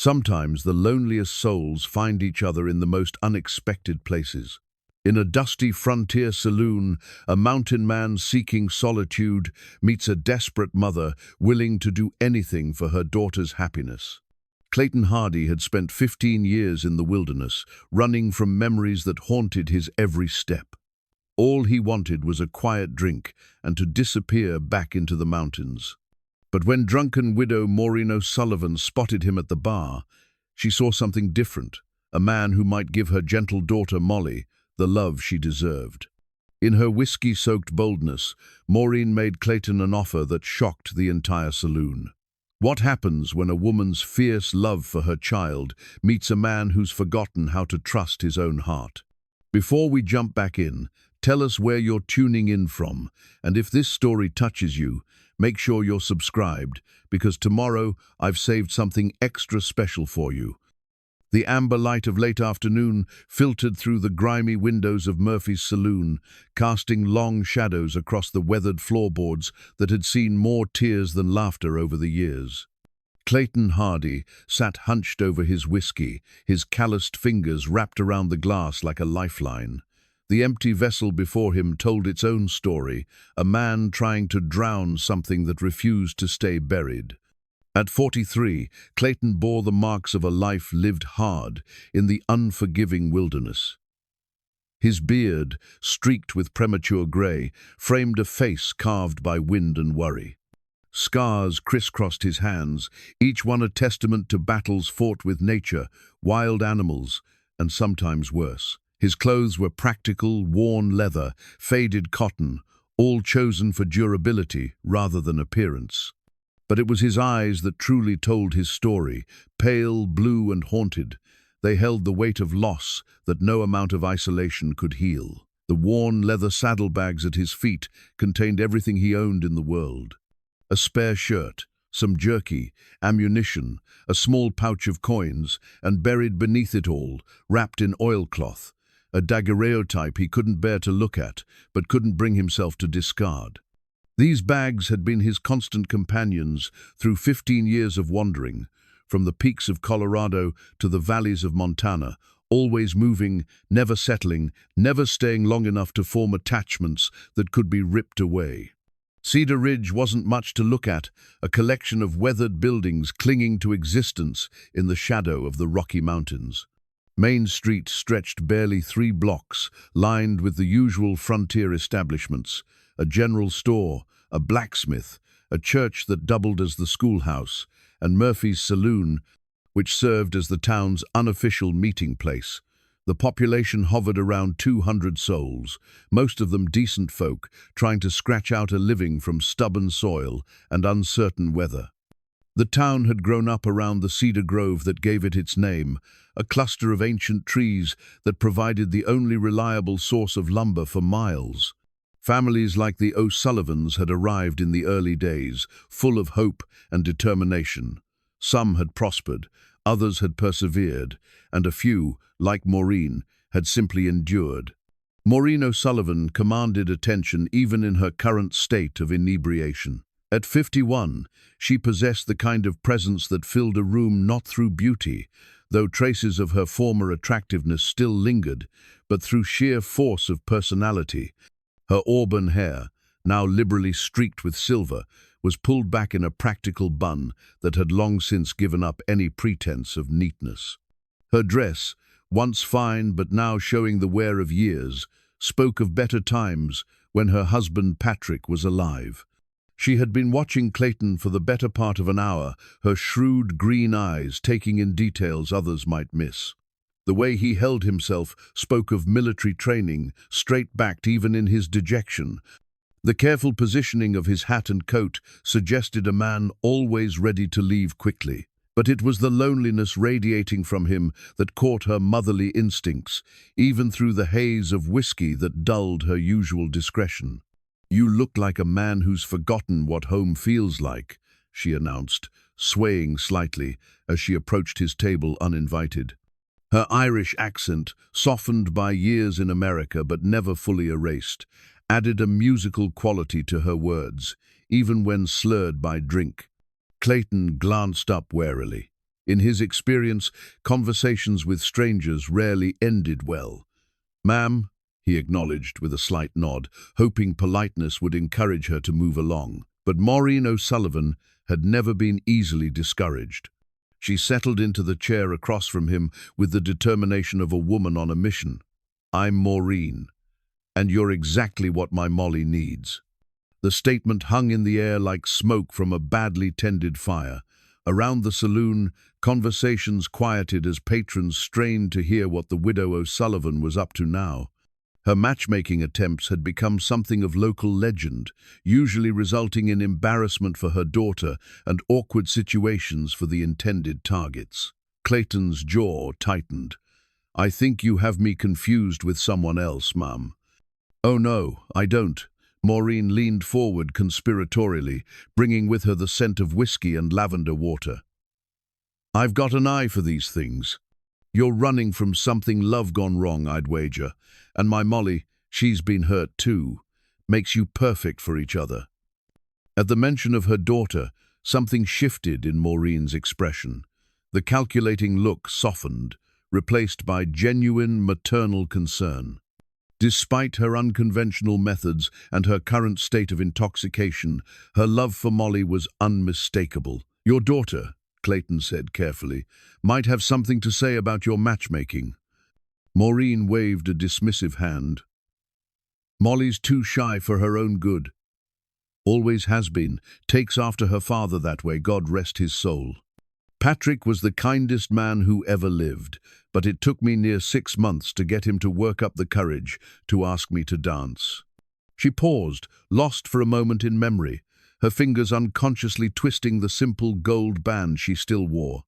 Sometimes the loneliest souls find each other in the most unexpected places. In a dusty frontier saloon, a mountain man seeking solitude meets a desperate mother willing to do anything for her daughter's happiness. Clayton Hardy had spent 15 years in the wilderness, running from memories that haunted his every step. All he wanted was a quiet drink and to disappear back into the mountains. But when drunken widow Maureen O'Sullivan spotted him at the bar, she saw something different, a man who might give her gentle daughter Molly the love she deserved. In her whiskey-soaked boldness, Morin made Clayton an offer that shocked the entire saloon. What happens when a woman's fierce love for her child meets a man who's forgotten how to trust his own heart? Before we jump back in, tell us where you're tuning in from, and if this story touches you, make sure you're subscribed, because tomorrow I've saved something extra special for you. The amber light of late afternoon filtered through the grimy windows of Murphy's saloon, casting long shadows across the weathered floorboards that had seen more tears than laughter over the years. Clayton Hardy sat hunched over his whiskey, his calloused fingers wrapped around the glass like a lifeline. The empty vessel before him told its own story, a man trying to drown something that refused to stay buried. At 43, Clayton bore the marks of a life lived hard in the unforgiving wilderness. His beard, streaked with premature grey, framed a face carved by wind and worry. Scars crisscrossed his hands, each one a testament to battles fought with nature, wild animals, and sometimes worse. His clothes were practical, worn leather, faded cotton, all chosen for durability rather than appearance. But it was his eyes that truly told his story, pale, blue and haunted. They held the weight of loss that no amount of isolation could heal. The worn leather saddlebags at his feet contained everything he owned in the world. A spare shirt, some jerky, ammunition, a small pouch of coins, and buried beneath it all, wrapped in oilcloth, a daguerreotype he couldn't bear to look at, but couldn't bring himself to discard. These bags had been his constant companions through 15 years of wandering, from the peaks of Colorado to the valleys of Montana, always moving, never settling, never staying long enough to form attachments that could be ripped away. Cedar Ridge wasn't much to look at, a collection of weathered buildings clinging to existence in the shadow of the Rocky Mountains. Main Street stretched barely 3 blocks, lined with the usual frontier establishments, a general store, a blacksmith, a church that doubled as the schoolhouse, and Murphy's saloon, which served as the town's unofficial meeting place. The population hovered around 200 souls, most of them decent folk, trying to scratch out a living from stubborn soil and uncertain weather. The town had grown up around the cedar grove that gave it its name, a cluster of ancient trees that provided the only reliable source of lumber for miles. Families like the O'Sullivans had arrived in the early days, full of hope and determination. Some had prospered, others had persevered, and a few, like Morin, had simply endured. Maureen O'Sullivan commanded attention even in her current state of inebriation. At 51, she possessed the kind of presence that filled a room not through beauty, though traces of her former attractiveness still lingered, but through sheer force of personality. Her auburn hair, now liberally streaked with silver, was pulled back in a practical bun that had long since given up any pretense of neatness. Her dress, once fine but now showing the wear of years, spoke of better times when her husband Patrick was alive. She had been watching Clayton for the better part of an hour, her shrewd green eyes taking in details others might miss. The way he held himself spoke of military training, straight-backed even in his dejection. The careful positioning of his hat and coat suggested a man always ready to leave quickly. But it was the loneliness radiating from him that caught her motherly instincts, even through the haze of whiskey that dulled her usual discretion. "You look like a man who's forgotten what home feels like," she announced, swaying slightly as she approached his table uninvited. Her Irish accent, softened by years in America but never fully erased, added a musical quality to her words, even when slurred by drink. Clayton glanced up warily. In his experience, conversations with strangers rarely ended well. "Ma'am," he acknowledged with a slight nod, hoping politeness would encourage her to move along. But Maureen O'Sullivan had never been easily discouraged. She settled into the chair across from him with the determination of a woman on a mission. "I'm Maureen, and you're exactly what my Molly needs." The statement hung in the air like smoke from a badly tended fire. Around the saloon, conversations quieted as patrons strained to hear what the widow O'Sullivan was up to now. Her matchmaking attempts had become something of local legend, usually resulting in embarrassment for her daughter and awkward situations for the intended targets. Clayton's jaw tightened. "I think you have me confused with someone else, Mum." "Oh no, I don't." Maureen leaned forward conspiratorially, bringing with her the scent of whiskey and lavender water. "I've got an eye for these things. You're running from something love gone wrong, I'd wager. And my Molly, she's been hurt too. Makes you perfect for each other." At the mention of her daughter, something shifted in Maureen's expression. The calculating look softened, replaced by genuine maternal concern. Despite her unconventional methods and her current state of intoxication, her love for Molly was unmistakable. "Your daughter," Clayton said carefully, "might have something to say about your matchmaking." Maureen waved a dismissive hand. "Molly's too shy for her own good. Always has been. Takes after her father that way, God rest his soul. Patrick was the kindest man who ever lived, but it took me near 6 months to get him to work up the courage to ask me to dance." She paused, lost for a moment in memory, her fingers unconsciously twisting the simple gold band she still wore.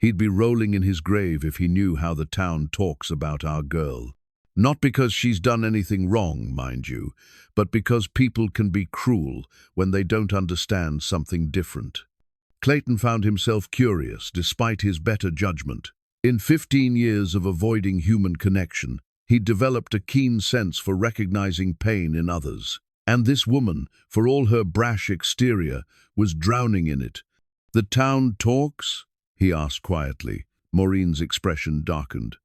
He'd be rolling in his grave if he knew how the town talks about our girl. Not because she's done anything wrong, mind you, but because people can be cruel when they don't understand something different. Clayton found himself curious, despite his better judgment. In 15 years of avoiding human connection, he'd developed a keen sense for recognizing pain in others. And this woman, for all her brash exterior, was drowning in it. "The town talks?" he asked quietly. Maureen's expression darkened.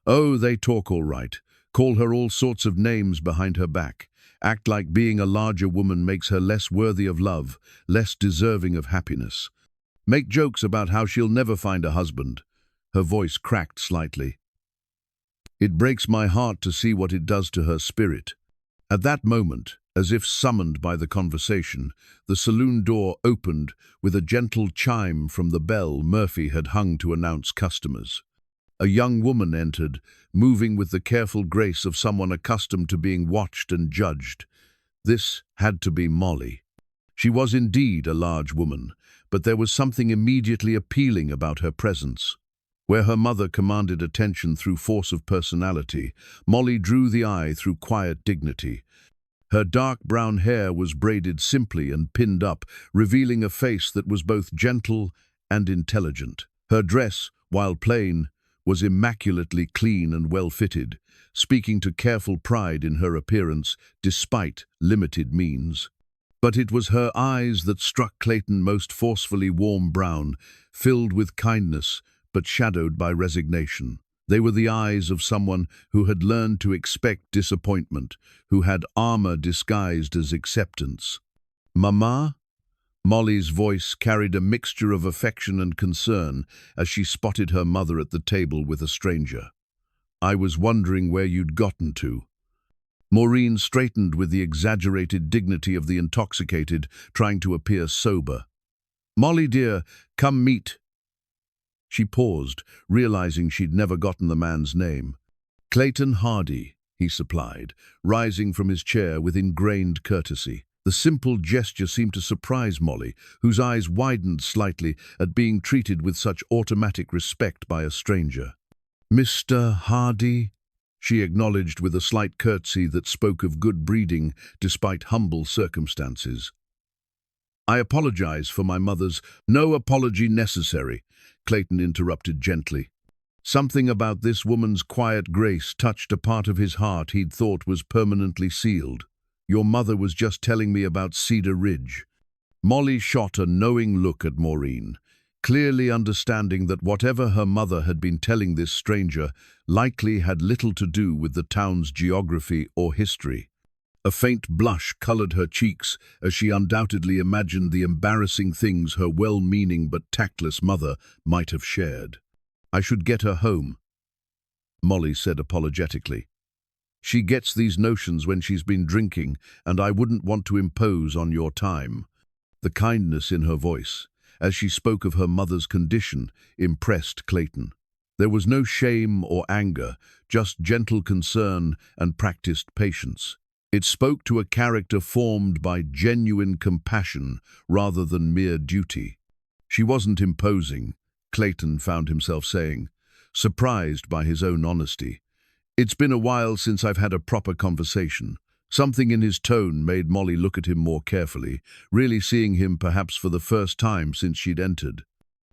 "Oh, they talk all right. Call her all sorts of names behind her back. Act like being a larger woman makes her less worthy of love, less deserving of happiness. Make jokes about how she'll never find a husband." Her voice cracked slightly. "It breaks my heart to see what it does to her spirit." At that moment, as if summoned by the conversation, the saloon door opened with a gentle chime from the bell Murphy had hung to announce customers. A young woman entered, moving with the careful grace of someone accustomed to being watched and judged. This had to be Molly. She was indeed a large woman, but there was something immediately appealing about her presence. Where her mother commanded attention through force of personality, Molly drew the eye through quiet dignity. Her dark brown hair was braided simply and pinned up, revealing a face that was both gentle and intelligent. Her dress, while plain, was immaculately clean and well-fitted, speaking to careful pride in her appearance despite limited means. But it was her eyes that struck Clayton most forcefully, warm brown, filled with kindness but shadowed by resignation. They were the eyes of someone who had learned to expect disappointment, who had armor disguised as acceptance. "Mama?" Molly's voice carried a mixture of affection and concern as she spotted her mother at the table with a stranger. "I was wondering where you'd gotten to." Maureen straightened with the exaggerated dignity of the intoxicated, trying to appear sober. "Molly, dear, come meet." She paused, realizing she'd never gotten the man's name. "Clayton Hardy," he supplied, rising from his chair with ingrained courtesy. The simple gesture seemed to surprise Molly, whose eyes widened slightly at being treated with such automatic respect by a stranger. "Mr. Hardy?" she acknowledged with a slight curtsy that spoke of good breeding despite humble circumstances. "I apologize for my mother's—" "No apology necessary," Clayton interrupted gently. Something about this woman's quiet grace touched a part of his heart he'd thought was permanently sealed. "Your mother was just telling me about Cedar Ridge." Molly shot a knowing look at Maureen. clearly understanding that whatever her mother had been telling this stranger likely had little to do with the town's geography or history. A faint blush colored her cheeks as she undoubtedly imagined the embarrassing things her well-meaning but tactless mother might have shared. "I should get her home," Molly said apologetically. "She gets these notions when she's been drinking, and I wouldn't want to impose on your time." The kindness in her voice, as she spoke of her mother's condition, impressed Clayton. There was no shame or anger, just gentle concern and practiced patience. It spoke to a character formed by genuine compassion rather than mere duty. She wasn't imposing, Clayton found himself saying, surprised by his own honesty. "It's been a while since I've had a proper conversation." Something in his tone made Molly look at him more carefully, really seeing him perhaps for the first time since she'd entered.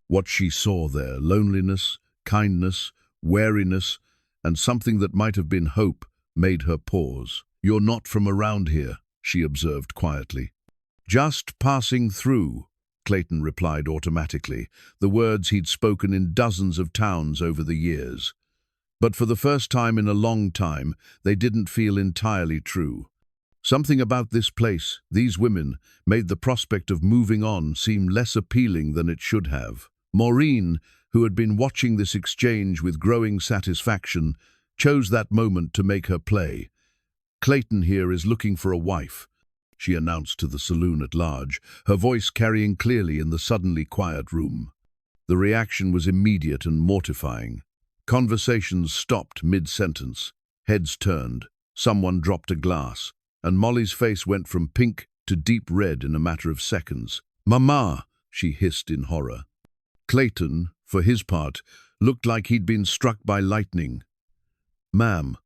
What she saw there, loneliness, kindness, wariness, and something that might have been hope, made her pause. "You're not from around here," she observed quietly. "Just passing through," Clayton replied automatically, the words he'd spoken in dozens of towns over the years. But for the first time in a long time, they didn't feel entirely true. Something about this place, these women, made the prospect of moving on seem less appealing than it should have. Morin, who had been watching this exchange with growing satisfaction, chose that moment to make her play. "Clayton here is looking for a wife," she announced to the saloon at large, her voice carrying clearly in the suddenly quiet room. The reaction was immediate and mortifying. Conversations stopped mid-sentence. Heads turned. Someone dropped a glass, and Molly's face went from pink to deep red in a matter of seconds. "Mama!" she hissed in horror. Clayton, for his part, looked like he'd been struck by lightning. "Ma'am,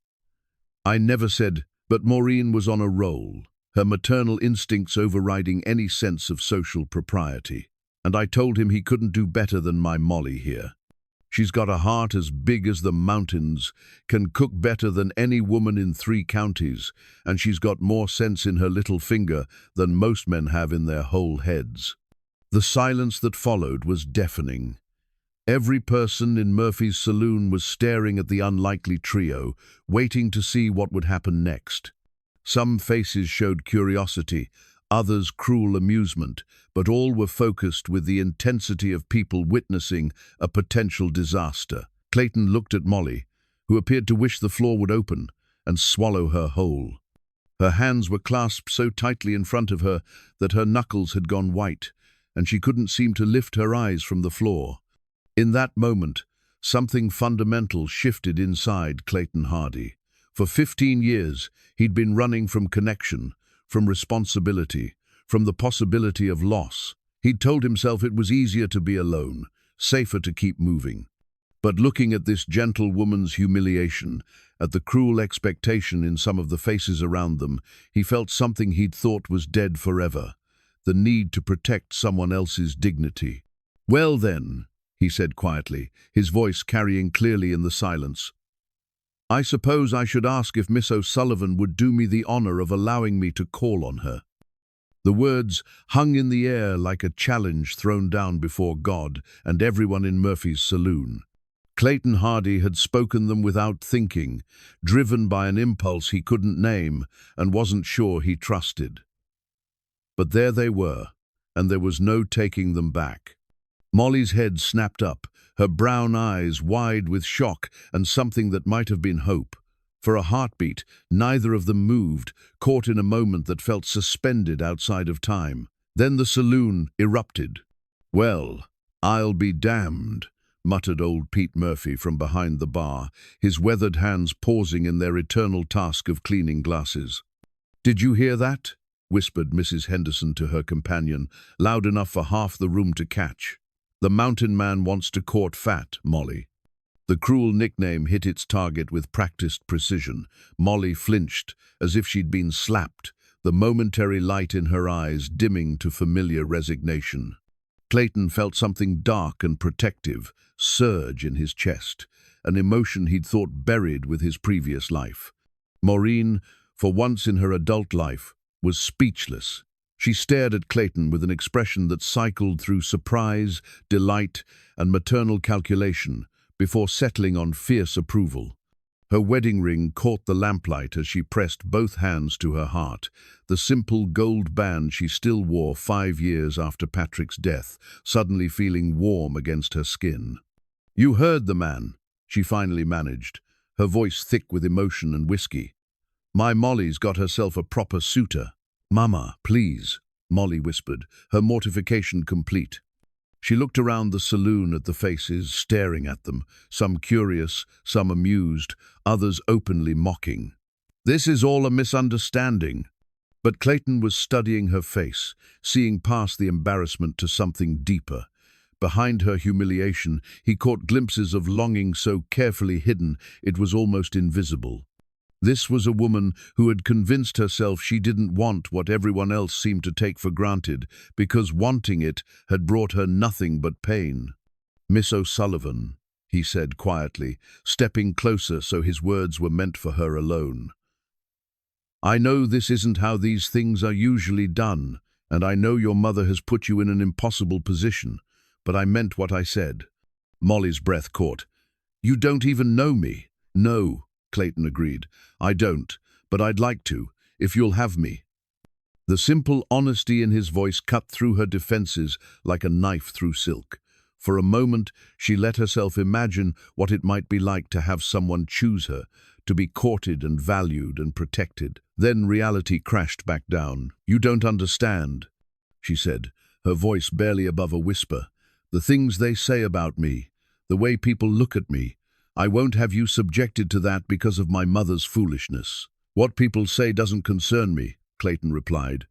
I never said..." But Maureen was on a roll, her maternal instincts overriding any sense of social propriety. "And I told him he couldn't do better than my Molly here. She's got a heart as big as the mountains, can cook better than any woman in 3 counties, and she's got more sense in her little finger than most men have in their whole heads." The silence that followed was deafening. Every person in Murphy's saloon was staring at the unlikely trio, waiting to see what would happen next. Some faces showed curiosity, others cruel amusement, but all were focused with the intensity of people witnessing a potential disaster. Clayton looked at Molly, who appeared to wish the floor would open and swallow her whole. Her hands were clasped so tightly in front of her that her knuckles had gone white, and she couldn't seem to lift her eyes from the floor. In that moment, something fundamental shifted inside Clayton Hardy. For 15 years, he'd been running from connection, from responsibility, from the possibility of loss. He'd told himself it was easier to be alone, safer to keep moving. But looking at this gentle woman's humiliation, at the cruel expectation in some of the faces around them, he felt something he'd thought was dead forever, the need to protect someone else's dignity. "Well then," he said quietly, his voice carrying clearly in the silence, "I suppose I should ask if Miss O'Sullivan would do me the honor of allowing me to call on her." The words hung in the air like a challenge thrown down before God and everyone in Murphy's saloon. Clayton Hardy had spoken them without thinking, driven by an impulse he couldn't name and wasn't sure he trusted. But there they were, and there was no taking them back. Molly's head snapped up, her brown eyes wide with shock and something that might have been hope. For a heartbeat, neither of them moved, caught in a moment that felt suspended outside of time. Then the saloon erupted. "Well, I'll be damned," muttered old Pete Murphy from behind the bar, his weathered hands pausing in their eternal task of cleaning glasses. "Did you hear that?" whispered Mrs. Henderson to her companion, loud enough for half the room to catch. "The mountain man wants to court fat, Molly." The cruel nickname hit its target with practiced precision. Molly flinched, as if she'd been slapped, the momentary light in her eyes dimming to familiar resignation. Clayton felt something dark and protective surge in his chest, an emotion he'd thought buried with his previous life. Maureen, for once in her adult life, was speechless. She stared at Clayton with an expression that cycled through surprise, delight, and maternal calculation before settling on fierce approval. Her wedding ring caught the lamplight as she pressed both hands to her heart, the simple gold band she still wore 5 years after Patrick's death, suddenly feeling warm against her skin. "You heard the man," she finally managed, her voice thick with emotion and whiskey. "My Molly's got herself a proper suitor." "Mama, please," Molly whispered, her mortification complete. She looked around the saloon at the faces, staring at them, some curious, some amused, others openly mocking. "This is all a misunderstanding." But Clayton was studying her face, seeing past the embarrassment to something deeper. Behind her humiliation, he caught glimpses of longing so carefully hidden it was almost invisible. This was a woman who had convinced herself she didn't want what everyone else seemed to take for granted, because wanting it had brought her nothing but pain. "Miss O'Sullivan," he said quietly, stepping closer so his words were meant for her alone. "I know this isn't how these things are usually done, and I know your mother has put you in an impossible position, but I meant what I said." Molly's breath caught. "You don't even know me." "No," Clayton agreed. "I don't, but I'd like to, if you'll have me." The simple honesty in his voice cut through her defenses like a knife through silk. For a moment, she let herself imagine what it might be like to have someone choose her, to be courted and valued and protected. Then reality crashed back down. "You don't understand," she said, her voice barely above a whisper. "The things they say about me, the way people look at me, I won't have you subjected to that because of my mother's foolishness." "What people say doesn't concern me," Clayton replied.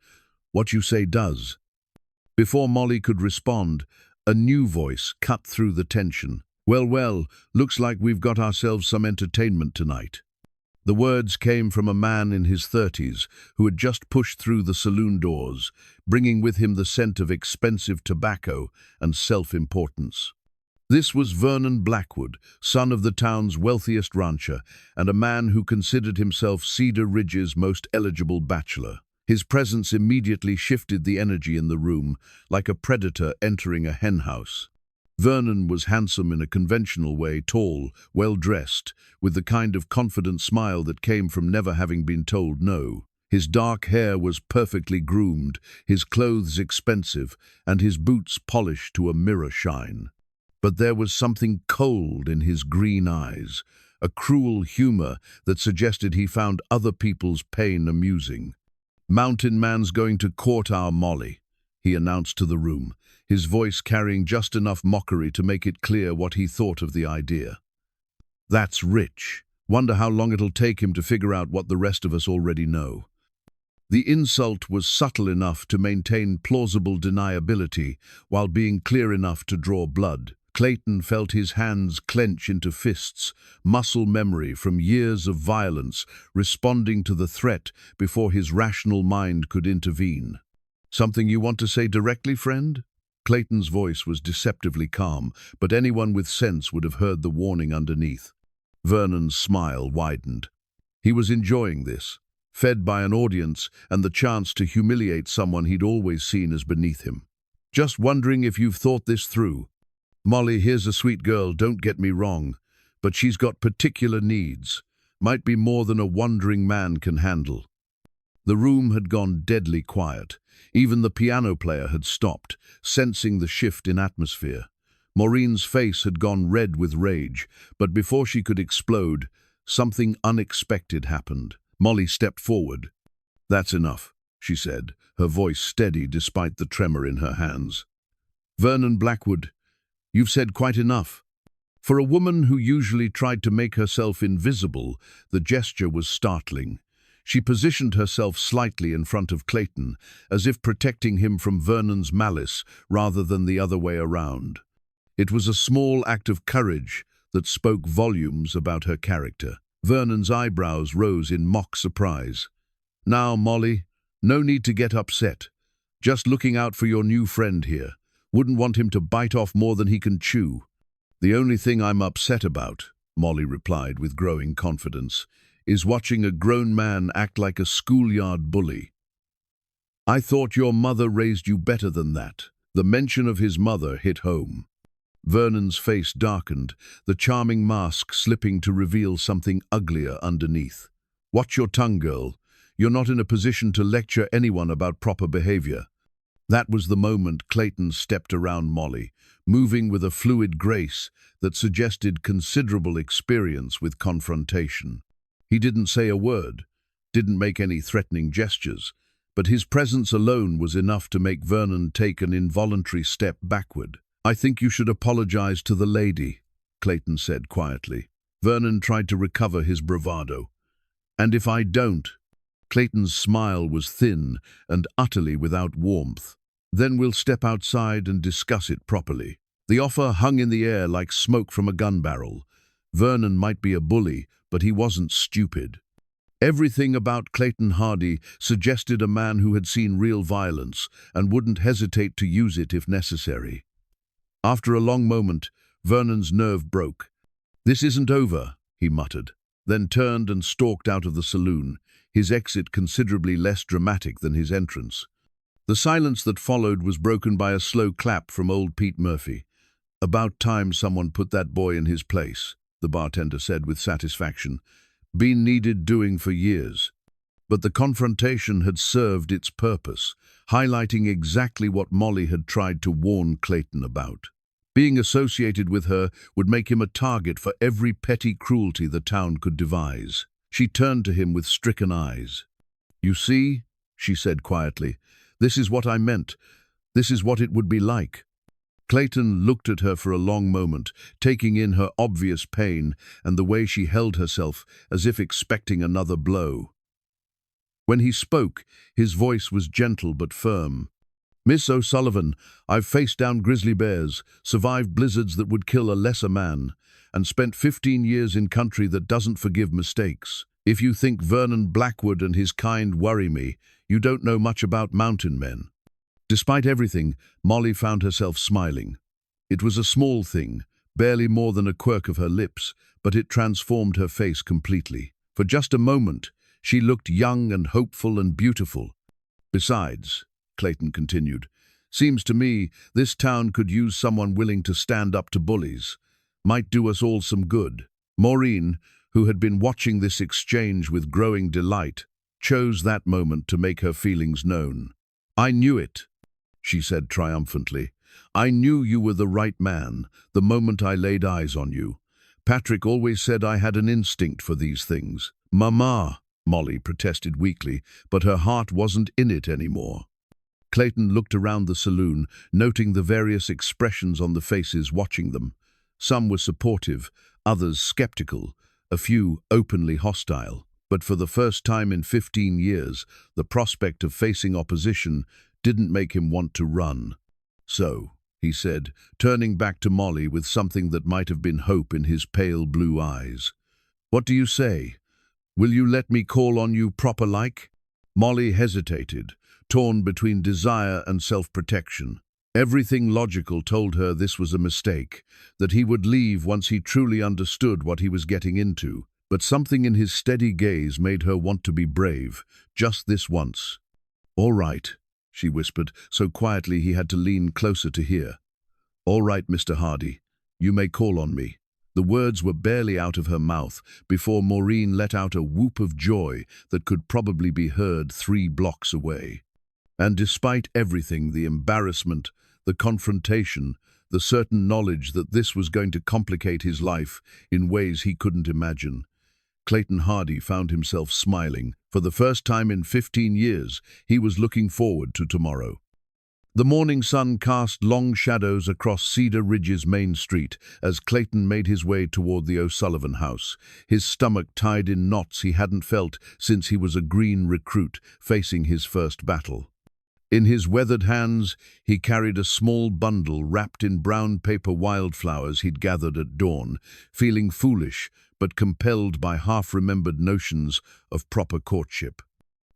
"What you say does." Before Molly could respond, a new voice cut through the tension. Well, looks like we've got ourselves some entertainment tonight." The words came from a man in his 30s who had just pushed through the saloon doors, bringing with him the scent of expensive tobacco and self-importance. This was Vernon Blackwood, son of the town's wealthiest rancher, and a man who considered himself Cedar Ridge's most eligible bachelor. His presence immediately shifted the energy in the room, like a predator entering a henhouse. Vernon was handsome in a conventional way, tall, well-dressed, with the kind of confident smile that came from never having been told no. His dark hair was perfectly groomed, his clothes expensive, and his boots polished to a mirror shine. But there was something cold in his green eyes, a cruel humor that suggested he found other people's pain amusing. "Mountain Man's going to court our Molly," he announced to the room, his voice carrying just enough mockery to make it clear what he thought of the idea. "That's rich. Wonder how long it'll take him to figure out what the rest of us already know." The insult was subtle enough to maintain plausible deniability while being clear enough to draw blood. Clayton felt his hands clench into fists, muscle memory from years of violence responding to the threat before his rational mind could intervene. "Something you want to say directly, friend?" Clayton's voice was deceptively calm, but anyone with sense would have heard the warning underneath. Vernon's smile widened. He was enjoying this, fed by an audience and the chance to humiliate someone he'd always seen as beneath him. "Just wondering if you've thought this through. Molly, here's a sweet girl, don't get me wrong, but she's got particular needs. Might be more than a wandering man can handle." The room had gone deadly quiet. Even the piano player had stopped, sensing the shift in atmosphere. Maureen's face had gone red with rage, but before she could explode, something unexpected happened. Molly stepped forward. "That's enough," she said, her voice steady despite the tremor in her hands. "Vernon Blackwood, you've said quite enough." For a woman who usually tried to make herself invisible, the gesture was startling. She positioned herself slightly in front of Clayton, as if protecting him from Vernon's malice rather than the other way around. It was a small act of courage that spoke volumes about her character. Vernon's eyebrows rose in mock surprise. "Now, Molly, no need to get upset. Just looking out for your new friend here. Wouldn't want him to bite off more than he can chew." "The only thing I'm upset about," Molly replied with growing confidence, "is watching a grown man act like a schoolyard bully." I thought your mother raised you better than that." The mention of his mother hit home. Vernon's face darkened, the charming mask slipping to reveal something uglier underneath. "Watch your tongue, girl. You're not in a position to lecture anyone about proper behavior." That was the moment Clayton stepped around Molly, moving with a fluid grace that suggested considerable experience with confrontation. He didn't say a word, didn't make any threatening gestures, but his presence alone was enough to make Vernon take an involuntary step backward. "I think you should apologize to the lady," Clayton said quietly. Vernon tried to recover his bravado. "And if I don't?" Clayton's smile was thin and utterly without warmth. "Then we'll step outside and discuss it properly." The offer hung in the air like smoke from a gun barrel. Vernon might be a bully, but he wasn't stupid. Everything about Clayton Hardy suggested a man who had seen real violence and wouldn't hesitate to use it if necessary. After a long moment, Vernon's nerve broke. "This isn't over," he muttered, then turned and stalked out of the saloon, his exit considerably less dramatic than his entrance. The silence that followed was broken by a slow clap from old Pete Murphy. "About time someone put that boy in his place," the bartender said with satisfaction. "Been needed doing for years." But the confrontation had served its purpose, highlighting exactly what Molly had tried to warn Clayton about. Being associated with her would make him a target for every petty cruelty the town could devise. She turned to him with stricken eyes. "You see," she said quietly, "this is what I meant. This is what it would be like." Clayton looked at her for a long moment, taking in her obvious pain and the way she held herself as if expecting another blow. When he spoke, his voice was gentle but firm. "Miss O'Sullivan, I've faced down grizzly bears, survived blizzards that would kill a lesser man, and spent 15 years in country that doesn't forgive mistakes. If you think Vernon Blackwood and his kind worry me, you don't know much about mountain men." Despite everything, Molly found herself smiling. It was a small thing, barely more than a quirk of her lips, but it transformed her face completely. For just a moment, she looked young and hopeful and beautiful. "Besides," Clayton continued, "seems to me this town could use someone willing to stand up to bullies. Might do us all some good." Maureen, who had been watching this exchange with growing delight, chose that moment to make her feelings known. "I knew it," she said triumphantly. "I knew you were the right man the moment I laid eyes on you. Patrick always said I had an instinct for these things." "Mama," Molly protested weakly, but her heart wasn't in it anymore. Clayton looked around the saloon, noting the various expressions on the faces watching them. Some were supportive, others skeptical, a few openly hostile. But for the first time in 15 years, the prospect of facing opposition didn't make him want to run. "So," he said, turning back to Molly with something that might have been hope in his pale blue eyes. "What do you say? Will you let me call on you proper-like?" Molly hesitated, torn between desire and self-protection. Everything logical told her this was a mistake, that he would leave once he truly understood what he was getting into. But something in his steady gaze made her want to be brave, just this once. "All right," she whispered, so quietly he had to lean closer to hear. "All right, Mr. Hardy, you may call on me." The words were barely out of her mouth before Morin let out a whoop of joy that could probably be heard 3 blocks away. And despite everything, the embarrassment, the confrontation, the certain knowledge that this was going to complicate his life in ways he couldn't imagine, Clayton Hardy found himself smiling. For the first time in 15 years, he was looking forward to tomorrow. The morning sun cast long shadows across Cedar Ridge's main street as Clayton made his way toward the O'Sullivan house, his stomach tied in knots he hadn't felt since he was a green recruit facing his first battle. In his weathered hands, he carried a small bundle wrapped in brown paper wildflowers he'd gathered at dawn, feeling foolish but compelled by half-remembered notions of proper courtship.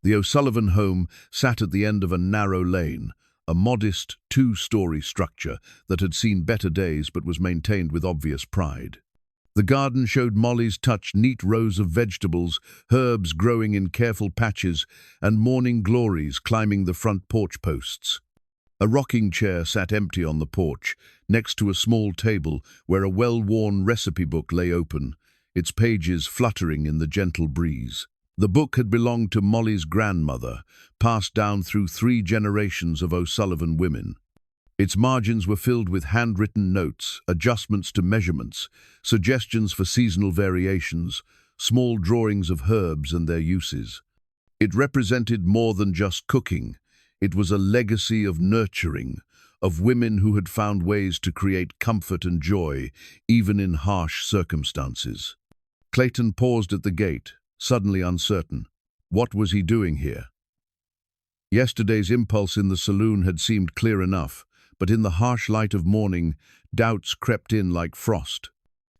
The O'Sullivan home sat at the end of a narrow lane, a modest 2-story structure that had seen better days but was maintained with obvious pride. The garden showed Molly's touch neat rows of vegetables, herbs growing in careful patches, and morning glories climbing the front porch posts. A rocking chair sat empty on the porch, next to a small table where a well-worn recipe book lay open, its pages fluttering in the gentle breeze. The book had belonged to Molly's grandmother, passed down through 3 generations of O'Sullivan women. Its margins were filled with handwritten notes, adjustments to measurements, suggestions for seasonal variations, small drawings of herbs and their uses. It represented more than just cooking. It was a legacy of nurturing, of women who had found ways to create comfort and joy, even in harsh circumstances. Clayton paused at the gate, suddenly uncertain. What was he doing here? Yesterday's impulse in the saloon had seemed clear enough, but in the harsh light of morning, doubts crept in like frost.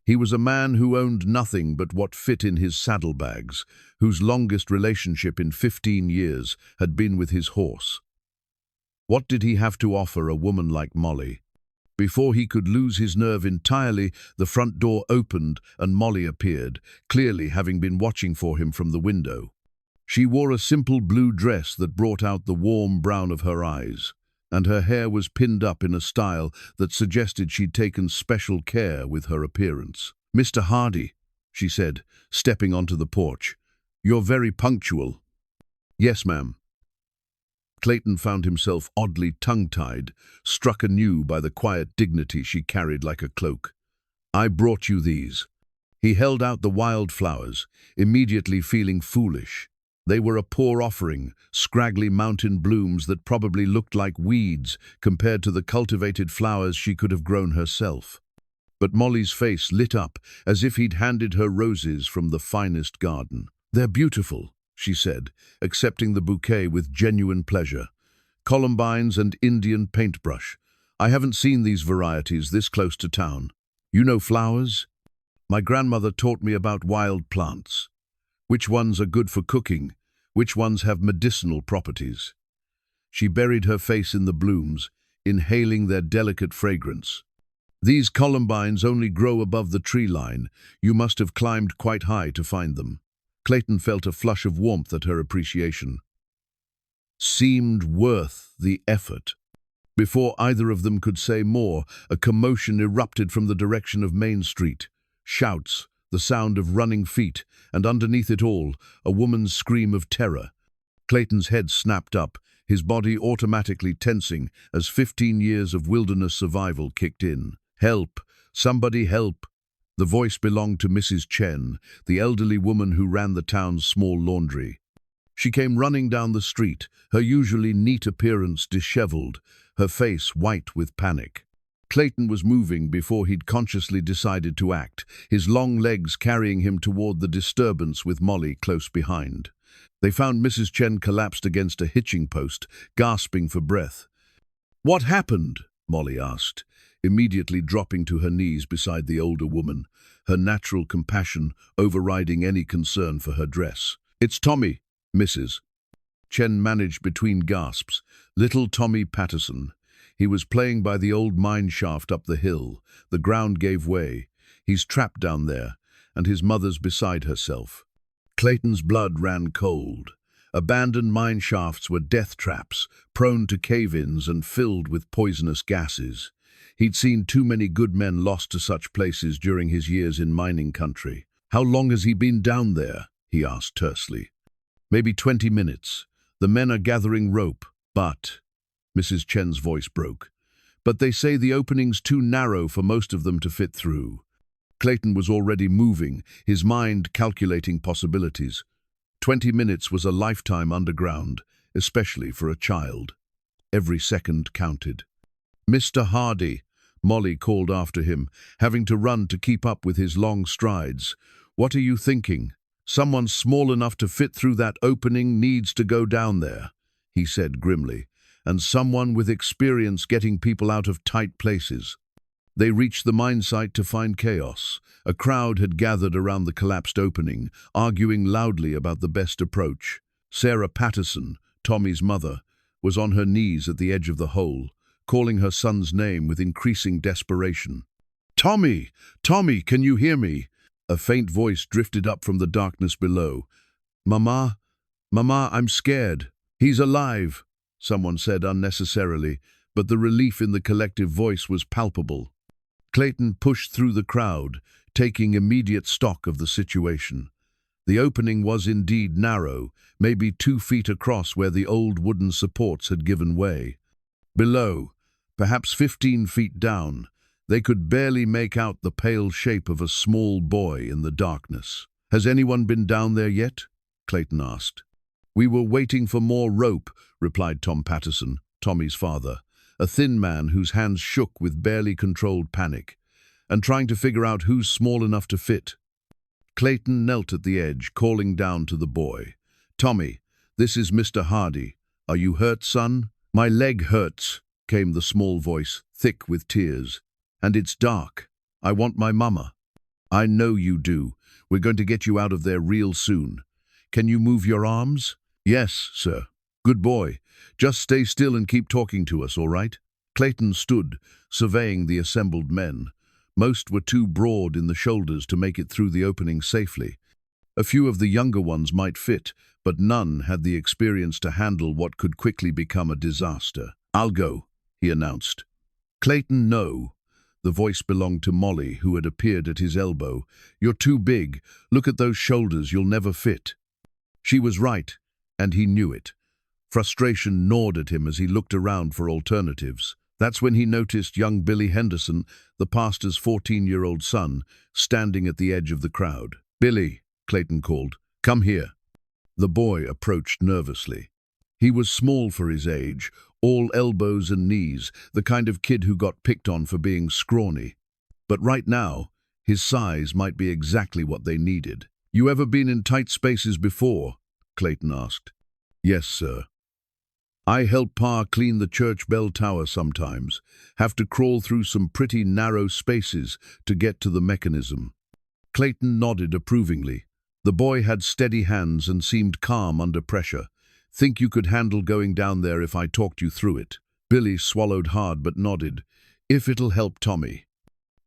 He was a man who owned nothing but what fit in his saddlebags, whose longest relationship in 15 years had been with his horse. What did he have to offer a woman like Molly? Before he could lose his nerve entirely, the front door opened and Molly appeared, clearly having been watching for him from the window. She wore a simple blue dress that brought out the warm brown of her eyes, and her hair was pinned up in a style that suggested she'd taken special care with her appearance. "Mr. Hardy," she said, stepping onto the porch. "You're very punctual." "Yes, ma'am." Clayton found himself oddly tongue-tied, struck anew by the quiet dignity she carried like a cloak. "I brought you these." He held out the wild flowers, immediately feeling foolish. They were a poor offering, scraggly mountain blooms that probably looked like weeds compared to the cultivated flowers she could have grown herself. But Molly's face lit up as if he'd handed her roses from the finest garden. "They're beautiful," she said, accepting the bouquet with genuine pleasure. "Columbines and Indian paintbrush. I haven't seen these varieties this close to town. You know flowers? My grandmother taught me about wild plants. Which ones are good for cooking? Which ones have medicinal properties?" She buried her face in the blooms, inhaling their delicate fragrance. "These columbines only grow above the tree line. You must have climbed quite high to find them." Clayton felt a flush of warmth at her appreciation. Seemed worth the effort. Before either of them could say more, a commotion erupted from the direction of Main Street. Shouts, the sound of running feet, and underneath it all, a woman's scream of terror. Clayton's head snapped up, his body automatically tensing as 15 years of wilderness survival kicked in. "Help! Somebody help!" The voice belonged to Mrs. Chen, the elderly woman who ran the town's small laundry. She came running down the street, her usually neat appearance disheveled, her face white with panic. Clayton was moving before he'd consciously decided to act, his long legs carrying him toward the disturbance with Molly close behind. They found Mrs. Chen collapsed against a hitching post, gasping for breath. "What happened?" Molly asked, immediately dropping to her knees beside the older woman, her natural compassion overriding any concern for her dress. "It's Tommy, Mrs." Chen managed between gasps. "Little Tommy Patterson. He was playing by the old mine shaft up the hill. The ground gave way. He's trapped down there, and his mother's beside herself." Clayton's blood ran cold. Abandoned mine shafts were death traps, prone to cave-ins and filled with poisonous gases. He'd seen too many good men lost to such places during his years in mining country. "How long has he been down there?" he asked tersely. "Maybe 20 minutes. The men are gathering rope, but..." Mrs. Chen's voice broke. "But they say the opening's too narrow for most of them to fit through." Clayton was already moving, his mind calculating possibilities. 20 minutes was a lifetime underground, especially for a child. Every second counted. "Mr. Hardy," Molly called after him, having to run to keep up with his long strides. "What are you thinking? Someone small enough to fit through that opening needs to go down there," he said grimly, "and someone with experience getting people out of tight places." They reached the mine site to find chaos. A crowd had gathered around the collapsed opening, arguing loudly about the best approach. Sarah Patterson, Tommy's mother, was on her knees at the edge of the hole, calling her son's name with increasing desperation. "Tommy! Tommy, can you hear me?" A faint voice drifted up from the darkness below. "Mama? Mama, I'm scared." "He's alive," someone said unnecessarily, but the relief in the collective voice was palpable. Clayton pushed through the crowd, taking immediate stock of the situation. The opening was indeed narrow, maybe 2 feet across where the old wooden supports had given way. Below, perhaps 15 feet down, they could barely make out the pale shape of a small boy in the darkness. "Has anyone been down there yet?" Clayton asked. "We were waiting for more rope," replied Tom Patterson, Tommy's father, a thin man whose hands shook with barely controlled panic, "and trying to figure out who's small enough to fit." Clayton knelt at the edge, calling down to the boy. "Tommy, this is Mr. Hardy. Are you hurt, son?" "My leg hurts," came the small voice, thick with tears. "And it's dark. I want my mama." "I know you do. We're going to get you out of there real soon. Can you move your arms?" "Yes, sir." "Good boy. Just stay still and keep talking to us, all right?" Clayton stood, surveying the assembled men. Most were too broad in the shoulders to make it through the opening safely. A few of the younger ones might fit, but none had the experience to handle what could quickly become a disaster. "I'll go," he announced. "Clayton, no." The voice belonged to Molly, who had appeared at his elbow. "You're too big. Look at those shoulders. You'll never fit." She was right, and he knew it. Frustration gnawed at him as he looked around for alternatives. That's when he noticed young Billy Henderson, the pastor's 14-year-old son, standing at the edge of the crowd. "Billy," Clayton called, "come here." The boy approached nervously. He was small for his age, all elbows and knees, the kind of kid who got picked on for being scrawny. But right now, his size might be exactly what they needed. "You ever been in tight spaces before?" Clayton asked. "Yes, sir. I help Pa clean the church bell tower sometimes. Have to crawl through some pretty narrow spaces to get to the mechanism." Clayton nodded approvingly. The boy had steady hands and seemed calm under pressure. "Think you could handle going down there if I talked you through it?" Billy swallowed hard but nodded. "If it'll help Tommy."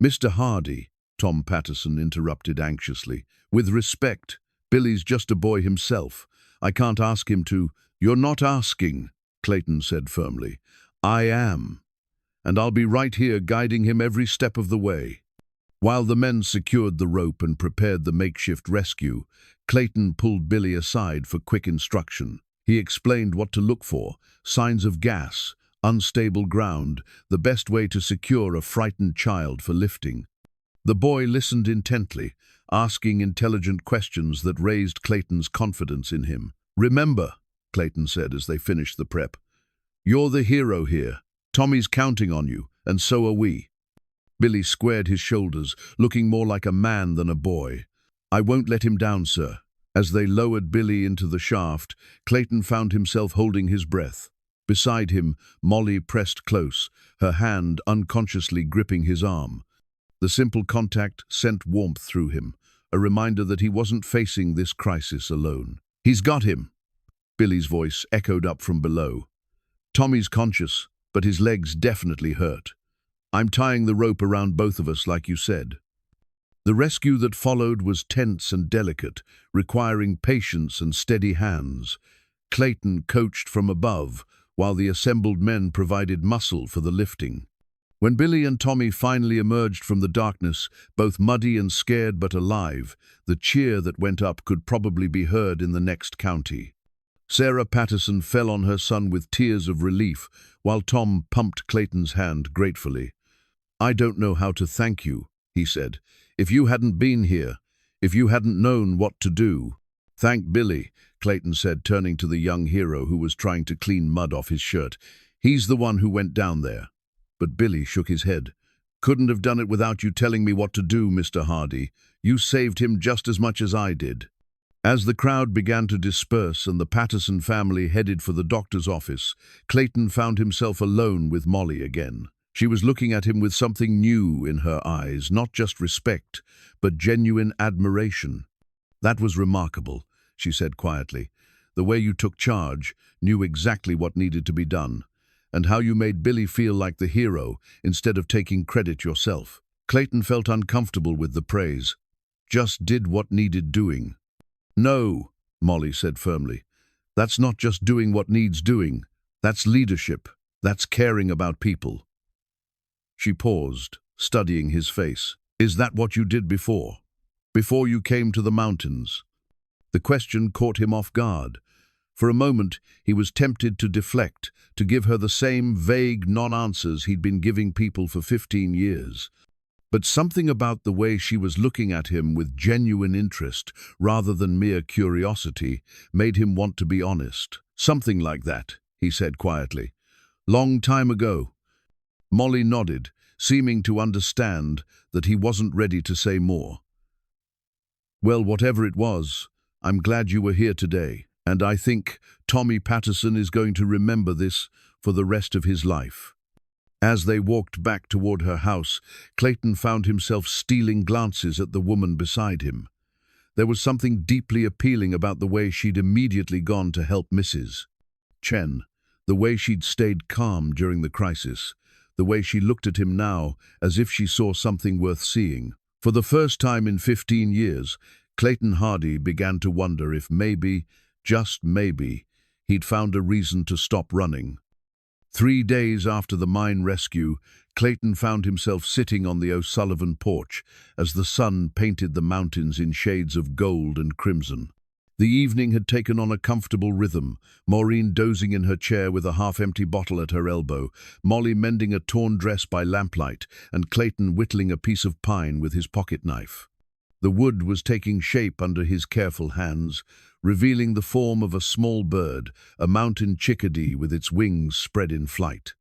"Mr. Hardy," Tom Patterson interrupted anxiously. "With respect, Billy's just a boy himself. I can't ask him to—" "You're not asking," Clayton said firmly. "I am. And I'll be right here guiding him every step of the way." While the men secured the rope and prepared the makeshift rescue, Clayton pulled Billy aside for quick instruction. He explained what to look for: signs of gas, unstable ground, the best way to secure a frightened child for lifting. The boy listened intently, asking intelligent questions that raised Clayton's confidence in him. "Remember," Clayton said as they finished the prep, "you're the hero here. Tommy's counting on you, and so are we." Billy squared his shoulders, looking more like a man than a boy. "I won't let him down, sir." As they lowered Billy into the shaft, Clayton found himself holding his breath. Beside him, Molly pressed close, her hand unconsciously gripping his arm. The simple contact sent warmth through him, a reminder that he wasn't facing this crisis alone. "He's got him," Billy's voice echoed up from below. "Tommy's conscious, but his legs definitely hurt. I'm tying the rope around both of us like you said." The rescue that followed was tense and delicate, requiring patience and steady hands. Clayton coached from above, while the assembled men provided muscle for the lifting. When Billy and Tommy finally emerged from the darkness, both muddy and scared but alive, the cheer that went up could probably be heard in the next county. Sarah Patterson fell on her son with tears of relief, while Tom pumped Clayton's hand gratefully. "I don't know how to thank you," he said. "If you hadn't been here, if you hadn't known what to do." "Thank Billy," Clayton said, turning to the young hero who was trying to clean mud off his shirt. "He's the one who went down there." But Billy shook his head. "Couldn't have done it without you telling me what to do, Mr. Hardy. You saved him just as much as I did." As the crowd began to disperse and the Patterson family headed for the doctor's office, Clayton found himself alone with Molly again. She was looking at him with something new in her eyes, not just respect, but genuine admiration. "That was remarkable," she said quietly. "The way you took charge, knew exactly what needed to be done, and how you made Billy feel like the hero instead of taking credit yourself." Clayton felt uncomfortable with the praise. Just did what needed doing. No, Molly said firmly. That's not just doing what needs doing. That's leadership. That's caring about people. She paused, studying his face. Is that what you did before? Before you came to the mountains? The question caught him off guard. For a moment, he was tempted to deflect, to give her the same vague non-answers he'd been giving people for 15 years. But something about the way she was looking at him with genuine interest, rather than mere curiosity, made him want to be honest. Something like that, he said quietly. Long time ago. Molly nodded, seeming to understand that he wasn't ready to say more. Well, whatever it was, I'm glad you were here today, and I think Tommy Patterson is going to remember this for the rest of his life. As they walked back toward her house, Clayton found himself stealing glances at the woman beside him. There was something deeply appealing about the way she'd immediately gone to help Mrs. Chen, the way she'd stayed calm during the crisis, the way she looked at him now as if she saw something worth seeing. For the first time in 15 years, Clayton Hardy began to wonder if maybe, just maybe, he'd found a reason to stop running. 3 days after the mine rescue, Clayton found himself sitting on the O'Sullivan porch as the sun painted the mountains in shades of gold and crimson. The evening had taken on a comfortable rhythm, Maureen dozing in her chair with a half-empty bottle at her elbow, Molly mending a torn dress by lamplight, and Clayton whittling a piece of pine with his pocket knife. The wood was taking shape under his careful hands, revealing the form of a small bird, a mountain chickadee with its wings spread in flight.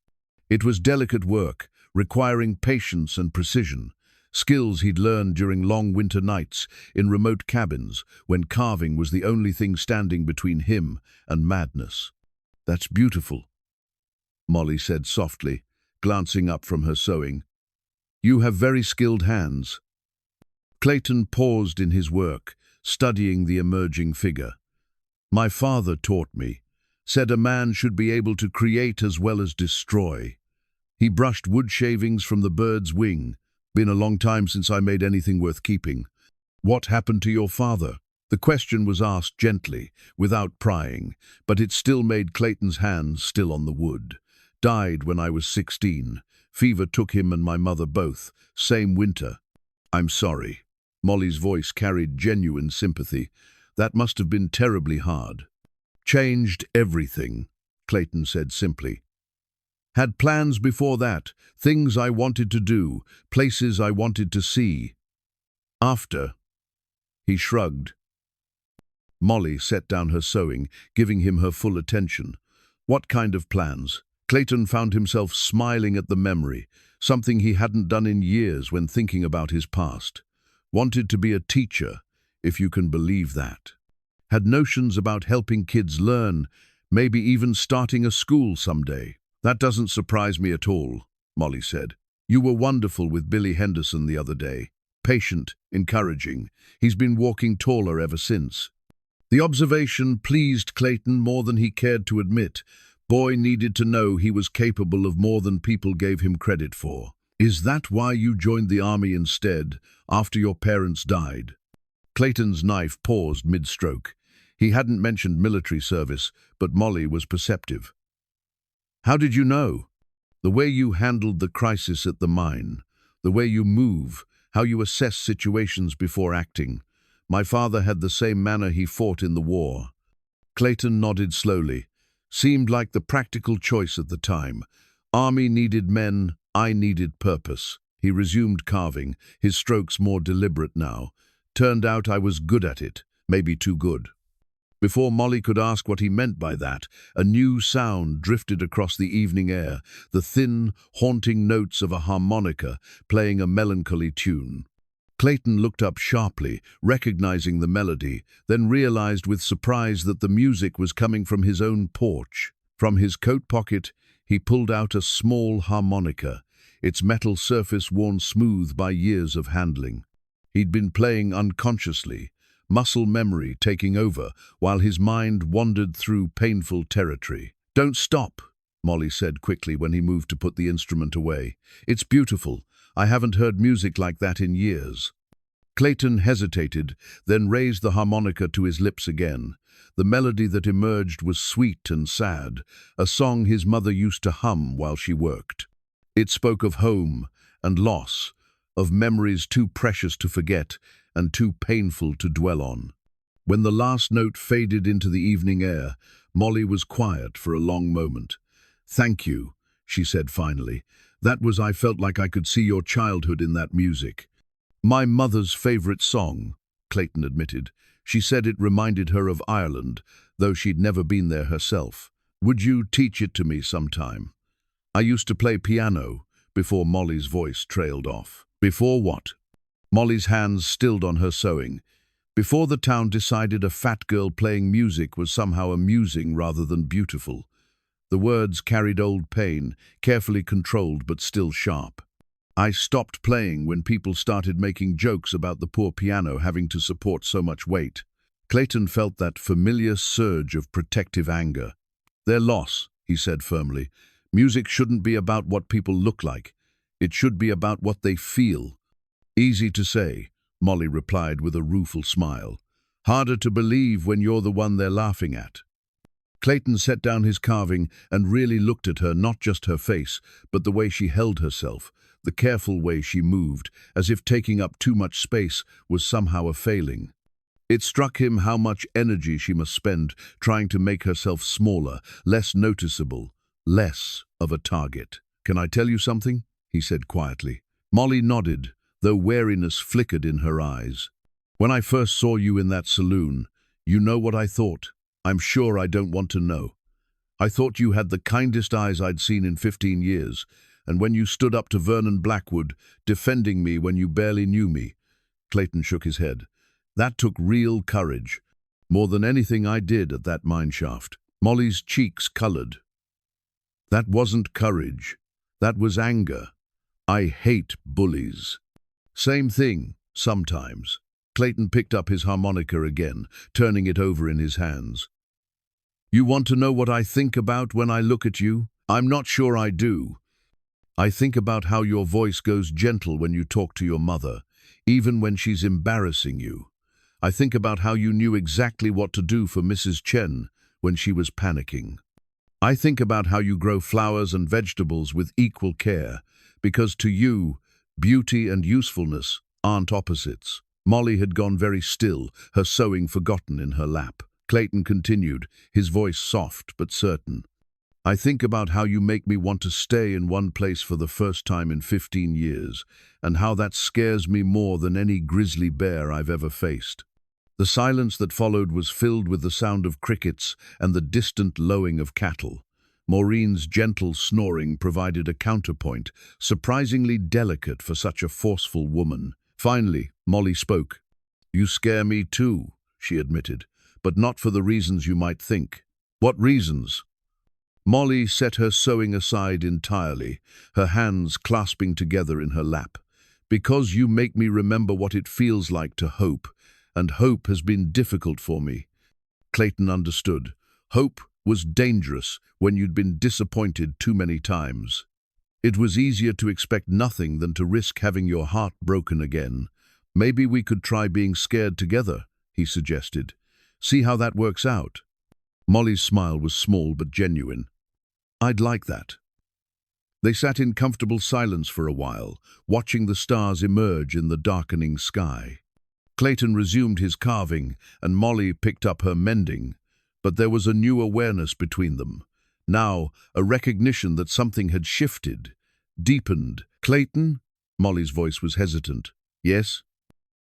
It was delicate work, requiring patience and precision, skills he'd learned during long winter nights in remote cabins when carving was the only thing standing between him and madness. That's beautiful, Molly said softly, glancing up from her sewing. You have very skilled hands. Clayton paused in his work, studying the emerging figure. My father taught me, said a man should be able to create as well as destroy. He brushed wood shavings from the bird's wing. Been a long time since I made anything worth keeping. What happened to your father? The question was asked gently, without prying, but it still made Clayton's hand still on the wood. Died when I was 16. Fever took him and my mother both, same winter. I'm sorry. Molly's voice carried genuine sympathy. That must have been terribly hard. Changed everything, Clayton said simply. Had plans before that, things I wanted to do, places I wanted to see. After, he shrugged. Molly set down her sewing, giving him her full attention. What kind of plans? Clayton found himself smiling at the memory, something he hadn't done in years when thinking about his past. Wanted to be a teacher, if you can believe that. Had notions about helping kids learn, maybe even starting a school someday. That doesn't surprise me at all, Molly said. You were wonderful with Billy Henderson the other day. Patient, encouraging. He's been walking taller ever since. The observation pleased Clayton more than he cared to admit. Boy needed to know he was capable of more than people gave him credit for. Is that why you joined the army instead, after your parents died? Clayton's knife paused mid-stroke. He hadn't mentioned military service, but Molly was perceptive. How did you know? The way you handled the crisis at the mine, the way you move, how you assess situations before acting. My father had the same manner he fought in the war. Clayton nodded slowly. Seemed like the practical choice at the time. Army needed men, I needed purpose. He resumed carving, his strokes more deliberate now. Turned out I was good at it, maybe too good. Before Molly could ask what he meant by that, a new sound drifted across the evening air, the thin, haunting notes of a harmonica playing a melancholy tune. Clayton looked up sharply, recognizing the melody, then realized with surprise that the music was coming from his own porch. From his coat pocket, he pulled out a small harmonica, its metal surface worn smooth by years of handling. He'd been playing unconsciously, muscle memory taking over, while his mind wandered through painful territory. Don't stop, Molly said quickly when he moved to put the instrument away. It's beautiful. I haven't heard music like that in years." Clayton hesitated, then raised the harmonica to his lips again. The melody that emerged was sweet and sad, a song his mother used to hum while she worked. It spoke of home and loss, of memories too precious to forget and too painful to dwell on. When the last note faded into the evening air, Molly was quiet for a long moment. "Thank you," she said finally. I felt like I could see your childhood in that music." "My mother's favorite song," Clayton admitted. She said it reminded her of Ireland, though she'd never been there herself. "Would you teach it to me sometime?" "I used to play piano," before Molly's voice trailed off. "Before what?" Molly's hands stilled on her sewing. "Before the town decided a fat girl playing music was somehow amusing rather than beautiful." The words carried old pain, carefully controlled but still sharp. "I stopped playing when people started making jokes about the poor piano having to support so much weight." Clayton felt that familiar surge of protective anger. "Their loss," he said firmly. "Music shouldn't be about what people look like. It should be about what they feel." "Easy to say," Molly replied with a rueful smile. "Harder to believe when you're the one they're laughing at." Clayton set down his carving and really looked at her, not just her face, but the way she held herself, the careful way she moved, as if taking up too much space was somehow a failing. It struck him how much energy she must spend trying to make herself smaller, less noticeable, less of a target. "Can I tell you something?" he said quietly. Molly nodded, though wariness flickered in her eyes. "When I first saw you in that saloon, you know what I thought? I'm sure I don't want to know. I thought you had the kindest eyes I'd seen in 15 years, and when you stood up to Vernon Blackwood, defending me when you barely knew me." Clayton shook his head. "That took real courage, more than anything I did at that mineshaft." Molly's cheeks colored. "That wasn't courage. That was anger. I hate bullies." "Same thing, sometimes." Clayton picked up his harmonica again, turning it over in his hands. "You want to know what I think about when I look at you? I'm not sure I do. I think about how your voice goes gentle when you talk to your mother, even when she's embarrassing you. I think about how you knew exactly what to do for Mrs. Chen when she was panicking. I think about how you grow flowers and vegetables with equal care, because to you, beauty and usefulness aren't opposites." Molly had gone very still, her sewing forgotten in her lap. Clayton continued, his voice soft but certain. "I think about how you make me want to stay in one place for the first time in 15 years, and how that scares me more than any grizzly bear I've ever faced." The silence that followed was filled with the sound of crickets and the distant lowing of cattle. Maureen's gentle snoring provided a counterpoint, surprisingly delicate for such a forceful woman. Finally, Molly spoke. "You scare me too," she admitted, "but not for the reasons you might think." "What reasons?" Molly set her sewing aside entirely, her hands clasping together in her lap. "Because you make me remember what it feels like to hope, and hope has been difficult for me." Clayton understood. Hope was dangerous when you'd been disappointed too many times. It was easier to expect nothing than to risk having your heart broken again. "Maybe we could try being scared together," he suggested. "See how that works out." Molly's smile was small but genuine. "I'd like that." They sat in comfortable silence for a while, watching the stars emerge in the darkening sky. Clayton resumed his carving, and Molly picked up her mending, but there was a new awareness between them. Now, a recognition that something had shifted, deepened. "Clayton?" Molly's voice was hesitant. "Yes?"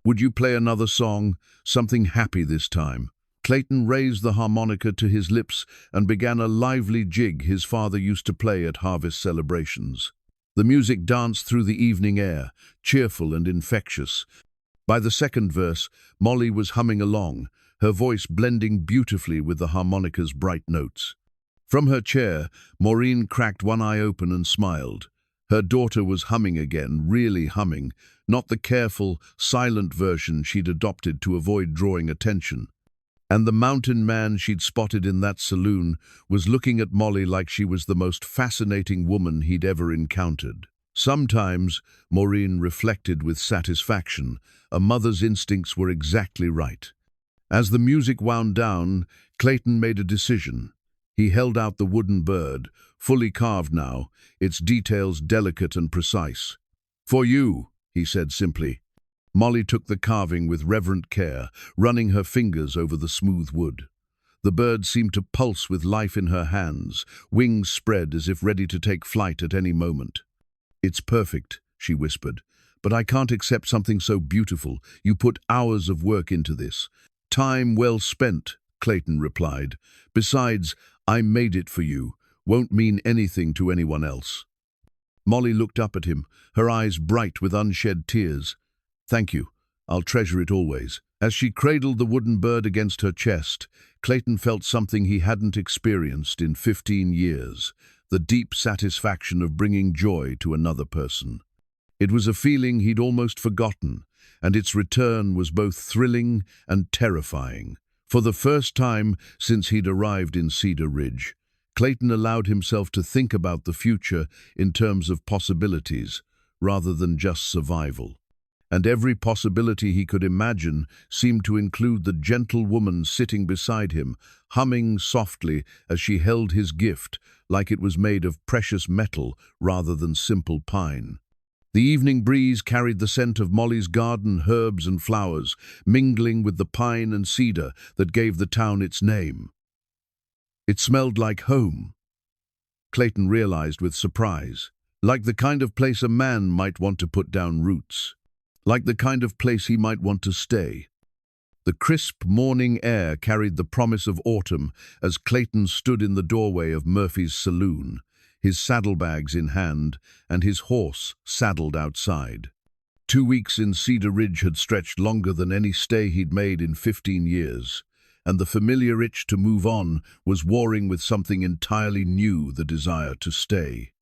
"Would you play another song, something happy this time?" Clayton raised the harmonica to his lips and began a lively jig his father used to play at harvest celebrations. The music danced through the evening air, cheerful and infectious. By the second verse, Molly was humming along, her voice blending beautifully with the harmonica's bright notes. From her chair, Morin cracked one eye open and smiled. Her daughter was humming again, really humming, not the careful, silent version she'd adopted to avoid drawing attention. And the mountain man she'd spotted in that saloon was looking at Molly like she was the most fascinating woman he'd ever encountered. Sometimes, Maureen reflected with satisfaction, a mother's instincts were exactly right. As the music wound down, Clayton made a decision. He held out the wooden bird, fully carved now, its details delicate and precise. "For you," he said simply. Molly took the carving with reverent care, running her fingers over the smooth wood. The bird seemed to pulse with life in her hands, wings spread as if ready to take flight at any moment. "It's perfect," she whispered, "but I can't accept something so beautiful. You put hours of work into this." "Time well spent," Clayton replied. "Besides, I made it for you. Won't mean anything to anyone else." Molly looked up at him, her eyes bright with unshed tears. "Thank you. I'll treasure it always." As she cradled the wooden bird against her chest, Clayton felt something he hadn't experienced in 15 years, the deep satisfaction of bringing joy to another person. It was a feeling he'd almost forgotten, and its return was both thrilling and terrifying. For the first time since he'd arrived in Cedar Ridge, Clayton allowed himself to think about the future in terms of possibilities, rather than just survival. And every possibility he could imagine seemed to include the gentle woman sitting beside him, humming softly as she held his gift, like it was made of precious metal rather than simple pine. The evening breeze carried the scent of Molly's garden herbs and flowers, mingling with the pine and cedar that gave the town its name. It smelled like home, Clayton realized with surprise, like the kind of place a man might want to put down roots, like the kind of place he might want to stay. The crisp morning air carried the promise of autumn as Clayton stood in the doorway of Murphy's saloon, his saddlebags in hand and his horse saddled outside. 2 weeks in Cedar Ridge had stretched longer than any stay he'd made in 15 years, and the familiar itch to move on was warring with something entirely new, the desire to stay.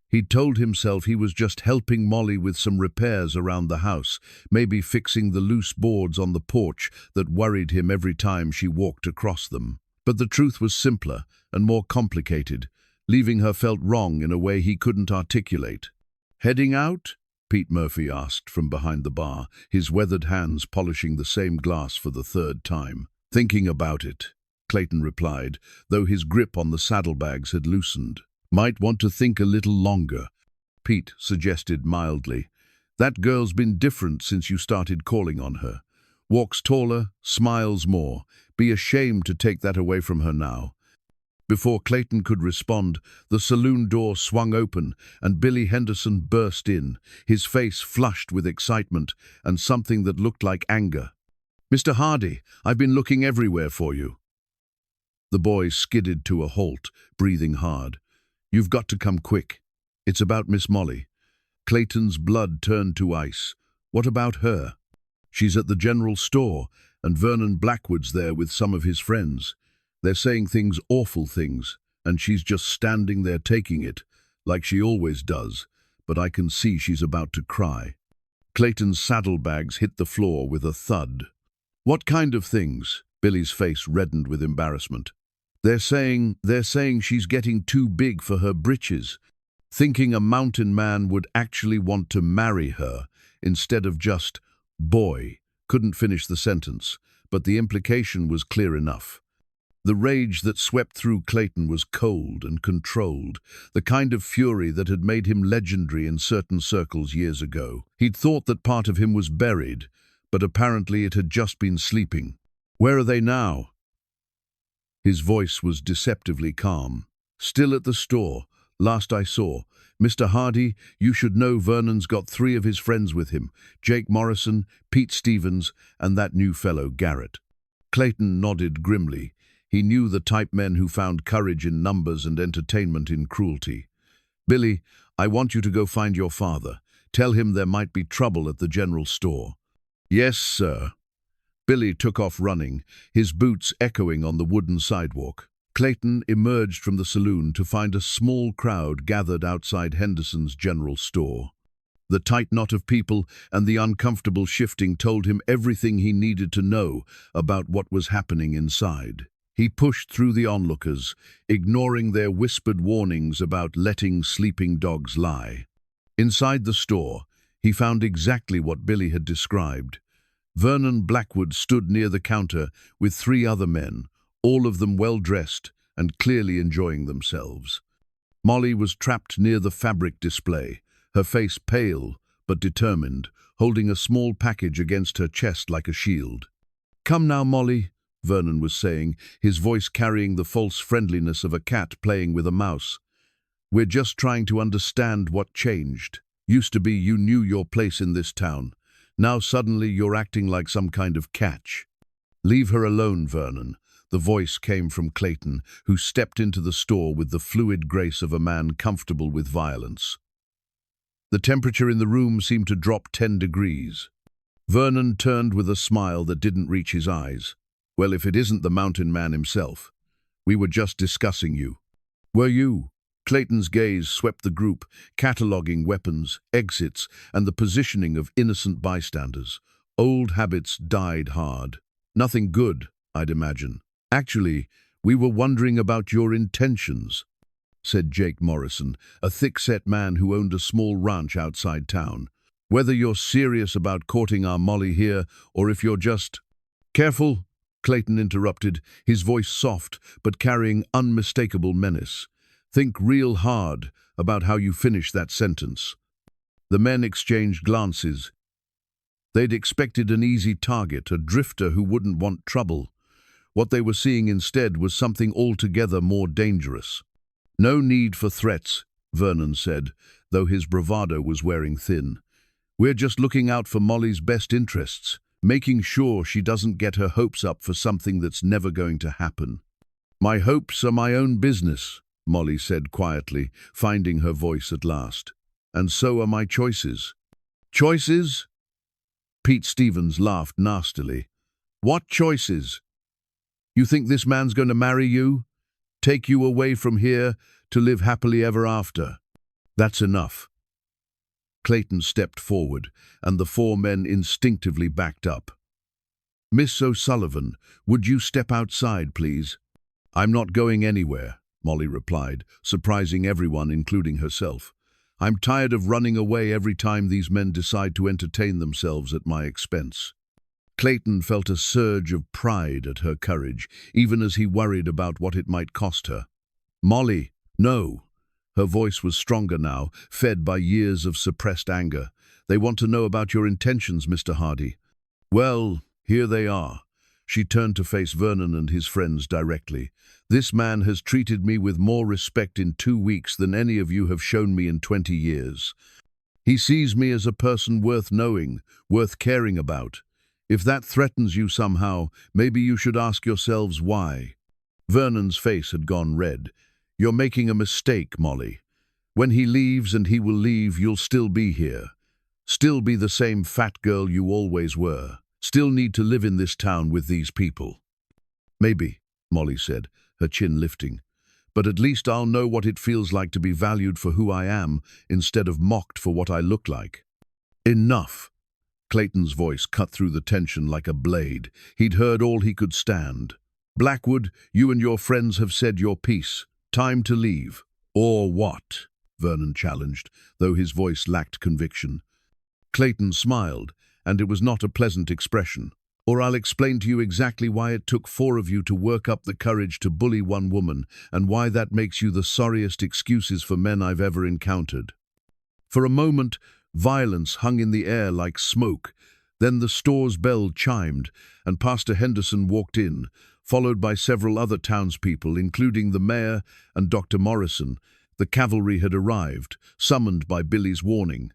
He'd told himself he was just helping Molly with some repairs around the house, maybe fixing the loose boards on the porch that worried him every time she walked across them. But the truth was simpler and more complicated. Leaving her felt wrong in a way he couldn't articulate. "Heading out?" Pete Murphy asked from behind the bar, his weathered hands polishing the same glass for the 3rd time. "Thinking about it," Clayton replied, though his grip on the saddlebags had loosened. "Might want to think a little longer," Pete suggested mildly. "That girl's been different since you started calling on her. Walks taller, smiles more. Be ashamed to take that away from her now." Before Clayton could respond, the saloon door swung open and Billy Henderson burst in, his face flushed with excitement and something that looked like anger. "Mr. Hardy, I've been looking everywhere for you." The boy skidded to a halt, breathing hard. "You've got to come quick. It's about Miss Molly." Clayton's blood turned to ice. "What about her?" "She's at the general store, and Vernon Blackwood's there with some of his friends. They're saying things, awful things, and she's just standing there taking it, like she always does, but I can see she's about to cry." Clayton's saddlebags hit the floor with a thud. "What kind of things?" Billy's face reddened with embarrassment. They're saying she's getting too big for her britches, thinking a mountain man would actually want to marry her instead of just boy." Couldn't finish the sentence, but the implication was clear enough. The rage that swept through Clayton was cold and controlled, the kind of fury that had made him legendary in certain circles years ago. He'd thought that part of him was buried, but apparently it had just been sleeping. "Where are they now?" His voice was deceptively calm. "Still at the store. Last I saw. Mr. Hardy, you should know Vernon's got 3 of his friends with him. Jake Morrison, Pete Stevens, and that new fellow, Garrett." Clayton nodded grimly. He knew the type men who found courage in numbers and entertainment in cruelty. "Billy, I want you to go find your father. Tell him there might be trouble at the general store." "Yes, sir." Billy took off running, his boots echoing on the wooden sidewalk. Clayton emerged from the saloon to find a small crowd gathered outside Henderson's general store. The tight knot of people and the uncomfortable shifting told him everything he needed to know about what was happening inside. He pushed through the onlookers, ignoring their whispered warnings about letting sleeping dogs lie. Inside the store, he found exactly what Billy had described. Vernon Blackwood stood near the counter with 3 other men, all of them well-dressed and clearly enjoying themselves. Molly was trapped near the fabric display, her face pale but determined, holding a small package against her chest like a shield. "Come now, Molly," Vernon was saying, his voice carrying the false friendliness of a cat playing with a mouse. "We're just trying to understand what changed. Used to be you knew your place in this town. Now suddenly you're acting like some kind of catch." "Leave her alone, Vernon," the voice came from Clayton, who stepped into the store with the fluid grace of a man comfortable with violence. The temperature in the room seemed to drop 10 degrees. Vernon turned with a smile that didn't reach his eyes. "Well, if it isn't the mountain man himself. We were just discussing you." "Were you?" Clayton's gaze swept the group, cataloguing weapons, exits, and the positioning of innocent bystanders. Old habits died hard. "Nothing good, I'd imagine." "Actually, we were wondering about your intentions," said Jake Morrison, a thick-set man who owned a small ranch outside town. "Whether you're serious about courting our Molly here, or if you're just—" "Careful," Clayton interrupted, his voice soft but carrying unmistakable menace. "Think real hard about how you finish that sentence." The men exchanged glances. They'd expected an easy target, a drifter who wouldn't want trouble. What they were seeing instead was something altogether more dangerous. "No need for threats," Vernon said, though his bravado was wearing thin. "We're just looking out for Molly's best interests, making sure she doesn't get her hopes up for something that's never going to happen." "My hopes are my own business," Molly said quietly, finding her voice at last. "And so are my choices." "Choices?" Pete Stevens laughed nastily. "What choices? You think this man's going to marry you? Take you away from here to live happily ever after? That's enough." Clayton stepped forward, and the 4 men instinctively backed up. "Miss O'Sullivan, would you step outside, please?" "I'm not going anywhere," Molly replied, surprising everyone, including herself. "I'm tired of running away every time these men decide to entertain themselves at my expense." Clayton felt a surge of pride at her courage, even as he worried about what it might cost her. "Molly, no." Her voice was stronger now, fed by years of suppressed anger. "They want to know about your intentions, Mr. Hardy." "Well, here they are." She turned to face Vernon and his friends directly. "This man has treated me with more respect in 2 weeks than any of you have shown me in 20 years. He sees me as a person worth knowing, worth caring about. If that threatens you somehow, maybe you should ask yourselves why." Vernon's face had gone red. "You're making a mistake, Molly. When he leaves, and he will leave, you'll still be here. Still be the same fat girl you always were. Still need to live in this town with these people." "Maybe," Molly said, her chin lifting. "But at least I'll know what it feels like to be valued for who I am, instead of mocked for what I look like." "Enough." Clayton's voice cut through the tension like a blade. He'd heard all he could stand. "Blackwood, you and your friends have said your piece. Time to leave." "Or what?" Vernon challenged, though his voice lacked conviction. Clayton smiled, and it was not a pleasant expression. "Or I'll explain to you exactly why it took 4 of you to work up the courage to bully one woman, and why that makes you the sorriest excuses for men I've ever encountered." For a moment, violence hung in the air like smoke. Then the store's bell chimed, and Pastor Henderson walked in, followed by several other townspeople, including the mayor and Dr. Morrison. The cavalry had arrived, summoned by Billy's warning.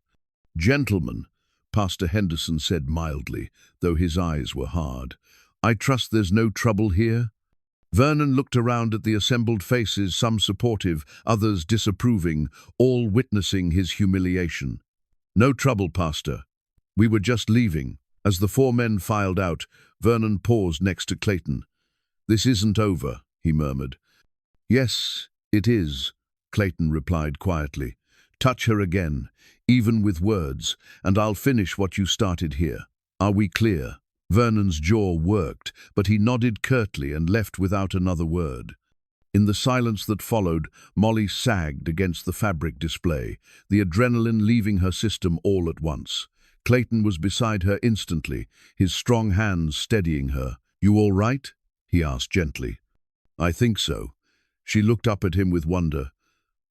"Gentlemen," Pastor Henderson said mildly, though his eyes were hard, "I trust there's no trouble here?" Vernon looked around at the assembled faces, some supportive, others disapproving, all witnessing his humiliation. "No trouble, Pastor. We were just leaving." As the 4 men filed out, Vernon paused next to Clayton. "This isn't over," he murmured. "Yes, it is," Clayton replied quietly. "Touch her again, even with words, and I'll finish what you started here. Are we clear?" Vernon's jaw worked, but he nodded curtly and left without another word. In the silence that followed, Molly sagged against the fabric display, the adrenaline leaving her system all at once. Clayton was beside her instantly, his strong hands steadying her. "You all right?" he asked gently. "I think so." She looked up at him with wonder.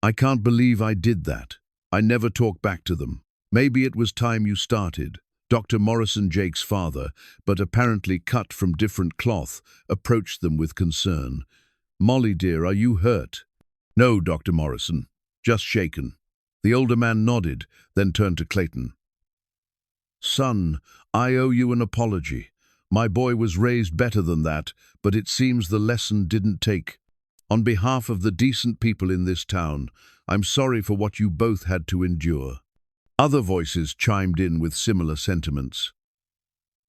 "I can't believe I did that. I never talked back to them. Maybe it was time you started." Dr. Morrison, Jake's father, but apparently cut from different cloth, approached them with concern. "Molly, dear, are you hurt?" "No, Dr. Morrison, just shaken." The older man nodded, then turned to Clayton. "Son, I owe you an apology. My boy was raised better than that, but it seems the lesson didn't take. On behalf of the decent people in this town, I'm sorry for what you both had to endure." Other voices chimed in with similar sentiments.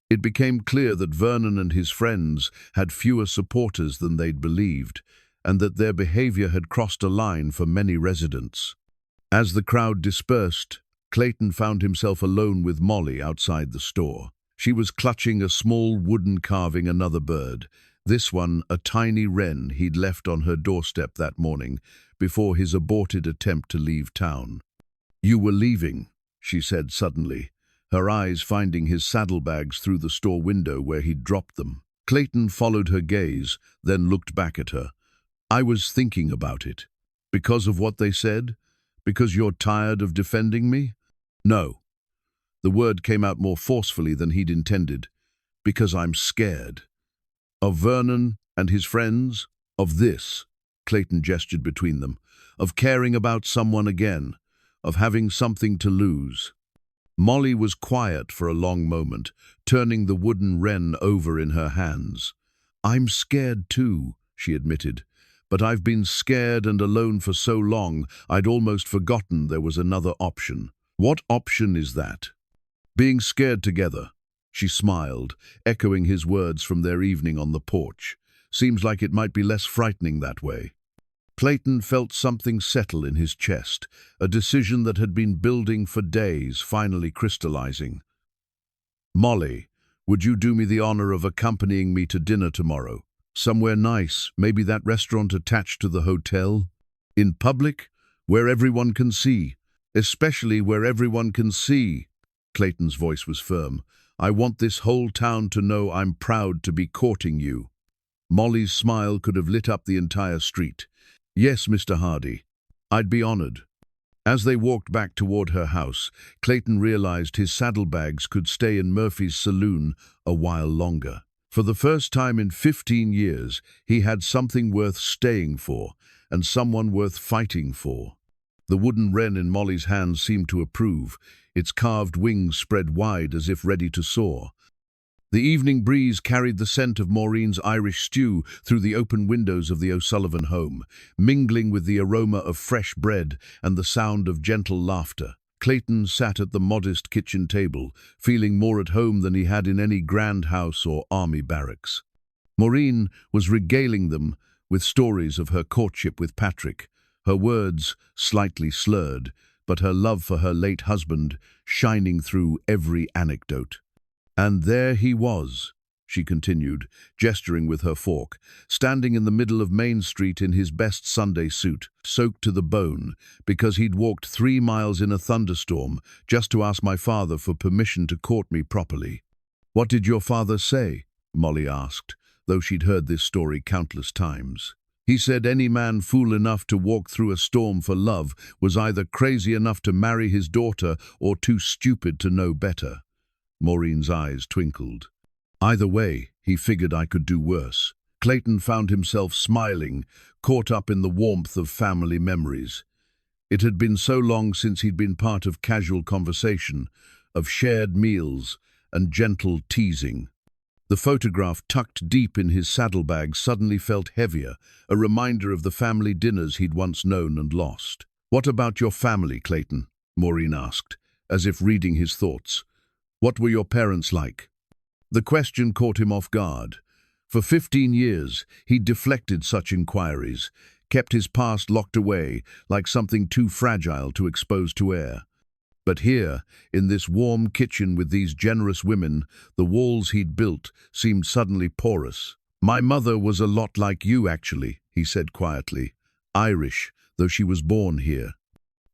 It became clear that Vernon and his friends had fewer supporters than they'd believed, and that their behavior had crossed a line for many residents. As the crowd dispersed, Clayton found himself alone with Molly outside the store. She was clutching a small wooden carving another bird, this one a tiny wren he'd left on her doorstep that morning before his aborted attempt to leave town. "You were leaving," she said suddenly, her eyes finding his saddlebags through the store window where he'd dropped them. Clayton followed her gaze, then looked back at her. "I was thinking about it. Because of what they said? Because you're tired of defending me?" "No." The word came out more forcefully than he'd intended. "Because I'm scared." "Of Vernon and his friends? Of this?" Clayton gestured between them. "Of caring about someone again. Of having something to lose." Molly was quiet for a long moment, turning the wooden wren over in her hands. "I'm scared too," she admitted. "But I've been scared and alone for so long, I'd almost forgotten there was another option." "What option is that?" "Being scared together." She smiled, echoing his words from their evening on the porch. "Seems like it might be less frightening that way." Clayton felt something settle in his chest, a decision that had been building for days, finally crystallizing. "Molly, would you do me the honor of accompanying me to dinner tomorrow? Somewhere nice, maybe that restaurant attached to the hotel? In public, where everyone can see. Especially where everyone can see." Clayton's voice was firm. "I want this whole town to know I'm proud to be courting you." Molly's smile could have lit up the entire street. "Yes, Mr. Hardy. I'd be honored." As they walked back toward her house, Clayton realized his saddlebags could stay in Murphy's saloon a while longer. For the first time in 15 years, he had something worth staying for, and someone worth fighting for. The wooden wren in Molly's hands seemed to approve, its carved wings spread wide as if ready to soar. The evening breeze carried the scent of Maureen's Irish stew through the open windows of the O'Sullivan home, mingling with the aroma of fresh bread and the sound of gentle laughter. Clayton sat at the modest kitchen table, feeling more at home than he had in any grand house or army barracks. Morin was regaling them with stories of her courtship with Patrick, her words slightly slurred, but her love for her late husband shining through every anecdote. "And there he was," she continued, gesturing with her fork, "standing in the middle of Main Street in his best Sunday suit, soaked to the bone, because he'd walked 3 miles in a thunderstorm just to ask my father for permission to court me properly." "What did your father say?" Molly asked, though she'd heard this story countless times. "He said any man fool enough to walk through a storm for love was either crazy enough to marry his daughter or too stupid to know better." Maureen's eyes twinkled. "Either way, he figured I could do worse." Clayton found himself smiling, caught up in the warmth of family memories. It had been so long since he'd been part of casual conversation, of shared meals and gentle teasing. The photograph tucked deep in his saddlebag suddenly felt heavier, a reminder of the family dinners he'd once known and lost. "What about your family, Clayton?" Maureen asked, as if reading his thoughts. "What were your parents like?" The question caught him off guard. For 15 years, he'd deflected such inquiries, kept his past locked away like something too fragile to expose to air. But here, in this warm kitchen with these generous women, the walls he'd built seemed suddenly porous. "My mother was a lot like you, actually," he said quietly. Irish, though she was born here.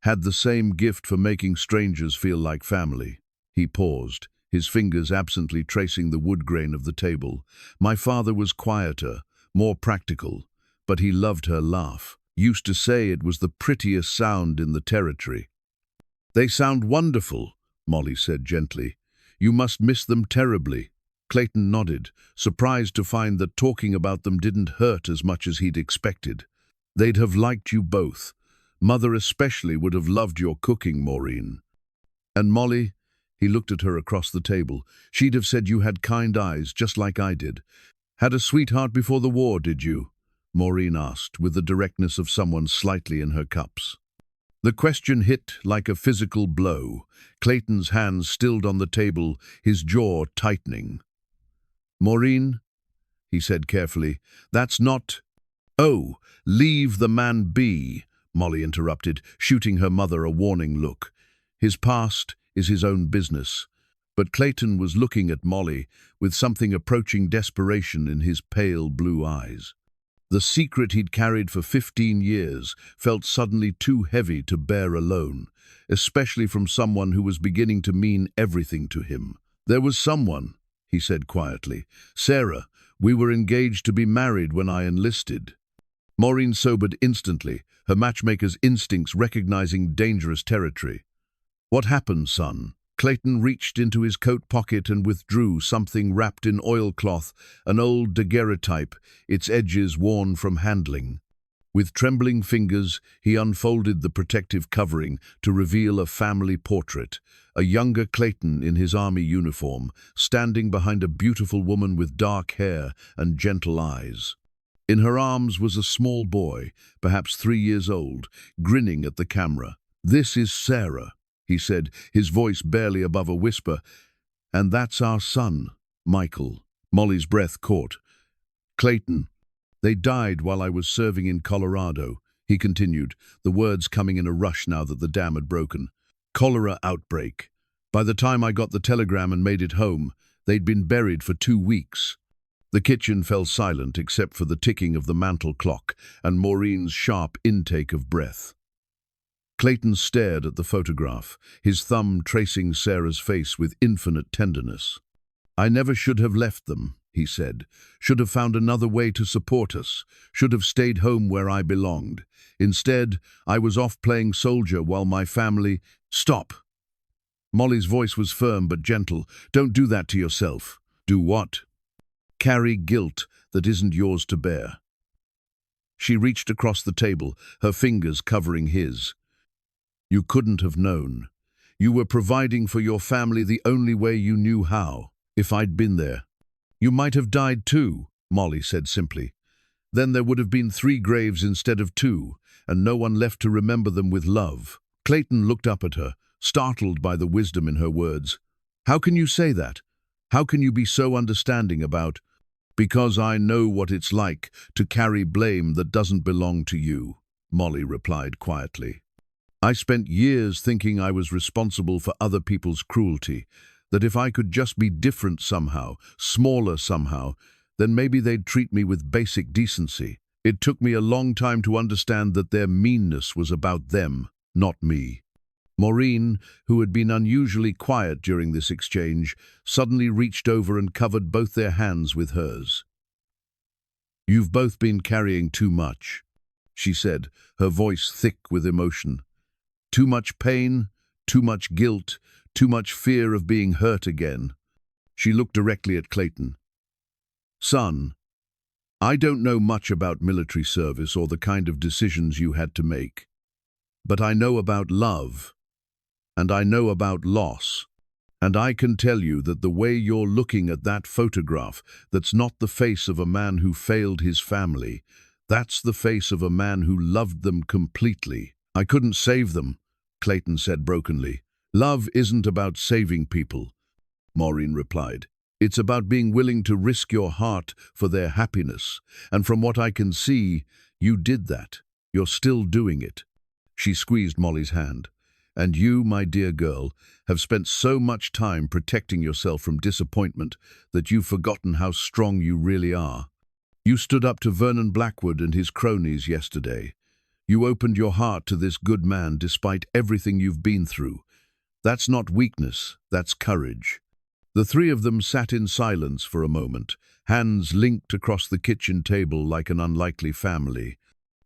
Had the same gift for making strangers feel like family. He paused, his fingers absently tracing the wood grain of the table. My father was quieter, more practical, but he loved her laugh. Used to say it was the prettiest sound in the territory. They sound wonderful, Molly said gently. You must miss them terribly. Clayton nodded, surprised to find that talking about them didn't hurt as much as he'd expected. They'd have liked you both. Mother especially would have loved your cooking, Maureen. And Molly, he looked at her across the table, she'd have said you had kind eyes, just like I did. Had a sweetheart before the war, did you? Maureen asked, with the directness of someone slightly in her cups. The question hit like a physical blow. Clayton's hands stilled on the table, his jaw tightening. Maureen, he said carefully, that's not— Oh, leave the man be, Molly interrupted, shooting her mother a warning look. His past is his own business. But Clayton was looking at Molly with something approaching desperation in his pale blue eyes. The secret he'd carried for 15 years felt suddenly too heavy to bear alone, especially from someone who was beginning to mean everything to him. There was someone, he said quietly. Sarah, we were engaged to be married when I enlisted. Maureen sobered instantly, her matchmaker's instincts recognizing dangerous territory. What happened, son? Clayton reached into his coat pocket and withdrew something wrapped in oilcloth, an old daguerreotype, its edges worn from handling. With trembling fingers, he unfolded the protective covering to reveal a family portrait, a younger Clayton in his army uniform, standing behind a beautiful woman with dark hair and gentle eyes. In her arms was a small boy, perhaps 3 years old, grinning at the camera. This is Sarah, he said, his voice barely above a whisper. And that's our son, Michael. Molly's breath caught. Clayton, they died while I was serving in Colorado, he continued, the words coming in a rush now that the dam had broken. Cholera outbreak. By the time I got the telegram and made it home, they'd been buried for 2 weeks. The kitchen fell silent except for the ticking of the mantel clock and Maureen's sharp intake of breath. Clayton stared at the photograph, his thumb tracing Sarah's face with infinite tenderness. I never should have left them, he said. Should have found another way to support us. Should have stayed home where I belonged. Instead, I was off playing soldier while my family— Stop! Molly's voice was firm but gentle. Don't do that to yourself. Do what? Carry guilt that isn't yours to bear. She reached across the table, her fingers covering his. You couldn't have known. You were providing for your family the only way you knew how. If I'd been there, you might have died too, Molly said simply. Then there would have been 3 graves instead of 2, and no one left to remember them with love. Clayton looked up at her, startled by the wisdom in her words. How can you say that? How can you be so understanding about— Because I know what it's like to carry blame that doesn't belong to you, Molly replied quietly. I spent years thinking I was responsible for other people's cruelty, that if I could just be different somehow, smaller somehow, then maybe they'd treat me with basic decency. It took me a long time to understand that their meanness was about them, not me. Morin, who had been unusually quiet during this exchange, suddenly reached over and covered both their hands with hers. You've both been carrying too much, she said, her voice thick with emotion. Too much pain, too much guilt, too much fear of being hurt again. She looked directly at Clayton. Son, I don't know much about military service or the kind of decisions you had to make, but I know about love. And I know about loss, and I can tell you that the way you're looking at that photograph, that's not the face of a man who failed his family. That's the face of a man who loved them completely. I couldn't save them, Clayton said brokenly. Love isn't about saving people, Maureen replied. It's about being willing to risk your heart for their happiness. And from what I can see, you did that. You're still doing it. She squeezed Molly's hand. And you, my dear girl, have spent so much time protecting yourself from disappointment that you've forgotten how strong you really are. You stood up to Vernon Blackwood and his cronies yesterday. You opened your heart to this good man despite everything you've been through. That's not weakness, that's courage." The three of them sat in silence for a moment, hands linked across the kitchen table like an unlikely family.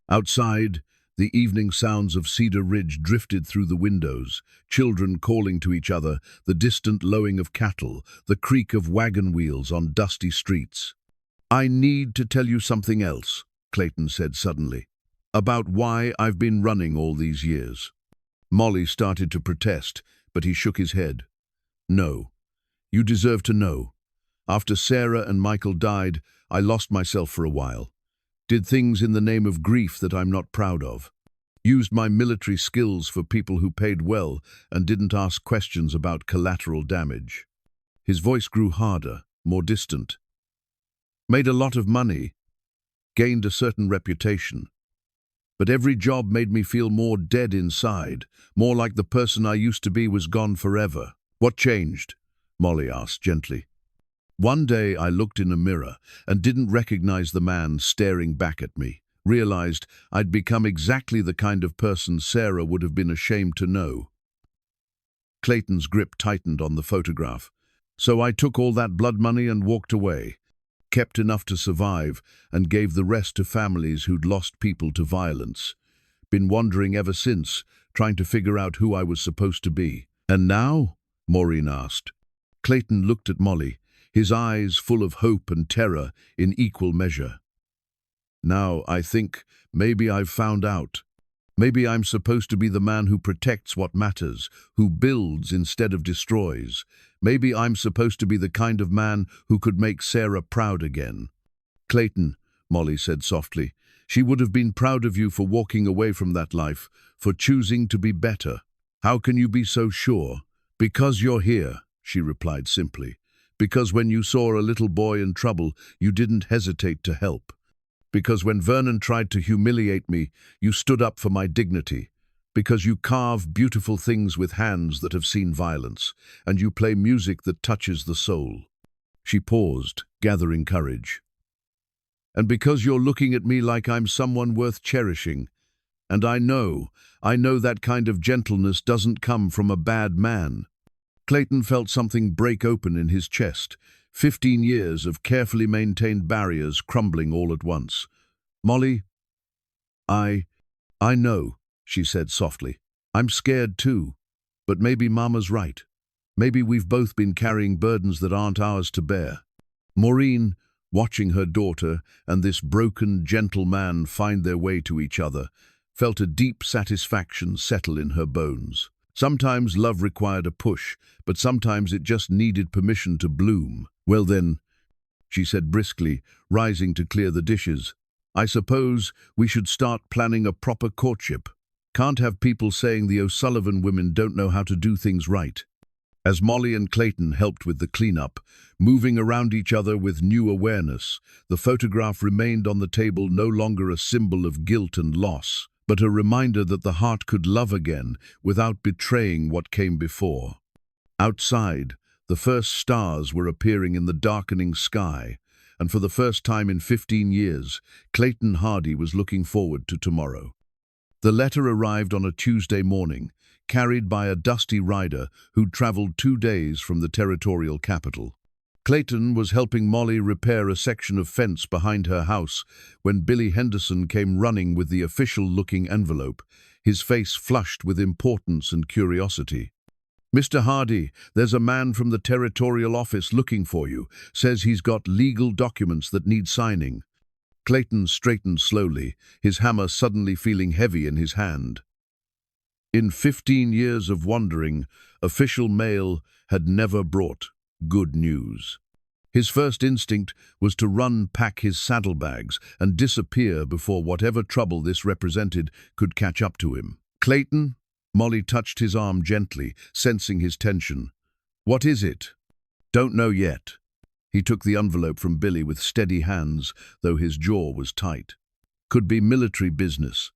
Outside, the evening sounds of Cedar Ridge drifted through the windows, children calling to each other, the distant lowing of cattle, the creak of wagon wheels on dusty streets. "I need to tell you something else," Clayton said suddenly, "about why I've been running all these years." Molly started to protest, but he shook his head. "No. You deserve to know. After Sarah and Michael died, I lost myself for a while. Did things in the name of grief that I'm not proud of. Used my military skills for people who paid well and didn't ask questions about collateral damage." His voice grew harder, more distant. "Made a lot of money, gained a certain reputation. But every job made me feel more dead inside, more like the person I used to be was gone forever." "What changed?" Molly asked gently. "One day I looked in a mirror and didn't recognize the man staring back at me. Realized I'd become exactly the kind of person Sarah would have been ashamed to know." Clayton's grip tightened on the photograph. "So I took all that blood money and walked away. Kept enough to survive and gave the rest to families who'd lost people to violence. Been wandering ever since, trying to figure out who I was supposed to be." "And now?" Maureen asked. Clayton looked at Molly, his eyes full of hope and terror in equal measure. "Now, I think, maybe I've found out. Maybe I'm supposed to be the man who protects what matters, who builds instead of destroys. Maybe I'm supposed to be the kind of man who could make Sarah proud again." "Clayton," Molly said softly, "she would have been proud of you for walking away from that life, for choosing to be better. How can you be so sure?" "Because you're here," she replied simply. "Because when you saw a little boy in trouble, you didn't hesitate to help. Because when Vernon tried to humiliate me, you stood up for my dignity. Because you carve beautiful things with hands that have seen violence, and you play music that touches the soul." She paused, gathering courage. "And because you're looking at me like I'm someone worth cherishing. And I know that kind of gentleness doesn't come from a bad man." Clayton felt something break open in his chest, 15 years of carefully maintained barriers crumbling all at once. "Molly, I know," she said softly. "I'm scared too, but maybe Mama's right. Maybe we've both been carrying burdens that aren't ours to bear." Maureen, watching her daughter and this broken, gentle man find their way to each other, felt a deep satisfaction settle in her bones. Sometimes love required a push, but sometimes it just needed permission to bloom. "Well then," she said briskly, rising to clear the dishes, "I suppose we should start planning a proper courtship. Can't have people saying the O'Sullivan women don't know how to do things right." As Molly and Clayton helped with the cleanup, moving around each other with new awareness, the photograph remained on the table no longer a symbol of guilt and loss, but a reminder that the heart could love again without betraying what came before. Outside, the first stars were appearing in the darkening sky, and for the first time in 15 years, Clayton Hardy was looking forward to tomorrow. The letter arrived on a Tuesday morning, carried by a dusty rider who'd traveled 2 days from the territorial capital. Clayton was helping Molly repair a section of fence behind her house when Billy Henderson came running with the official-looking envelope, his face flushed with importance and curiosity. "Mr. Hardy, there's a man from the territorial office looking for you. Says he's got legal documents that need signing." Clayton straightened slowly, his hammer suddenly feeling heavy in his hand. In 15 years of wandering, official mail had never brought good news. His first instinct was to run, pack his saddlebags, and disappear before whatever trouble this represented could catch up to him. "Clayton?" Molly touched his arm gently, sensing his tension. "What is it?" "Don't know yet." He took the envelope from Billy with steady hands, though his jaw was tight. "Could be military business.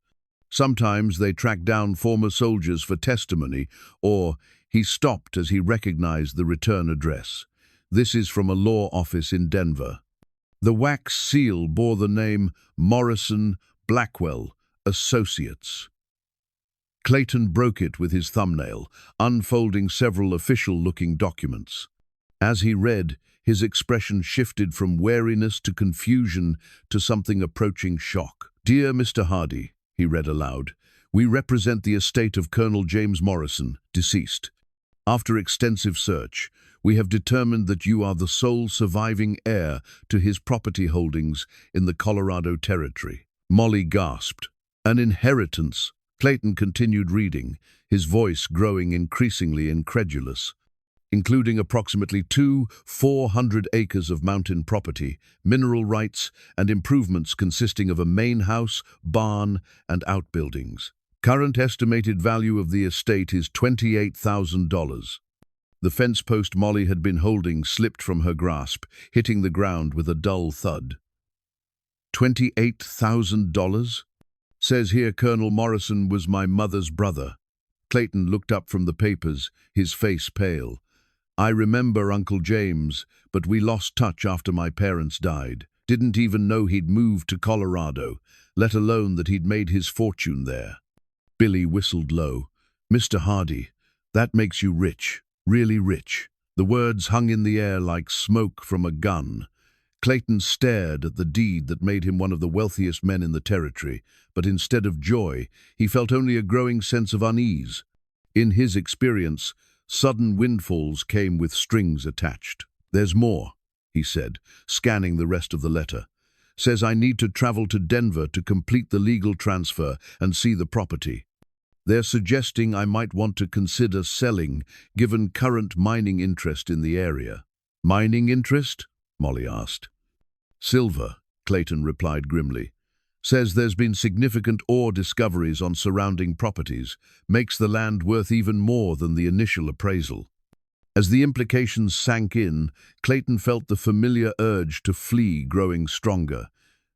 Sometimes they track down former soldiers for testimony, or..." He stopped as he recognized the return address. "This is from a law office in Denver." The wax seal bore the name Morrison Blackwell Associates. Clayton broke it with his thumbnail, unfolding several official-looking documents. As he read, his expression shifted from wariness to confusion to something approaching shock. "Dear Mr. Hardy," he read aloud, "we represent the estate of Colonel James Morrison, deceased. After extensive search, we have determined that you are the sole surviving heir to his property holdings in the Colorado Territory." Molly gasped. "An inheritance?" Clayton continued reading, his voice growing increasingly incredulous. "Including approximately 400 acres of mountain property, mineral rights, and improvements consisting of a main house, barn, and outbuildings. Current estimated value of the estate is $28,000. The fence post Molly had been holding slipped from her grasp, hitting the ground with a dull thud. $28,000? Says here Colonel Morrison was my mother's brother." Clayton looked up from the papers, his face pale. "I remember Uncle James, but we lost touch after my parents died. Didn't even know he'd moved to Colorado, let alone that he'd made his fortune there." Billy whistled low. "Mr. Hardy, that makes you rich, really rich." The words hung in the air like smoke from a gun. Clayton stared at the deed that made him one of the wealthiest men in the territory, but instead of joy, he felt only a growing sense of unease. In his experience, sudden windfalls came with strings attached. "There's more," he said, scanning the rest of the letter. "Says I need to travel to Denver to complete the legal transfer and see the property. They're suggesting I might want to consider selling, given current mining interest in the area." "Mining interest?" Molly asked. "Silver," Clayton replied grimly. "Says there's been significant ore discoveries on surrounding properties, makes the land worth even more than the initial appraisal." As the implications sank in, Clayton felt the familiar urge to flee growing stronger.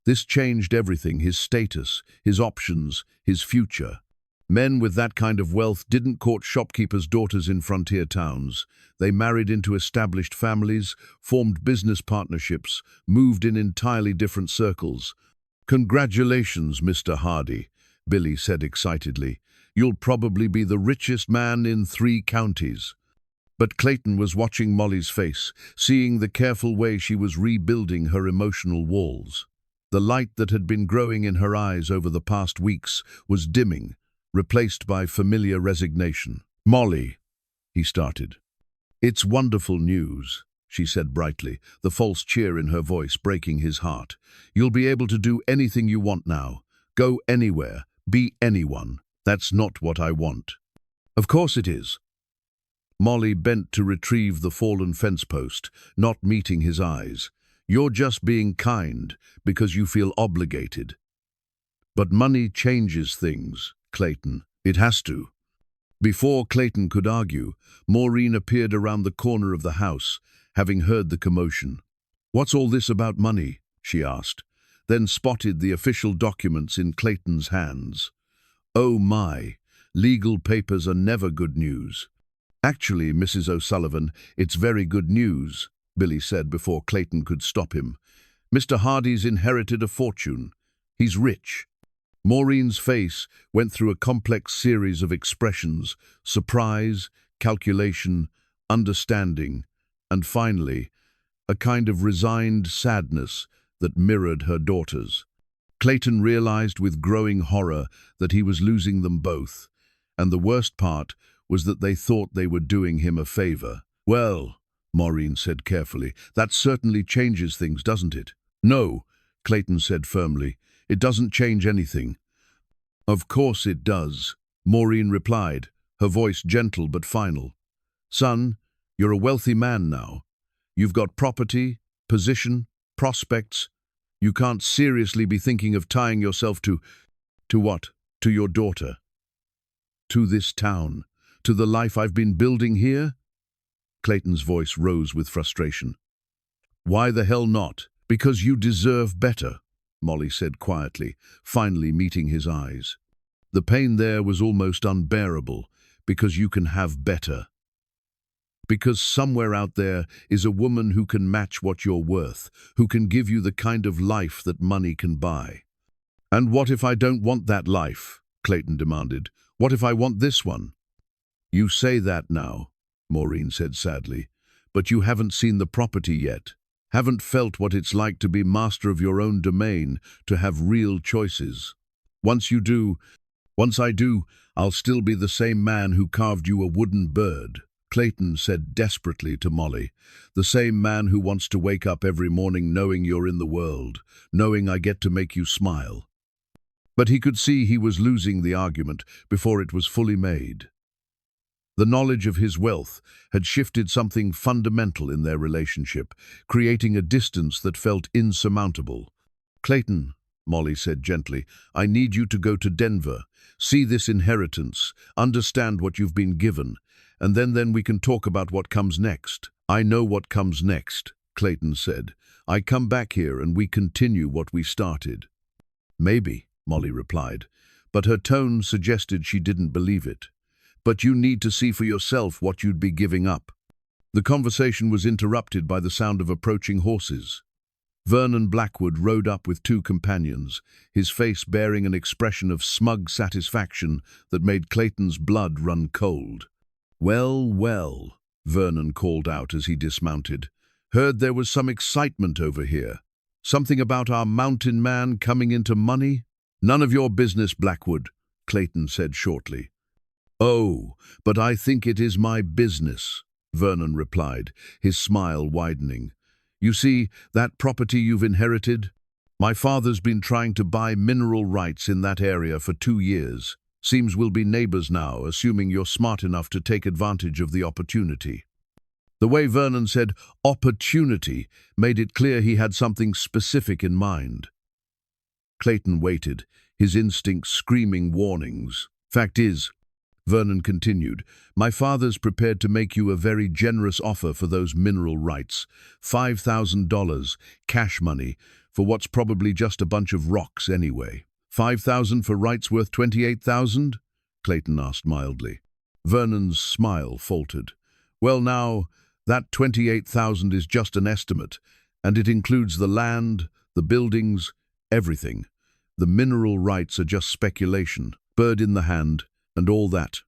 This changed everything: his status, his options, his future. Men with that kind of wealth didn't court shopkeepers' daughters in frontier towns. They married into established families, formed business partnerships, moved in entirely different circles. "Congratulations, Mr. Hardy," Billy said excitedly. "You'll probably be the richest man in 3 counties. But Clayton was watching Molly's face, seeing the careful way she was rebuilding her emotional walls. The light that had been growing in her eyes over the past weeks was dimming, replaced by familiar resignation. "Molly," he started. "It's wonderful news," she said brightly, the false cheer in her voice breaking his heart. "You'll be able to do anything you want now. Go anywhere, be anyone. That's not what I want." "Of course it is." Molly bent to retrieve the fallen fence post, not meeting his eyes. "You're just being kind because you feel obligated." "But money changes things, Clayton. It has to." Before Clayton could argue, Maureen appeared around the corner of the house, having heard the commotion. "What's all this about money?" she asked, then spotted the official documents in Clayton's hands. "Oh my, legal papers are never good news." "Actually, Mrs. O'Sullivan, it's very good news," Billy said before Clayton could stop him. "Mr. Hardy's inherited a fortune. He's rich." Maureen's face went through a complex series of expressions: surprise, calculation, understanding, and finally, a kind of resigned sadness that mirrored her daughter's. Clayton realized with growing horror that he was losing them both, and the worst part was that they thought they were doing him a favor. "Well," Morin said carefully, "that certainly changes things, doesn't it?" "No," Clayton said firmly, "it doesn't change anything." "Of course it does," Maureen replied, her voice gentle but final. "Son, you're a wealthy man now. You've got property, position, prospects. You can't seriously be thinking of tying yourself to what? To your daughter. To this town. To the life I've been building here?" Clayton's voice rose with frustration. "Why the hell not?" "Because you deserve better," Molly said quietly, finally meeting his eyes. The pain there was almost unbearable, because you can have better. Because somewhere out there is a woman who can match what you're worth, who can give you the kind of life that money can buy. And what if I don't want that life? Clayton demanded. What if I want this one? You say that now, Maureen said sadly, but you haven't seen the property yet. Haven't felt what it's like to be master of your own domain, to have real choices. Once I do, I'll still be the same man who carved you a wooden bird, Clayton said desperately to Molly. The same man who wants to wake up every morning knowing you're in the world, knowing I get to make you smile. But he could see he was losing the argument before it was fully made. The knowledge of his wealth had shifted something fundamental in their relationship, creating a distance that felt insurmountable. Clayton, Molly said gently, I need you to go to Denver, see this inheritance, understand what you've been given, and then we can talk about what comes next. I know what comes next, Clayton said. I come back here and we continue what we started. Maybe, Molly replied, but her tone suggested she didn't believe it. But you need to see for yourself what you'd be giving up. The conversation was interrupted by the sound of approaching horses. Vernon Blackwood rode up with two companions, his face bearing an expression of smug satisfaction that made Clayton's blood run cold. Well, well, Vernon called out as he dismounted. Heard there was some excitement over here. Something about our mountain man coming into money? None of your business, Blackwood, Clayton said shortly. Oh, but I think it is my business, Vernon replied, his smile widening. You see, that property you've inherited? My father's been trying to buy mineral rights in that area for 2 years. Seems we'll be neighbors now, assuming you're smart enough to take advantage of the opportunity. The way Vernon said opportunity made it clear he had something specific in mind. Clayton waited, his instincts screaming warnings. Fact is, Vernon continued, my father's prepared to make you a very generous offer for those mineral rights. $5,000, cash money, for what's probably just a bunch of rocks anyway. $5,000 for rights worth $28,000? Clayton asked mildly. Vernon's smile faltered. Well now, that $28,000 is just an estimate, and it includes the land, the buildings, everything. The mineral rights are just speculation, bird in the hand, and all that.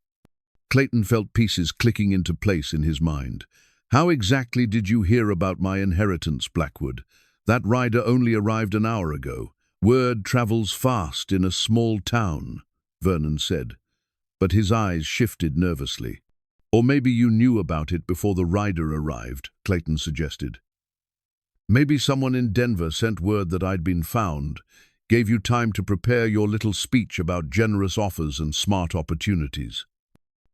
Clayton felt pieces clicking into place in his mind. How exactly did you hear about my inheritance, Blackwood? That rider only arrived an hour ago. Word travels fast in a small town, Vernon said. But his eyes shifted nervously. Or maybe you knew about it before the rider arrived, Clayton suggested. Maybe someone in Denver sent word that I'd been found, gave you time to prepare your little speech about generous offers and smart opportunities.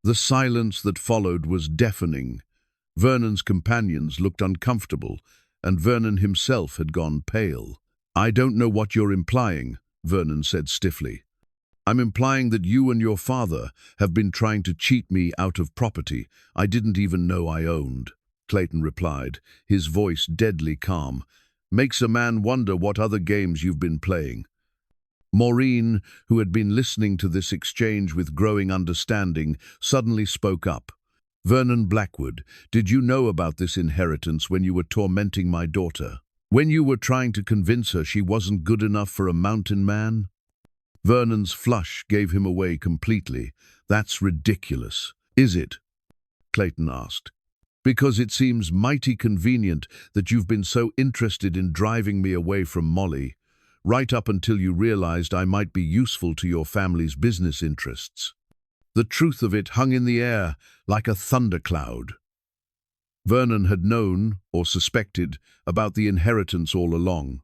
The silence that followed was deafening. Vernon's companions looked uncomfortable, and Vernon himself had gone pale. I don't know what you're implying, Vernon said stiffly. I'm implying that you and your father have been trying to cheat me out of property I didn't even know I owned, Clayton replied, his voice deadly calm. Makes a man wonder what other games you've been playing. Maureen, who had been listening to this exchange with growing understanding, suddenly spoke up. Vernon Blackwood, did you know about this inheritance when you were tormenting my daughter? When you were trying to convince her she wasn't good enough for a mountain man? Vernon's flush gave him away completely. That's ridiculous. Is it? Clayton asked. Because it seems mighty convenient that you've been so interested in driving me away from Molly, right up until you realized I might be useful to your family's business interests. The truth of it hung in the air like a thundercloud. Vernon had known, or suspected, about the inheritance all along.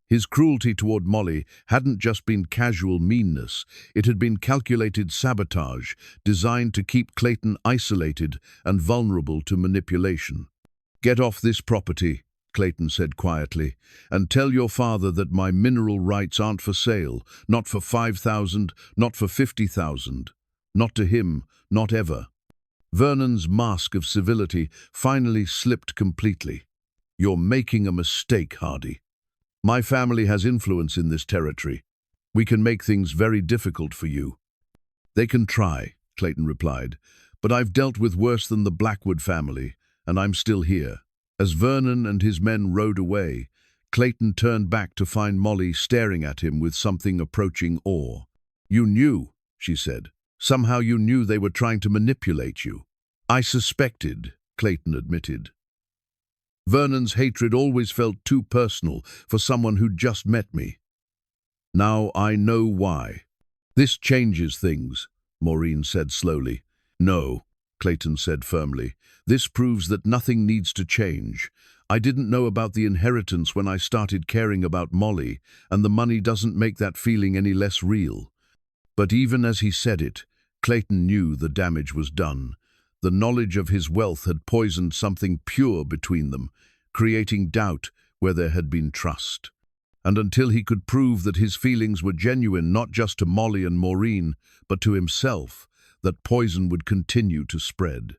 His cruelty toward Molly hadn't just been casual meanness, it had been calculated sabotage, designed to keep Clayton isolated and vulnerable to manipulation. Get off this property, Clayton said quietly, and tell your father that my mineral rights aren't for sale, not for $5,000, not for $50,000. Not to him, not ever. Vernon's mask of civility finally slipped completely. You're making a mistake, Hardy. My family has influence in this territory. We can make things very difficult for you. They can try, Clayton replied, but I've dealt with worse than the Blackwood family, and I'm still here." As Vernon and his men rode away, Clayton turned back to find Molly staring at him with something approaching awe. "You knew," she said. "Somehow you knew they were trying to manipulate you." "I suspected," Clayton admitted. Vernon's hatred always felt too personal for someone who'd just met me. Now I know why. "This changes things," Maureen said slowly. "No," Clayton said firmly. "This proves that nothing needs to change. I didn't know about the inheritance when I started caring about Molly, and the money doesn't make that feeling any less real." But even as he said it, Clayton knew the damage was done. The knowledge of his wealth had poisoned something pure between them, creating doubt where there had been trust. And until he could prove that his feelings were genuine not just to Molly and Morin, but to himself, that poison would continue to spread.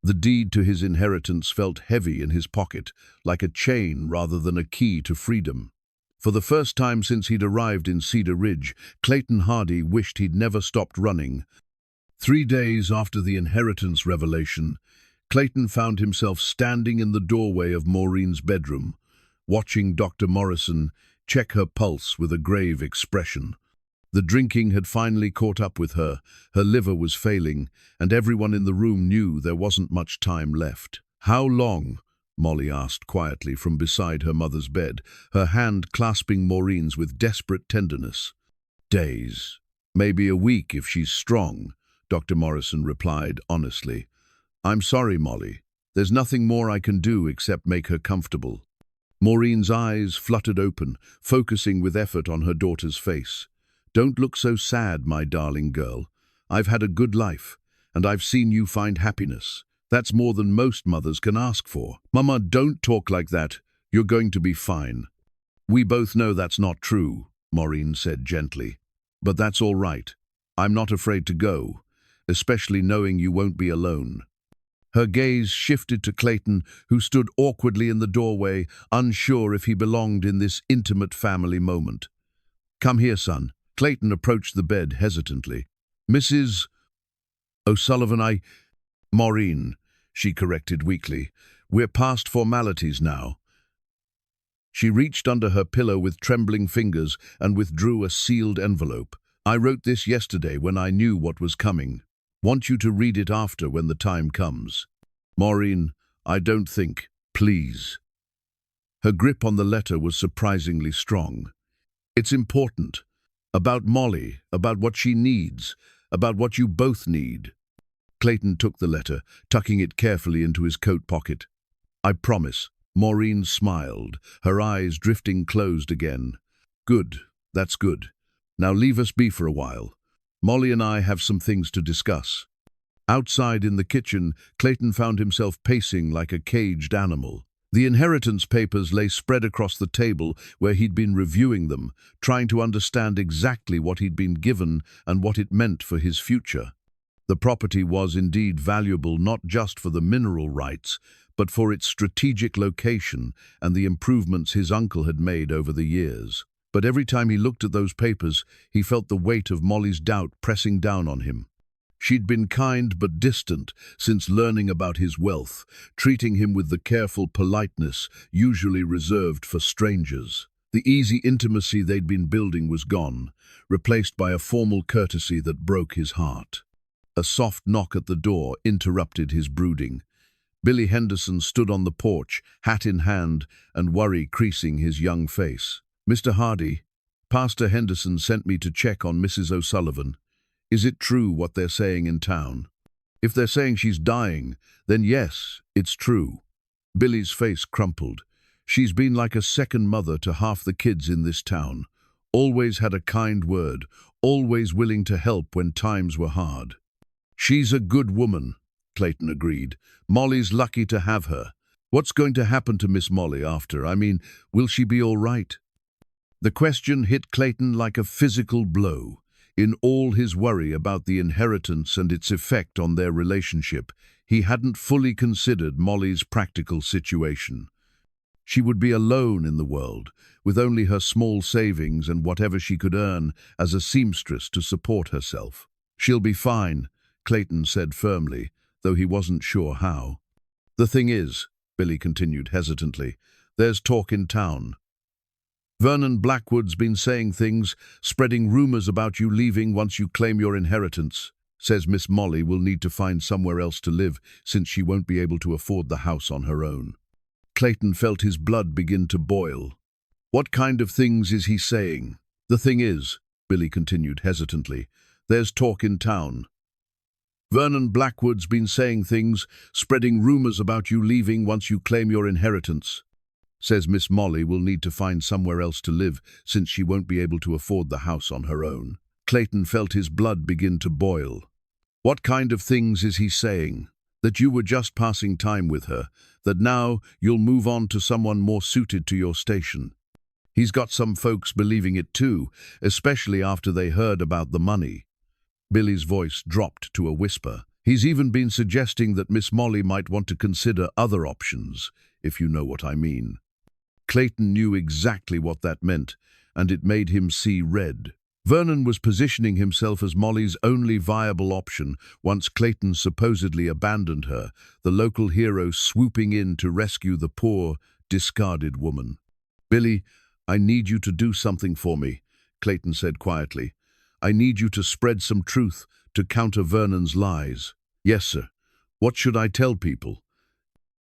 The deed to his inheritance felt heavy in his pocket, like a chain rather than a key to freedom. For the first time since he'd arrived in Cedar Ridge, Clayton Hardy wished he'd never stopped running. 3 days after the inheritance revelation, Clayton found himself standing in the doorway of Maureen's bedroom, watching Dr. Morrison check her pulse with a grave expression. The drinking had finally caught up with her, her liver was failing, and everyone in the room knew there wasn't much time left. "How long?" Molly asked quietly from beside her mother's bed, her hand clasping Maureen's with desperate tenderness. "Days. Maybe a week if she's strong," Dr. Morrison replied honestly. "I'm sorry, Molly. There's nothing more I can do except make her comfortable." Maureen's eyes fluttered open, focusing with effort on her daughter's face. "Don't look so sad, my darling girl. I've had a good life, and I've seen you find happiness. That's more than most mothers can ask for." "Mama, don't talk like that. You're going to be fine." "We both know that's not true," Maureen said gently. "But that's all right. I'm not afraid to go, especially knowing you won't be alone." Her gaze shifted to Clayton, who stood awkwardly in the doorway, unsure if he belonged in this intimate family moment. "Come here, son." Clayton approached the bed hesitantly. "Mrs. O'Sullivan, Maureen," she corrected weakly. "We're past formalities now." She reached under her pillow with trembling fingers and withdrew a sealed envelope. "I wrote this yesterday when I knew what was coming. Want you to read it after when the time comes." "Maureen, I don't think. Please." Her grip on the letter was surprisingly strong. "It's important. About Molly, about what she needs, about what you both need." Clayton took the letter, tucking it carefully into his coat pocket. "I promise." Maureen smiled, her eyes drifting closed again. "Good, that's good. Now leave us be for a while. Molly and I have some things to discuss." Outside in the kitchen, Clayton found himself pacing like a caged animal. The inheritance papers lay spread across the table where he'd been reviewing them, trying to understand exactly what he'd been given and what it meant for his future. The property was indeed valuable not just for the mineral rights, but for its strategic location and the improvements his uncle had made over the years. But every time he looked at those papers, he felt the weight of Molly's doubt pressing down on him. She'd been kind but distant since learning about his wealth, treating him with the careful politeness usually reserved for strangers. The easy intimacy they'd been building was gone, replaced by a formal courtesy that broke his heart. A soft knock at the door interrupted his brooding. Billy Henderson stood on the porch, hat in hand, and worry creasing his young face. "Mr. Hardy, Pastor Henderson sent me to check on Mrs. O'Sullivan. Is it true what they're saying in town?" "If they're saying she's dying, then yes, it's true." Billy's face crumpled. "She's been like a second mother to half the kids in this town. Always had a kind word, always willing to help when times were hard." "She's a good woman," Clayton agreed. "Molly's lucky to have her. What's going to happen to Miss Molly after? Will she be all right?" The question hit Clayton like a physical blow. In all his worry about the inheritance and its effect on their relationship, he hadn't fully considered Molly's practical situation. She would be alone in the world, with only her small savings and whatever she could earn as a seamstress to support herself. "She'll be fine," Clayton said firmly, though he wasn't sure how. The thing is, Billy continued hesitantly, there's talk in town. Vernon Blackwood's been saying things, spreading rumors about you leaving once you claim your inheritance. Says Miss Molly will need to find somewhere else to live since she won't be able to afford the house on her own. Clayton felt his blood begin to boil. What kind of things is he saying? The thing is, Billy continued hesitantly, there's talk in town. Vernon Blackwood's been saying things, spreading rumors about you leaving once you claim your inheritance. Says Miss Molly will need to find somewhere else to live since she won't be able to afford the house on her own. Clayton felt his blood begin to boil. What kind of things is he saying? That you were just passing time with her, that now you'll move on to someone more suited to your station. He's got some folks believing it too, especially after they heard about the money. Billy's voice dropped to a whisper. He's even been suggesting that Miss Molly might want to consider other options, if you know what I mean. Clayton knew exactly what that meant, and it made him see red. Vernon was positioning himself as Molly's only viable option once Clayton supposedly abandoned her, the local hero swooping in to rescue the poor, discarded woman. Billy, I need you to do something for me, Clayton said quietly. I need you to spread some truth to counter Vernon's lies. Yes, sir. What should I tell people?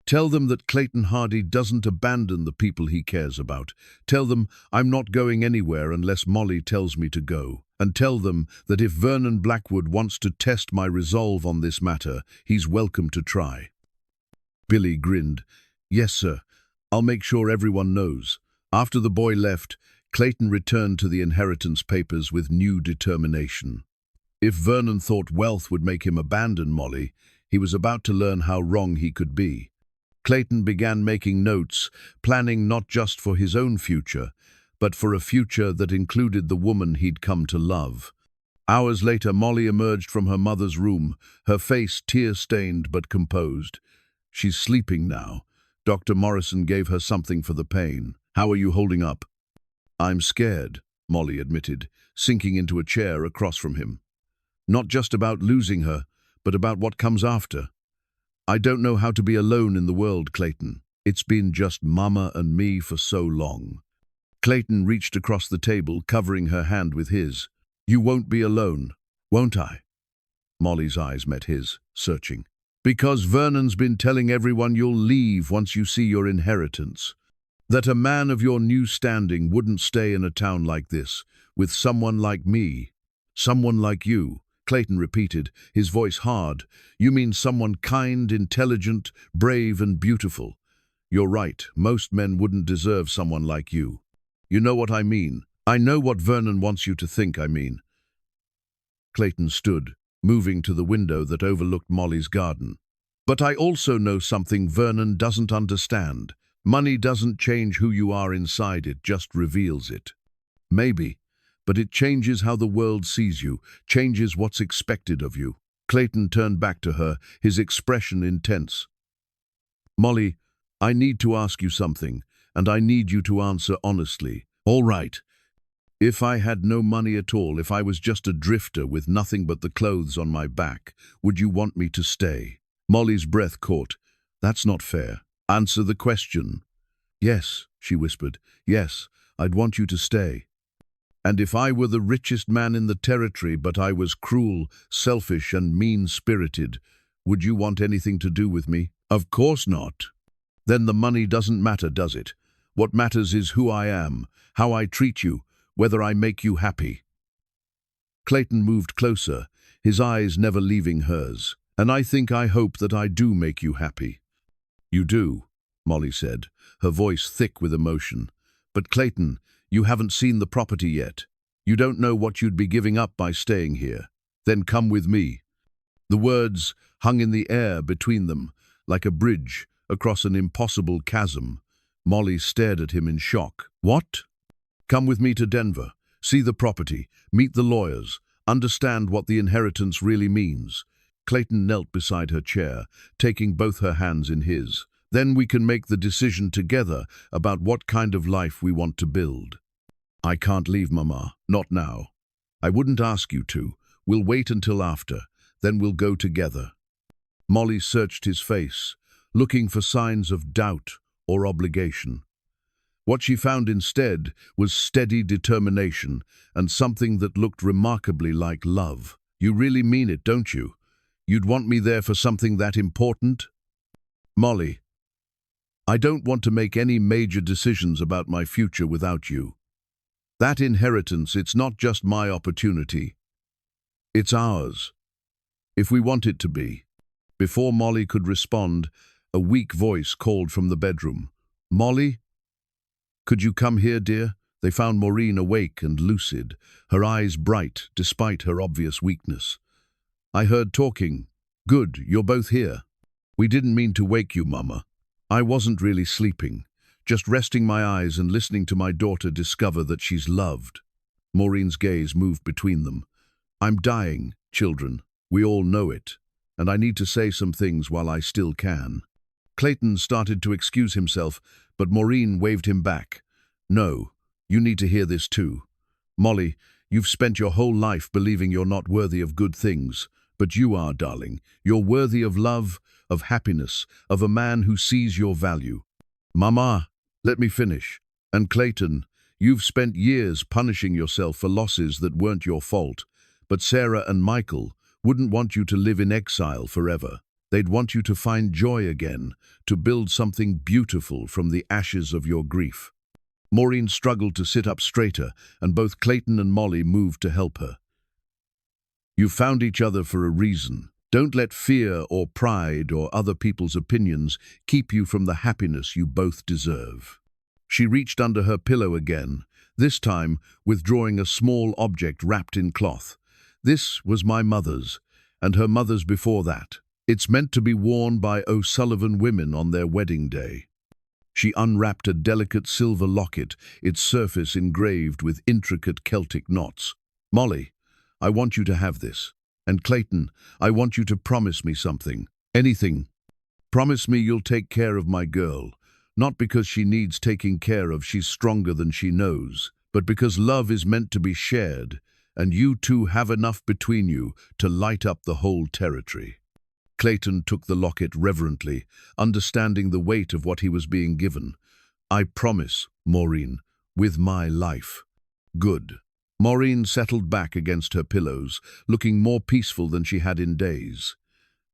Tell them that Clayton Hardy doesn't abandon the people he cares about. Tell them I'm not going anywhere unless Molly tells me to go. And tell them that if Vernon Blackwood wants to test my resolve on this matter, he's welcome to try. Billy grinned. Yes, sir. I'll make sure everyone knows. After the boy left, Clayton returned to the inheritance papers with new determination. If Vernon thought wealth would make him abandon Molly, he was about to learn how wrong he could be. Clayton began making notes, planning not just for his own future, but for a future that included the woman he'd come to love. Hours later, Molly emerged from her mother's room, her face tear-stained but composed. She's sleeping now. Dr. Morrison gave her something for the pain. How are you holding up? I'm scared, Molly admitted, sinking into a chair across from him. Not just about losing her, but about what comes after. I don't know how to be alone in the world, Clayton. It's been just Mama and me for so long. Clayton reached across the table, covering her hand with his. You won't be alone, won't I? Molly's eyes met his, searching. Because Vernon's been telling everyone you'll leave once you see your inheritance. That a man of your new standing wouldn't stay in a town like this, with someone like me. Someone like you. Clayton repeated, his voice hard. You mean someone kind, intelligent, brave and beautiful. You're right, most men wouldn't deserve someone like you. You know what I mean. I know what Vernon wants you to think I mean. Clayton stood, moving to the window that overlooked Molly's garden. But I also know something Vernon doesn't understand. Money doesn't change who you are inside, it just reveals it. Maybe. But it changes how the world sees you, changes what's expected of you. Clayton turned back to her, his expression intense. Molly, I need to ask you something, and I need you to answer honestly. All right. If I had no money at all, if I was just a drifter with nothing but the clothes on my back, would you want me to stay? Molly's breath caught. That's not fair. Answer the question. Yes, she whispered. Yes, I'd want you to stay. And if I were the richest man in the territory, but I was cruel, selfish, and mean-spirited, would you want anything to do with me? Of course not. Then the money doesn't matter, does it? What matters is who I am, how I treat you, whether I make you happy. Clayton moved closer, his eyes never leaving hers. And I hope that I do make you happy. You do, Molly said, her voice thick with emotion. But Clayton, you haven't seen the property yet. You don't know what you'd be giving up by staying here. Then come with me. The words hung in the air between them, like a bridge across an impossible chasm. Molly stared at him in shock. What? Come with me to Denver. See the property. Meet the lawyers. Understand what the inheritance really means. Clayton knelt beside her chair, taking both her hands in his. Then we can make the decision together about what kind of life we want to build. I can't leave, Mama. Not now. I wouldn't ask you to. We'll wait until after. Then we'll go together. Molly searched his face, looking for signs of doubt or obligation. What she found instead was steady determination and something that looked remarkably like love. "You really mean it, don't you? You'd want me there for something that important?" "Molly, I don't want to make any major decisions about my future without you. That inheritance, it's not just my opportunity. It's ours, if we want it to be." Before Molly could respond, a weak voice called from the bedroom. "Molly? Could you come here, dear?" They found Maureen awake and lucid, her eyes bright despite her obvious weakness. "I heard talking. Good, you're both here. We didn't mean to wake you, Mama. I wasn't really sleeping, just resting my eyes and listening to my daughter discover that she's loved." Maureen's gaze moved between them. "I'm dying, children. We all know it. And I need to say some things while I still can." Clayton started to excuse himself, but Maureen waved him back. "No, you need to hear this too. Molly, you've spent your whole life believing you're not worthy of good things, but you are, darling. You're worthy of love, of happiness, of a man who sees your value." "Mama, let me finish. And Clayton, you've spent years punishing yourself for losses that weren't your fault, but Sarah and Michael wouldn't want you to live in exile forever. They'd want you to find joy again, to build something beautiful from the ashes of your grief." Maureen struggled to sit up straighter, and both Clayton and Molly moved to help her. "You found each other for a reason. Don't let fear or pride or other people's opinions keep you from the happiness you both deserve." She reached under her pillow again, this time withdrawing a small object wrapped in cloth. "This was my mother's, and her mother's before that. It's meant to be worn by O'Sullivan women on their wedding day." She unwrapped a delicate silver locket, its surface engraved with intricate Celtic knots. "Molly, I want you to have this. And Clayton, I want you to promise me something. Anything. Promise me you'll take care of my girl. Not because she needs taking care of, she's stronger than she knows, but because love is meant to be shared, and you two have enough between you to light up the whole territory." Clayton took the locket reverently, understanding the weight of what he was being given. "I promise, Maureen, with my life." "Good." Maureen settled back against her pillows, looking more peaceful than she had in days.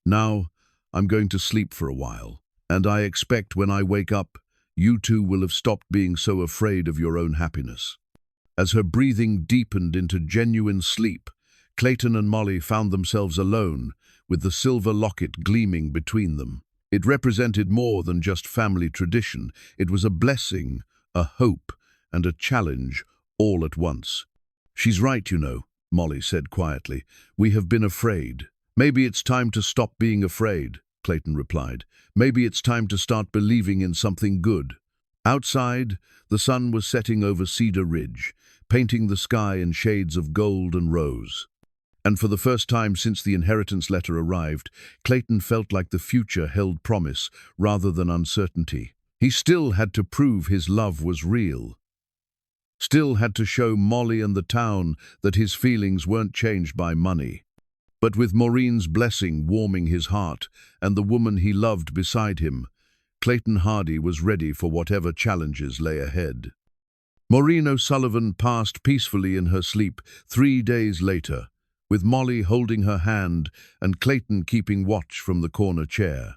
"Now, I'm going to sleep for a while, and I expect when I wake up, you two will have stopped being so afraid of your own happiness." As her breathing deepened into genuine sleep, Clayton and Molly found themselves alone, with the silver locket gleaming between them. It represented more than just family tradition. It was a blessing, a hope, and a challenge all at once. "She's right, you know," Molly said quietly. "We have been afraid." "Maybe it's time to stop being afraid," Clayton replied. "Maybe it's time to start believing in something good." Outside, the sun was setting over Cedar Ridge, painting the sky in shades of gold and rose. And for the first time since the inheritance letter arrived, Clayton felt like the future held promise rather than uncertainty. He still had to prove his love was real. Still had to show Molly and the town that his feelings weren't changed by money. But with Maureen's blessing warming his heart and the woman he loved beside him, Clayton Hardy was ready for whatever challenges lay ahead. Maureen O'Sullivan passed peacefully in her sleep 3 days later, with Molly holding her hand and Clayton keeping watch from the corner chair.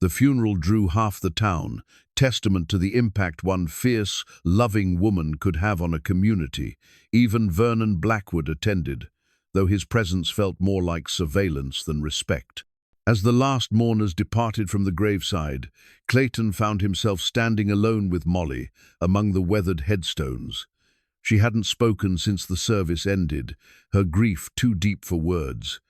The funeral drew half the town, testament to the impact one fierce, loving woman could have on a community. Even Vernon Blackwood attended, though his presence felt more like surveillance than respect. As the last mourners departed from the graveside, Clayton found himself standing alone with Molly among the weathered headstones. She hadn't spoken since the service ended, her grief too deep for words.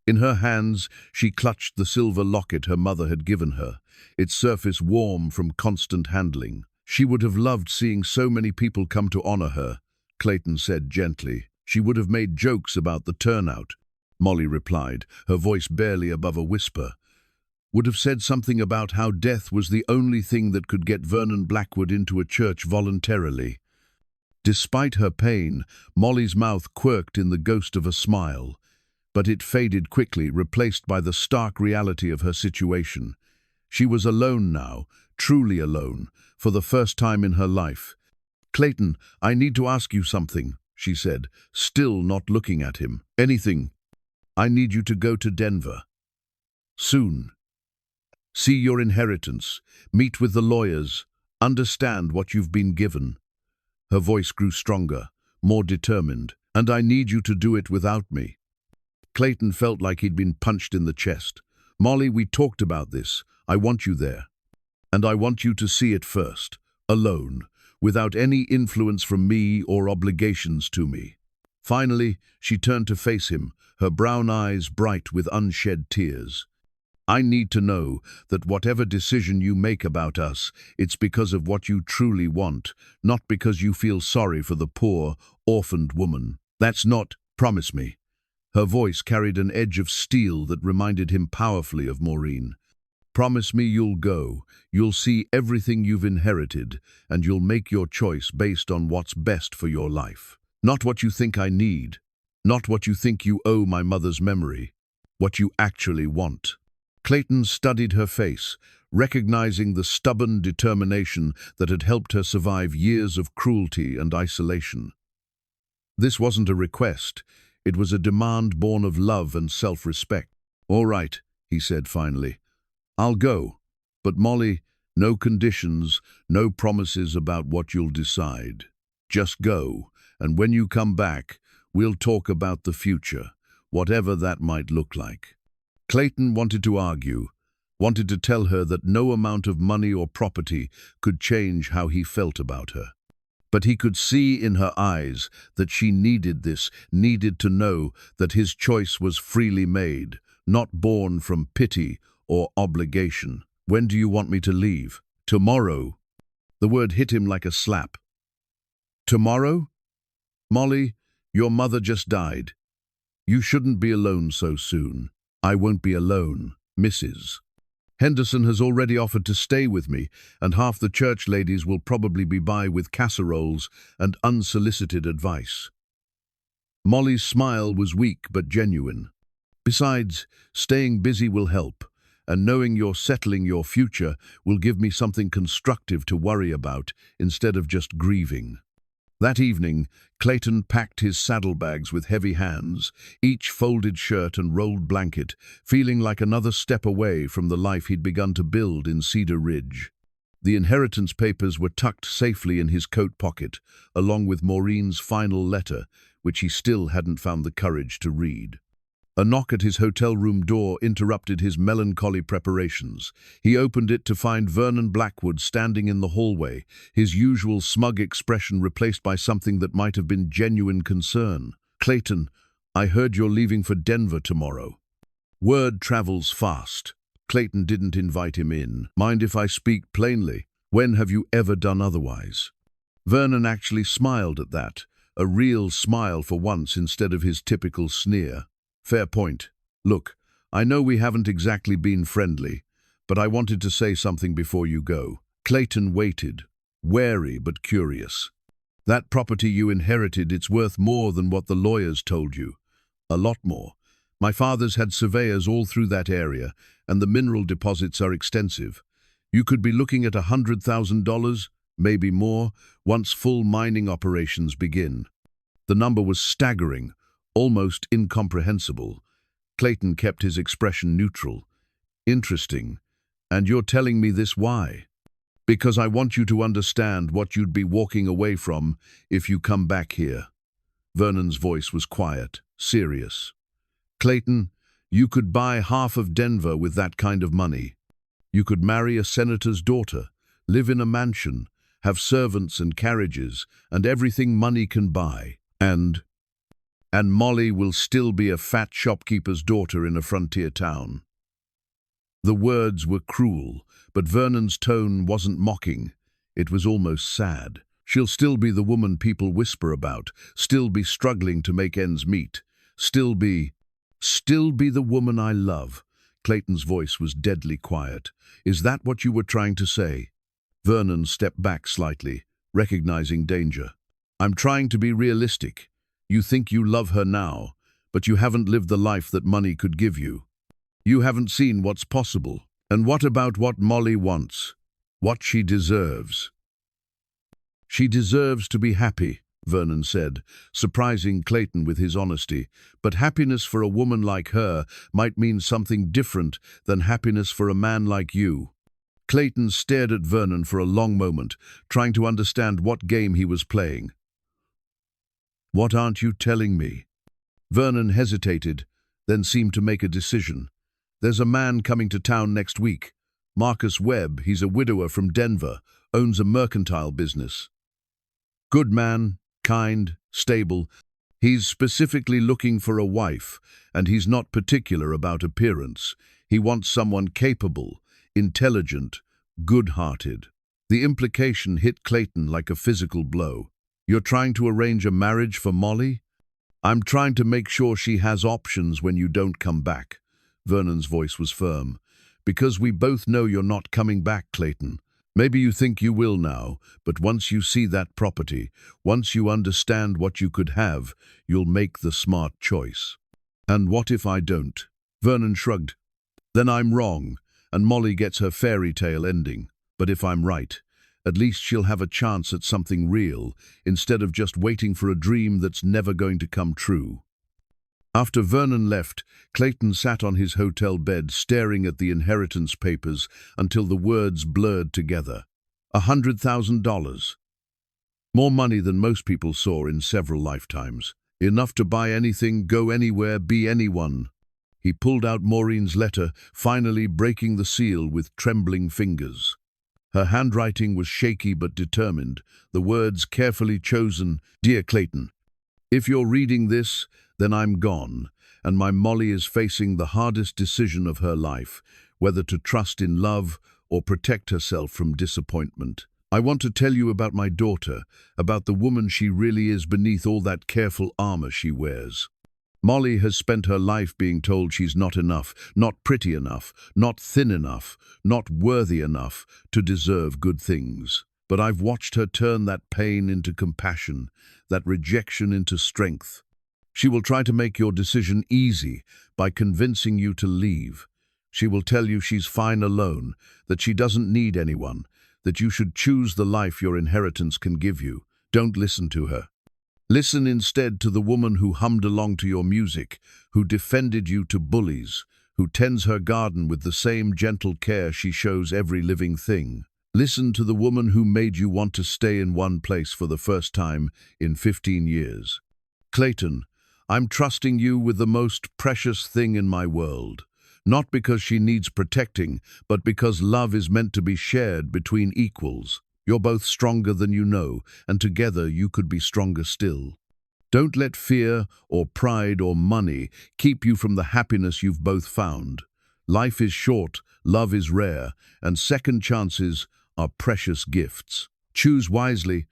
In her hands, she clutched the silver locket her mother had given her, its surface warm from constant handling. "She would have loved seeing so many people come to honor her," Clayton said gently. "She would have made jokes about the turnout," Molly replied, her voice barely above a whisper. "Would have said something about how death was the only thing that could get Vernon Blackwood into a church voluntarily." Despite her pain, Molly's mouth quirked in the ghost of a smile, but it faded quickly, replaced by the stark reality of her situation. She was alone now, truly alone, for the first time in her life. "Clayton, I need to ask you something," she said, still not looking at him. "Anything. I need you to go to Denver. Soon. See your inheritance, meet with the lawyers, understand what you've been given." Her voice grew stronger, more determined. "And I need you to do it without me." Clayton felt like he'd been punched in the chest. "Molly, we talked about this. I want you there. And I want you to see it first, alone, without any influence from me or obligations to me." Finally, she turned to face him, her brown eyes bright with unshed tears. "I need to know that whatever decision you make about us, it's because of what you truly want, not because you feel sorry for the poor, orphaned woman. That's not, promise me." Her voice carried an edge of steel that reminded him powerfully of Maureen. "Promise me you'll go, you'll see everything you've inherited, and you'll make your choice based on what's best for your life. Not what you think I need, not what you think you owe my mother's memory, what you actually want." Clayton studied her face, recognizing the stubborn determination that had helped her survive years of cruelty and isolation. This wasn't a request, it was a demand born of love and self-respect. "All right," he said finally. "I'll go. But Molly, no conditions, no promises about what you'll decide. Just go, and when you come back, we'll talk about the future, whatever that might look like." Clayton wanted to argue, wanted to tell her that no amount of money or property could change how he felt about her. But he could see in her eyes that she needed this, needed to know that his choice was freely made, not born from pity or obligation. "When do you want me to leave?" "Tomorrow." The word hit him like a slap. "Tomorrow? Molly, your mother just died. You shouldn't be alone so soon." "I won't be alone, Mrs. Henderson has already offered to stay with me, and half the church ladies will probably be by with casseroles and unsolicited advice." Molly's smile was weak but genuine. "Besides, staying busy will help, and knowing you're settling your future will give me something constructive to worry about instead of just grieving." That evening, Clayton packed his saddlebags with heavy hands, each folded shirt and rolled blanket, feeling like another step away from the life he'd begun to build in Cedar Ridge. The inheritance papers were tucked safely in his coat pocket, along with Maureen's final letter, which he still hadn't found the courage to read. A knock at his hotel room door interrupted his melancholy preparations. He opened it to find Vernon Blackwood standing in the hallway, his usual smug expression replaced by something that might have been genuine concern. "Clayton, I heard you're leaving for Denver tomorrow." Word travels fast. Clayton didn't invite him in. "Mind if I speak plainly? When have you ever done otherwise?" Vernon actually smiled at that, a real smile for once instead of his typical sneer. "Fair point. Look, I know we haven't exactly been friendly, but I wanted to say something before you go." Clayton waited, wary but curious. "That property you inherited, it's worth more than what the lawyers told you. A lot more. My father's had surveyors all through that area, and the mineral deposits are extensive. You could be looking at $100,000, maybe more, once full mining operations begin." The number was staggering, almost incomprehensible. Clayton kept his expression neutral. "Interesting. And you're telling me this why?" "Because I want you to understand what you'd be walking away from if you come back here." Vernon's voice was quiet, serious. "Clayton, you could buy half of Denver with that kind of money. You could marry a senator's daughter, live in a mansion, have servants and carriages, and everything money can buy. And Molly will still be a fat shopkeeper's daughter in a frontier town." The words were cruel, but Vernon's tone wasn't mocking. It was almost sad. "She'll still be the woman people whisper about, still be struggling to make ends meet, still be the woman I love." Clayton's voice was deadly quiet. "Is that what you were trying to say?" Vernon stepped back slightly, recognizing danger. "I'm trying to be realistic. You think you love her now, but you haven't lived the life that money could give you. You haven't seen what's possible." And what about what Molly wants? What she deserves? She deserves to be happy, Vernon said, surprising Clayton with his honesty. But happiness for a woman like her might mean something different than happiness for a man like you. Clayton stared at Vernon for a long moment, trying to understand what game he was playing. What aren't you telling me? Vernon hesitated, then seemed to make a decision. There's a man coming to town next week. Marcus Webb, he's a widower from Denver, owns a mercantile business. Good man, kind, stable. He's specifically looking for a wife, and he's not particular about appearance. He wants someone capable, intelligent, good-hearted. The implication hit Clayton like a physical blow. You're trying to arrange a marriage for Molly? I'm trying to make sure she has options when you don't come back. Vernon's voice was firm. Because we both know you're not coming back, Clayton. Maybe you think you will now, but once you see that property, once you understand what you could have, you'll make the smart choice. And what if I don't? Vernon shrugged. Then I'm wrong, and Molly gets her fairy tale ending. But if I'm right, at least she'll have a chance at something real, instead of just waiting for a dream that's never going to come true. After Vernon left, Clayton sat on his hotel bed staring at the inheritance papers until the words blurred together. $100,000. More money than most people saw in several lifetimes. Enough to buy anything, go anywhere, be anyone. He pulled out Maureen's letter, finally breaking the seal with trembling fingers. Her handwriting was shaky but determined, the words carefully chosen. Dear Clayton, if you're reading this, then I'm gone, and my Molly is facing the hardest decision of her life, whether to trust in love or protect herself from disappointment. I want to tell you about my daughter, about the woman she really is beneath all that careful armor she wears. Molly has spent her life being told she's not enough, not pretty enough, not thin enough, not worthy enough to deserve good things. But I've watched her turn that pain into compassion, that rejection into strength. She will try to make your decision easy by convincing you to leave. She will tell you she's fine alone, that she doesn't need anyone, that you should choose the life your inheritance can give you. Don't listen to her. Listen instead to the woman who hummed along to your music, who defended you to bullies, who tends her garden with the same gentle care she shows every living thing. Listen to the woman who made you want to stay in one place for the first time in 15 years. Clayton, I'm trusting you with the most precious thing in my world. Not because she needs protecting, but because love is meant to be shared between equals. You're both stronger than you know, and together you could be stronger still. Don't let fear or pride or money keep you from the happiness you've both found. Life is short, love is rare, and second chances are precious gifts. Choose wisely,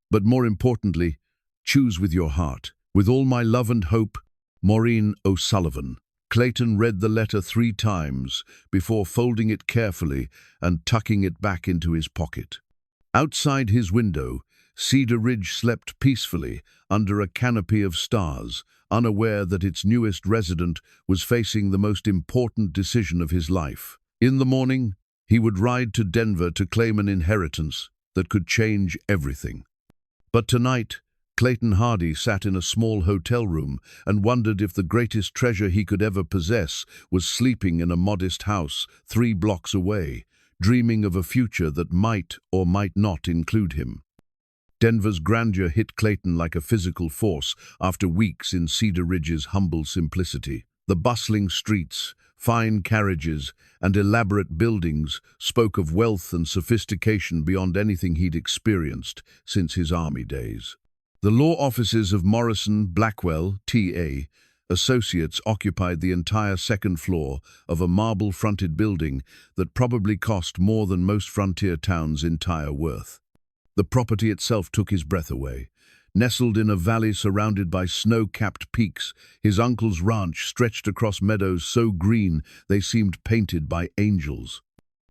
but more importantly, choose with your heart. With all my love and hope, Maureen O'Sullivan. Clayton read the letter 3 times before folding it carefully and tucking it back into his pocket. Outside his window, Cedar Ridge slept peacefully under a canopy of stars, unaware that its newest resident was facing the most important decision of his life. In the morning, he would ride to Denver to claim an inheritance that could change everything. But tonight, Clayton Hardy sat in a small hotel room and wondered if the greatest treasure he could ever possess was sleeping in a modest house 3 blocks away, dreaming of a future that might or might not include him. Denver's grandeur hit Clayton like a physical force after weeks in Cedar Ridge's humble simplicity. The bustling streets, fine carriages, and elaborate buildings spoke of wealth and sophistication beyond anything he'd experienced since his army days. The law offices of Morrison, Blackwell, T.A. Associates occupied the entire second floor of a marble-fronted building that probably cost more than most frontier towns' entire worth. The property itself took his breath away. Nestled in a valley surrounded by snow-capped peaks, his uncle's ranch stretched across meadows so green they seemed painted by angels.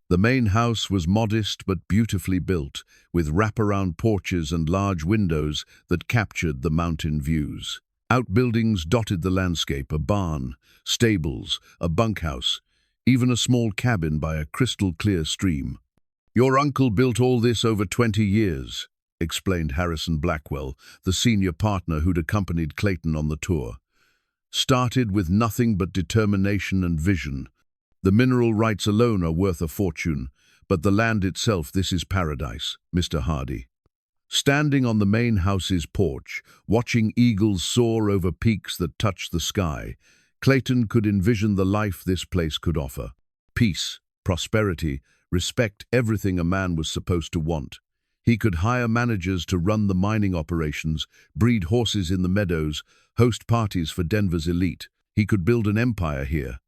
The main house was modest but beautifully built, with wraparound porches and large windows that captured the mountain views. Outbuildings dotted the landscape, a barn, stables, a bunkhouse. even a small cabin by a crystal-clear stream. "Your uncle built all this over 20 years," explained Harrison Blackwell, the senior partner who'd accompanied Clayton on the tour. "Started with nothing but determination and vision. The mineral rights alone are worth a fortune, but the land itself, this is paradise, Mr. Hardy." Standing on the main house's porch, watching eagles soar over peaks that touched the sky, Clayton could envision the life this place could offer. Peace, prosperity, respect, everything a man was supposed to want. He could hire managers to run the mining operations, breed horses in the meadows, host parties for Denver's elite. He could build an empire here.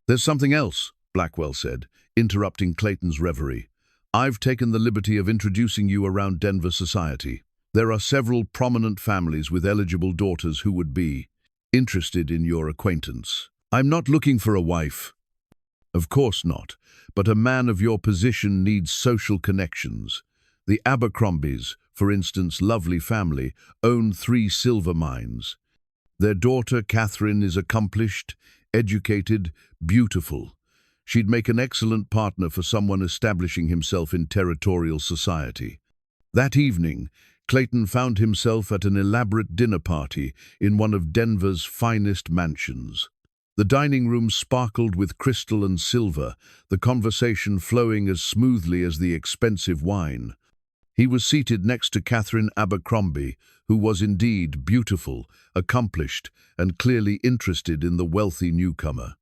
"There's something else," Blackwell said, interrupting Clayton's reverie. "I've taken the liberty of introducing you around Denver society. There are several prominent families with eligible daughters who would be interested in your acquaintance. I'm not looking for a wife. Of course not, but a man of your position needs social connections. The Abercrombies, for instance, lovely family, own 3 silver mines. Their daughter, Catherine, is accomplished, educated, beautiful. She'd make an excellent partner for someone establishing himself in territorial society." That evening, Clayton found himself at an elaborate dinner party in one of Denver's finest mansions. The dining room sparkled with crystal and silver, the conversation flowing as smoothly as the expensive wine. He was seated next to Catherine Abercrombie, who was indeed beautiful, accomplished, and clearly interested in the wealthy newcomer.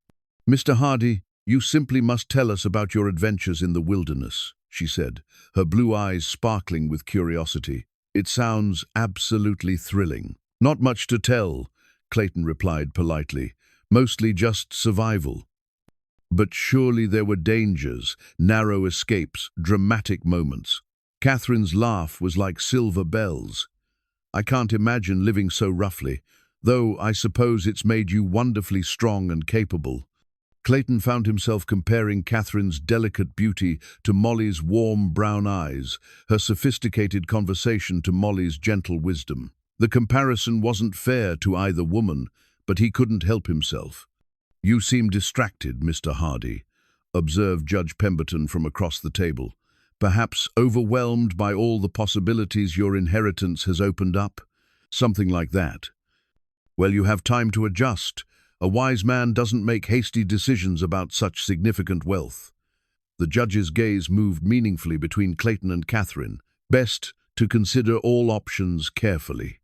"Mr. Hardy, you simply must tell us about your adventures in the wilderness," she said, her blue eyes sparkling with curiosity. "It sounds absolutely thrilling." "Not much to tell," Clayton replied politely. "Mostly just survival. But surely there were dangers, narrow escapes, dramatic moments. Catherine's laugh was like silver bells. I can't imagine living so roughly, though I suppose it's made you wonderfully strong and capable." Clayton found himself comparing Catherine's delicate beauty to Molly's warm brown eyes, her sophisticated conversation to Molly's gentle wisdom. The comparison wasn't fair to either woman, but he couldn't help himself. "You seem distracted, Mr. Hardy," observed Judge Pemberton from across the table. "Perhaps overwhelmed by all the possibilities your inheritance has opened up? Something like that. Well, you have time to adjust. A wise man doesn't make hasty decisions about such significant wealth." The judge's gaze moved meaningfully between Clayton and Catherine. Best to consider all options carefully.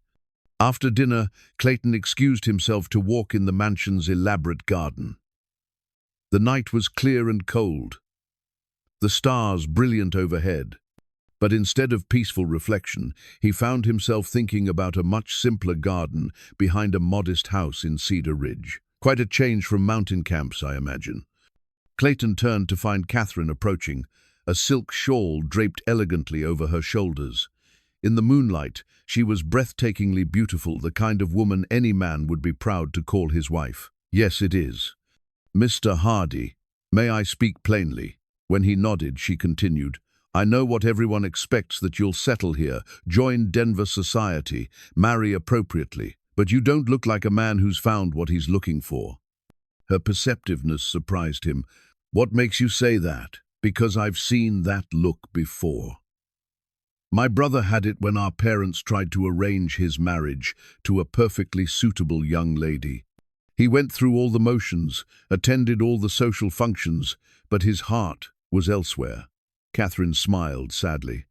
After dinner, Clayton excused himself to walk in the mansion's elaborate garden. The night was clear and cold, the stars brilliant overhead. But instead of peaceful reflection, he found himself thinking about a much simpler garden behind a modest house in Cedar Ridge. Quite a change from mountain camps, I imagine. Clayton turned to find Catherine approaching, a silk shawl draped elegantly over her shoulders. In the moonlight, she was breathtakingly beautiful, the kind of woman any man would be proud to call his wife. "Yes, it is. Mr. Hardy, may I speak plainly?" When he nodded, she continued, "I know what everyone expects, that you'll settle here, join Denver society, marry appropriately. But you don't look like a man who's found what he's looking for." Her perceptiveness surprised him. "What makes you say that?" "Because I've seen that look before. My brother had it when our parents tried to arrange his marriage to a perfectly suitable young lady. He went through all the motions, attended all the social functions, but his heart was elsewhere." Catherine smiled sadly.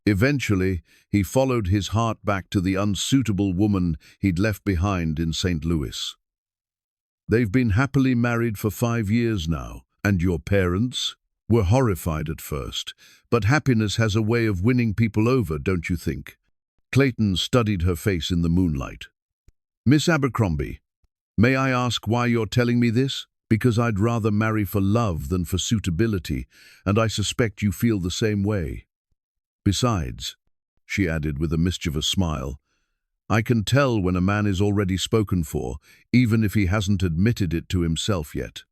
"Eventually, he followed his heart back to the unsuitable woman he'd left behind in St. Louis. They've been happily married for 5 years now, and your parents were horrified at first. But happiness has a way of winning people over, don't you think?" Clayton studied her face in the moonlight. "Miss Abercrombie, may I ask why you're telling me this?" "Because I'd rather marry for love than for suitability, and I suspect you feel the same way. Besides," she added with a mischievous smile, "I can tell when a man is already spoken for, even if he hasn't admitted it to himself yet."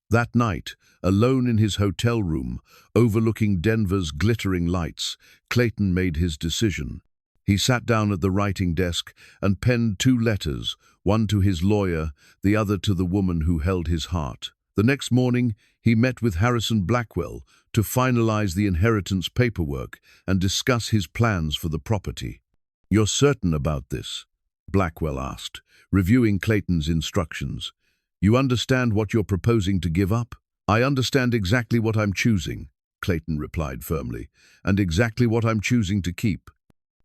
That night, alone in his hotel room, overlooking Denver's glittering lights, Clayton made his decision. He sat down at the writing desk and penned 2 letters, one to his lawyer, the other to the woman who held his heart. The next morning, he met with Harrison Blackwell to finalize the inheritance paperwork and discuss his plans for the property. "You're certain about this?" Blackwell asked, reviewing Clayton's instructions. "You understand what you're proposing to give up?" "I understand exactly what I'm choosing," Clayton replied firmly, "and exactly what I'm choosing to keep."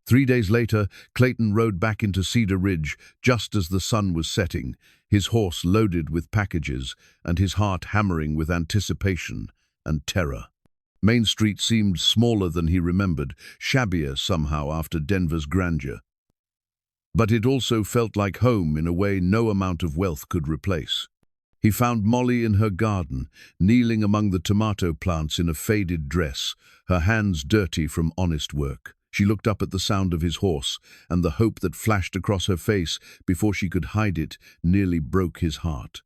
3 days later, Clayton rode back into Cedar Ridge just as the sun was setting, his horse loaded with packages and his heart hammering with anticipation and terror. Main Street seemed smaller than he remembered, shabbier somehow after Denver's grandeur. But it also felt like home in a way no amount of wealth could replace. He found Molly in her garden, kneeling among the tomato plants in a faded dress, her hands dirty from honest work. She looked up at the sound of his horse, and the hope that flashed across her face before she could hide it nearly broke his heart.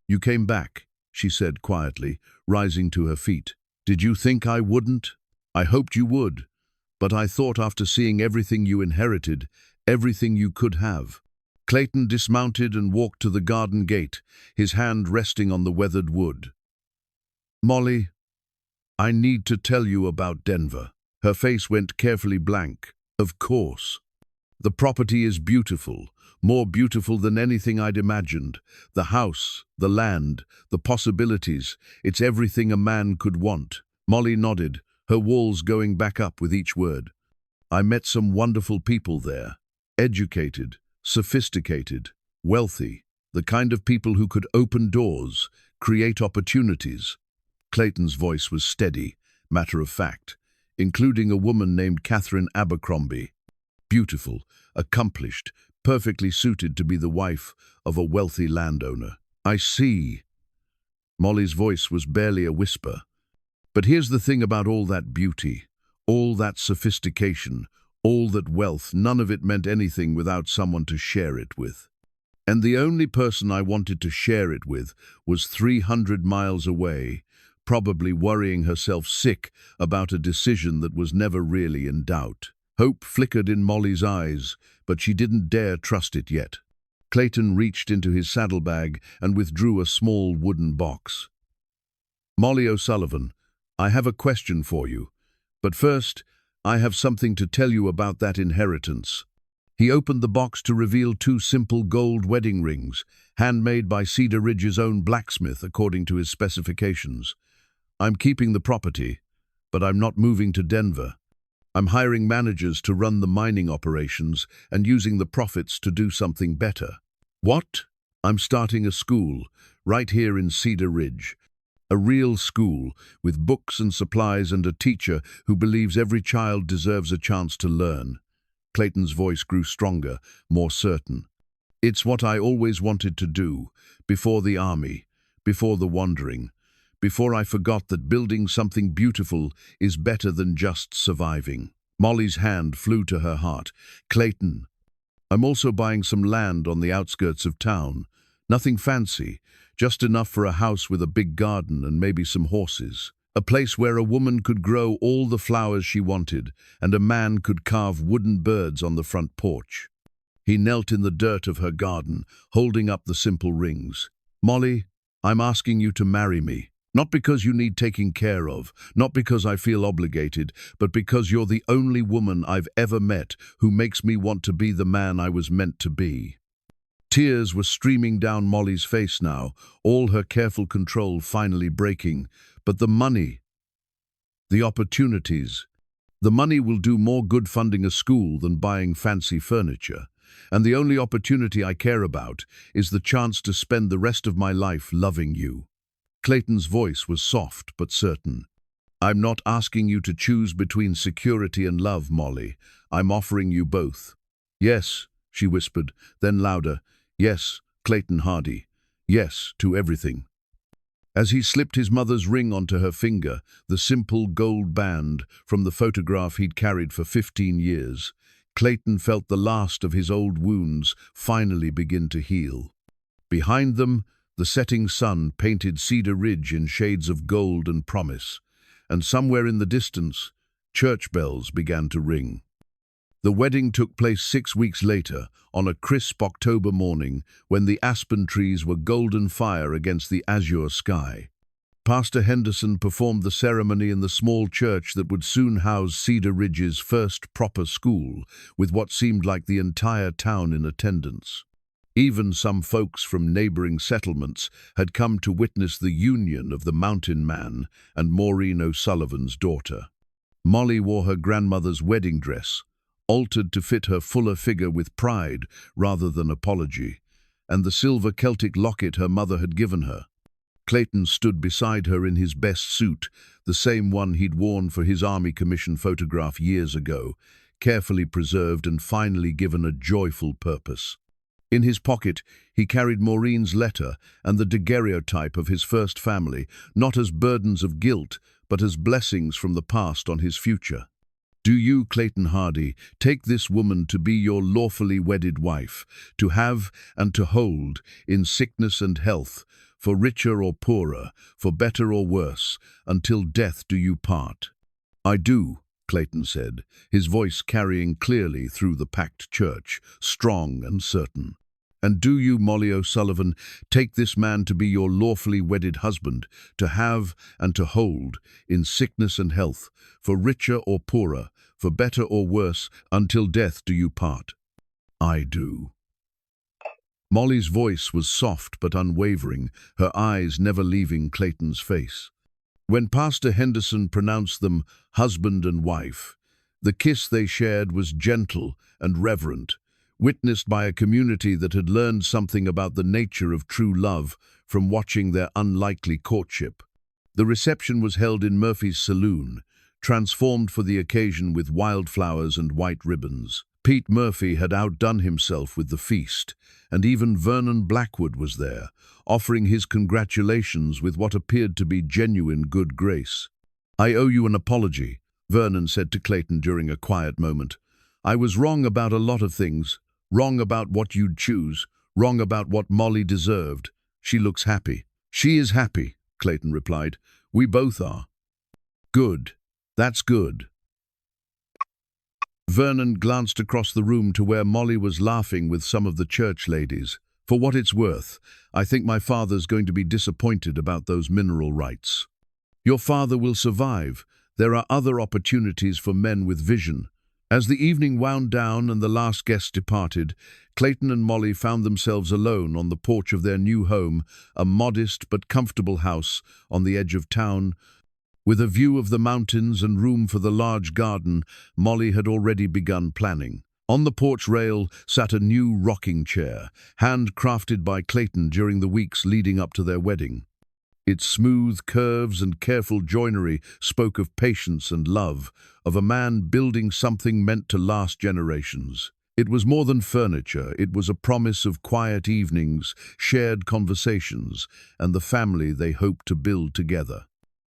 "You came back," she said quietly, rising to her feet. "Did you think I wouldn't? I hoped you would, but I thought after seeing everything you inherited, everything you could have." Clayton dismounted and walked to the garden gate, his hand resting on the weathered wood. "Molly, I need to tell you about Denver." Her face went carefully blank. "Of course. The property is beautiful, more beautiful than anything I'd imagined. The house, the land, the possibilities, it's everything a man could want." Molly nodded, her walls going back up with each word. "I met some wonderful people there. Educated, sophisticated, wealthy, the kind of people who could open doors, create opportunities." Clayton's voice was steady, matter of fact, including a woman named Catherine Abercrombie. Beautiful, accomplished, perfectly suited to be the wife of a wealthy landowner. "I see." Molly's voice was barely a whisper. "But here's the thing about all that beauty, all that sophistication, all that wealth, none of it meant anything without someone to share it with. And the only person I wanted to share it with was 300 miles away, probably worrying herself sick about a decision that was never really in doubt." Hope flickered in Molly's eyes, but she didn't dare trust it yet. Clayton reached into his saddlebag and withdrew a small wooden box. "Molly O'Sullivan, I have a question for you, but first, I have something to tell you about that inheritance." He opened the box to reveal 2 simple gold wedding rings, handmade by Cedar Ridge's own blacksmith according to his specifications. "I'm keeping the property, but I'm not moving to Denver. I'm hiring managers to run the mining operations and using the profits to do something better." "What?" "I'm starting a school, right here in Cedar Ridge. A real school, with books and supplies and a teacher who believes every child deserves a chance to learn." Clayton's voice grew stronger, more certain. "It's what I always wanted to do, before the army, before the wandering, before I forgot that building something beautiful is better than just surviving." Molly's hand flew to her heart. "Clayton, I'm also buying some land on the outskirts of town. Nothing fancy, just enough for a house with a big garden and maybe some horses. A place where a woman could grow all the flowers she wanted and a man could carve wooden birds on the front porch." He knelt in the dirt of her garden, holding up the simple rings. "Molly, I'm asking you to marry me. Not because you need taking care of, not because I feel obligated, but because you're the only woman I've ever met who makes me want to be the man I was meant to be." Tears were streaming down Molly's face now, all her careful control finally breaking. "But the money, the opportunities. The money will do more good funding a school than buying fancy furniture. And the only opportunity I care about is the chance to spend the rest of my life loving you." Clayton's voice was soft but certain. "I'm not asking you to choose between security and love, Molly. I'm offering you both." "Yes," she whispered, then louder. "Yes, Clayton Hardy. Yes, to everything." As he slipped his mother's ring onto her finger, the simple gold band from the photograph he'd carried for 15 years, Clayton felt the last of his old wounds finally begin to heal. Behind them, the setting sun painted Cedar Ridge in shades of gold and promise, and somewhere in the distance, church bells began to ring. The wedding took place 6 weeks later, on a crisp October morning, when the aspen trees were golden fire against the azure sky. Pastor Henderson performed the ceremony in the small church that would soon house Cedar Ridge's first proper school, with what seemed like the entire town in attendance. Even some folks from neighboring settlements had come to witness the union of the mountain man and Maureen O'Sullivan's daughter. Molly wore her grandmother's wedding dress, altered to fit her fuller figure with pride rather than apology, and the silver Celtic locket her mother had given her. Clayton stood beside her in his best suit, the same one he'd worn for his Army Commission photograph years ago, carefully preserved and finally given a joyful purpose. In his pocket, he carried Maureen's letter and the daguerreotype of his first family, not as burdens of guilt, but as blessings from the past on his future. Do you, Clayton Hardy, take this woman to be your lawfully wedded wife, to have and to hold, in sickness and health, for richer or poorer, for better or worse, until death do you part? I do, Clayton said, his voice carrying clearly through the packed church, strong and certain. And do you, Molly O'Sullivan, take this man to be your lawfully wedded husband, to have and to hold, in sickness and health, for richer or poorer, for better or worse, until death do you part? I do. Molly's voice was soft but unwavering, her eyes never leaving Clayton's face. When Pastor Henderson pronounced them husband and wife, the kiss they shared was gentle and reverent, witnessed by a community that had learned something about the nature of true love from watching their unlikely courtship. The reception was held in Murphy's saloon, transformed for the occasion with wildflowers and white ribbons. Pete Murphy had outdone himself with the feast, and even Vernon Blackwood was there, offering his congratulations with what appeared to be genuine good grace. "I owe you an apology," Vernon said to Clayton during a quiet moment. "I was wrong about a lot of things. Wrong about what you'd choose, wrong about what Molly deserved. She looks happy." "She is happy," Clayton replied. "We both are." "Good. That's good." Vernon glanced across the room to where Molly was laughing with some of the church ladies. "For what it's worth, I think my father's going to be disappointed about those mineral rights." "Your father will survive. There are other opportunities for men with vision." As the evening wound down and the last guest departed, Clayton and Molly found themselves alone on the porch of their new home, a modest but comfortable house on the edge of town. With a view of the mountains and room for the large garden, Molly had already begun planning. On the porch rail sat a new rocking chair, handcrafted by Clayton during the weeks leading up to their wedding. Its smooth curves and careful joinery spoke of patience and love, of a man building something meant to last generations. It was more than furniture, it was a promise of quiet evenings, shared conversations, and the family they hoped to build together.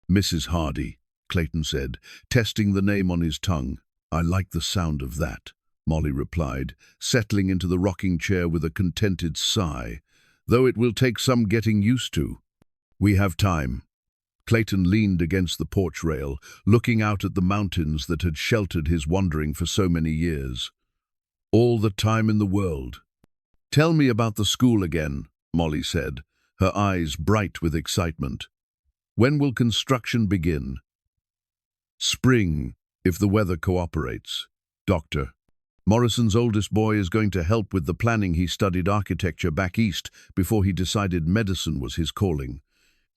"Mrs. Hardy," Clayton said, testing the name on his tongue. "I like the sound of that," Molly replied, settling into the rocking chair with a contented sigh, "though it will take some getting used to." "We have time." Clayton leaned against the porch rail, looking out at the mountains that had sheltered his wandering for so many years. "All the time in the world." "Tell me about the school again," Molly said, her eyes bright with excitement. "When will construction begin?" "Spring, if the weather cooperates. Doctor. Morrison's oldest boy is going to help with the planning. He studied architecture back east before he decided medicine was his calling."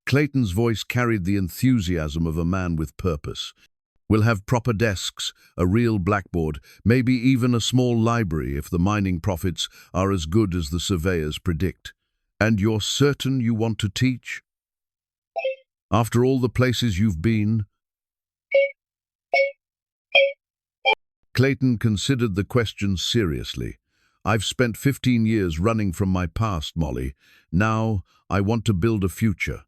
Clayton's voice carried the enthusiasm of a man with purpose. "We'll have proper desks, a real blackboard, maybe even a small library if the mining profits are as good as the surveyors predict." "And you're certain you want to teach? After all the places you've been?" Clayton considered the question seriously. "I've spent 15 years running from my past, Molly. Now I want to build a future.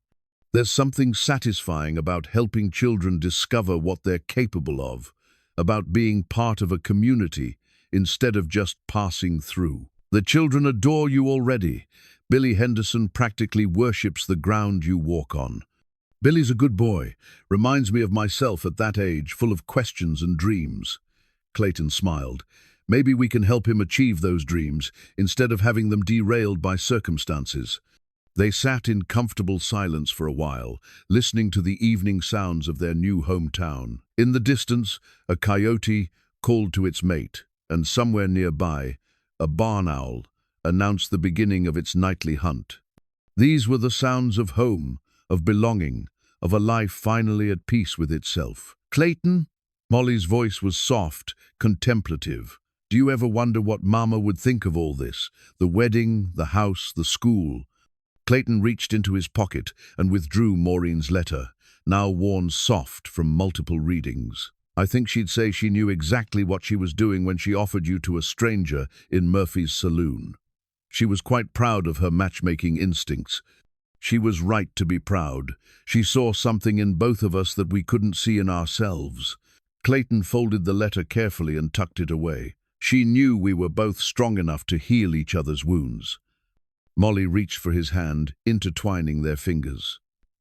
There's something satisfying about helping children discover what they're capable of, about being part of a community instead of just passing through. The children adore you already. Billy Henderson practically worships the ground you walk on." "Billy's a good boy. Reminds me of myself at that age, full of questions and dreams." Clayton smiled. Maybe we can help him achieve those dreams instead of having them derailed by circumstances. They sat in comfortable silence for a while, listening to the evening sounds of their new hometown. In the distance, a coyote called to its mate, and somewhere nearby, a barn owl announced the beginning of its nightly hunt. These were the sounds of home, of belonging, of a life finally at peace with itself. "Clayton?" Molly's voice was soft, contemplative. "Do you ever wonder what Mama would think of all this? The wedding, the house, the school?" Clayton reached into his pocket and withdrew Maureen's letter, now worn soft from multiple readings. "I think she'd say she knew exactly what she was doing when she offered you to a stranger in Murphy's saloon. She was quite proud of her matchmaking instincts. She was right to be proud. She saw something in both of us that we couldn't see in ourselves." Clayton folded the letter carefully and tucked it away. "She knew we were both strong enough to heal each other's wounds." Molly reached for his hand, intertwining their fingers.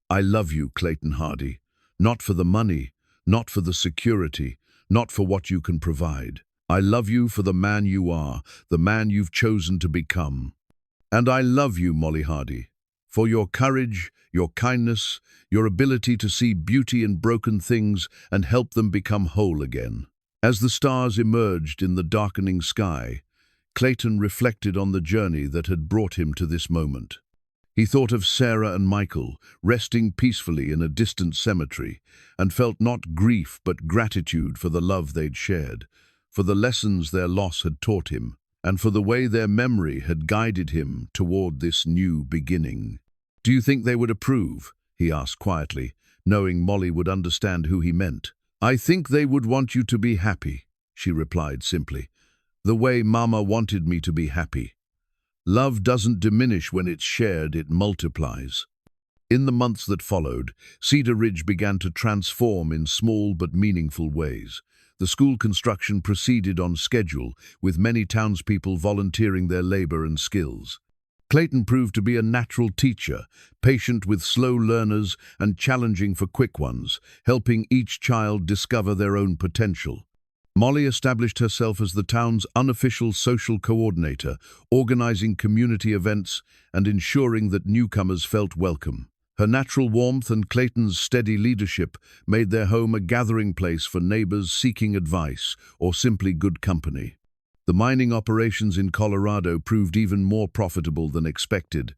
"I love you, Clayton Hardy. Not for the money, not for the security, not for what you can provide. I love you for the man you are, the man you've chosen to become. And I love you, Molly Hardy, for your courage, your kindness, your ability to see beauty in broken things and help them become whole again." As the stars emerged in the darkening sky, Clayton reflected on the journey that had brought him to this moment. He thought of Sarah and Michael, resting peacefully in a distant cemetery, and felt not grief but gratitude for the love they'd shared, for the lessons their loss had taught him, and for the way their memory had guided him toward this new beginning. "Do you think they would approve?" he asked quietly, knowing Molly would understand who he meant. "I think they would want you to be happy," she replied simply. "The way Mama wanted me to be happy. Love doesn't diminish when it's shared, it multiplies." In the months that followed, Cedar Ridge began to transform in small but meaningful ways. The school construction proceeded on schedule, with many townspeople volunteering their labor and skills. Clayton proved to be a natural teacher, patient with slow learners and challenging for quick ones, helping each child discover their own potential. Molly established herself as the town's unofficial social coordinator, organizing community events and ensuring that newcomers felt welcome. Her natural warmth and Clayton's steady leadership made their home a gathering place for neighbors seeking advice or simply good company. The mining operations in Colorado proved even more profitable than expected,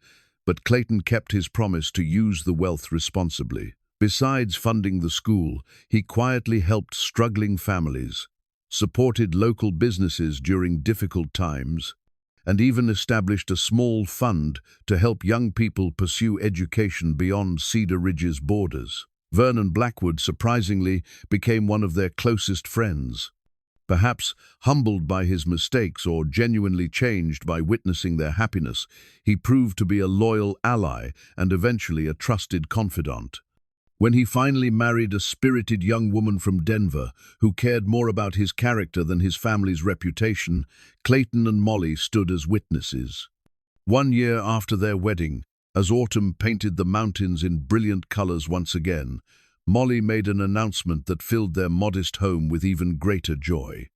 but Clayton kept his promise to use the wealth responsibly. Besides funding the school, he quietly helped struggling families, supported local businesses during difficult times, and even established a small fund to help young people pursue education beyond Cedar Ridge's borders. Vernon Blackwood, surprisingly, became one of their closest friends. Perhaps humbled by his mistakes or genuinely changed by witnessing their happiness, he proved to be a loyal ally and eventually a trusted confidant. When he finally married a spirited young woman from Denver who cared more about his character than his family's reputation, Clayton and Molly stood as witnesses. 1 year after their wedding, as autumn painted the mountains in brilliant colors once again, Molly made an announcement that filled their modest home with even greater joy.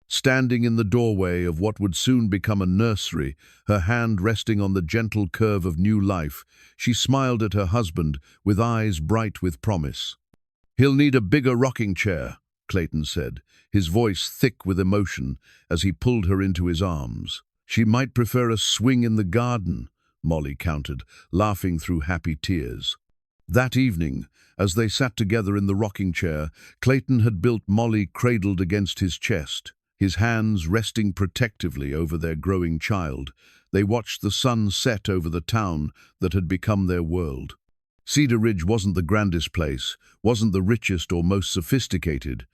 Standing in the doorway of what would soon become a nursery, her hand resting on the gentle curve of new life, she smiled at her husband with eyes bright with promise. "He'll need a bigger rocking chair," Clayton said, his voice thick with emotion as he pulled her into his arms. "She might prefer a swing in the garden," Molly countered, laughing through happy tears. That evening, as they sat together in the rocking chair, Clayton had built Molly cradled against his chest. His hands resting protectively over their growing child, they watched the sun set over the town that had become their world. Cedar Ridge wasn't the grandest place, wasn't the richest or most sophisticated,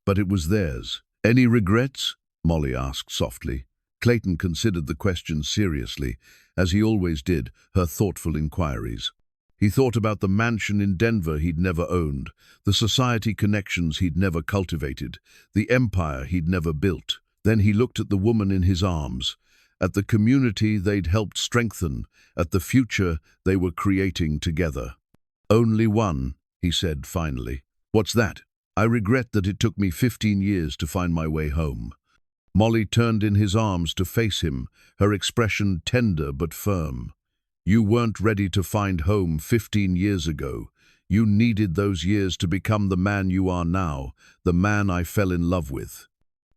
but it was theirs. "Any regrets?" Molly asked softly. Clayton considered the question seriously, as he always did, her thoughtful inquiries. He thought about the mansion in Denver he'd never owned, the society connections he'd never cultivated, the empire he'd never built. Then he looked at the woman in his arms, at the community they'd helped strengthen, at the future they were creating together. "Only one," he said finally. "What's that?" "I regret that it took me 15 years to find my way home." Molly turned in his arms to face him, her expression tender but firm. You weren't ready to find home 15 years ago. You needed those years to become the man you are now, the man I fell in love with.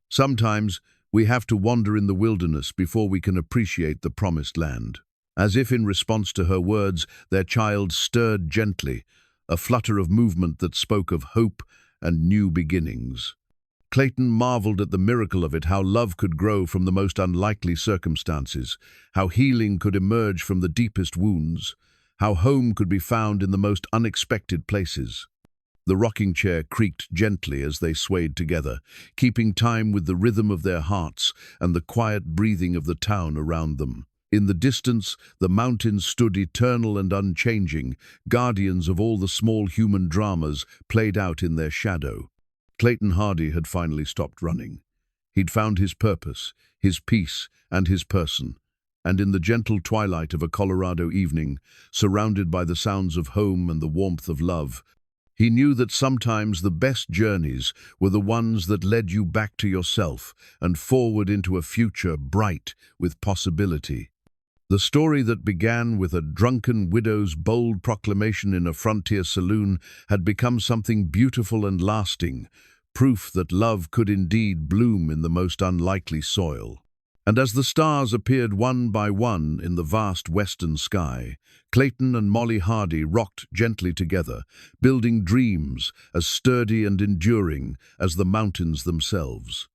Sometimes we have to wander in the wilderness before we can appreciate the promised land. As if in response to her words, their child stirred gently, a flutter of movement that spoke of hope and new beginnings. Clayton marveled at the miracle of it, how love could grow from the most unlikely circumstances, how healing could emerge from the deepest wounds, how home could be found in the most unexpected places. The rocking chair creaked gently as they swayed together, keeping time with the rhythm of their hearts and the quiet breathing of the town around them. In the distance, the mountains stood eternal and unchanging, guardians of all the small human dramas played out in their shadow. Clayton Hardy had finally stopped running. He'd found his purpose, his peace, and his person. And in the gentle twilight of a Colorado evening, surrounded by the sounds of home and the warmth of love, he knew that sometimes the best journeys were the ones that led you back to yourself and forward into a future bright with possibility. The story that began with a drunken widow's bold proclamation in a frontier saloon had become something beautiful and lasting, proof that love could indeed bloom in the most unlikely soil. And as the stars appeared one by one in the vast western sky, Clayton and Molly Hardy rocked gently together, building dreams as sturdy and enduring as the mountains themselves.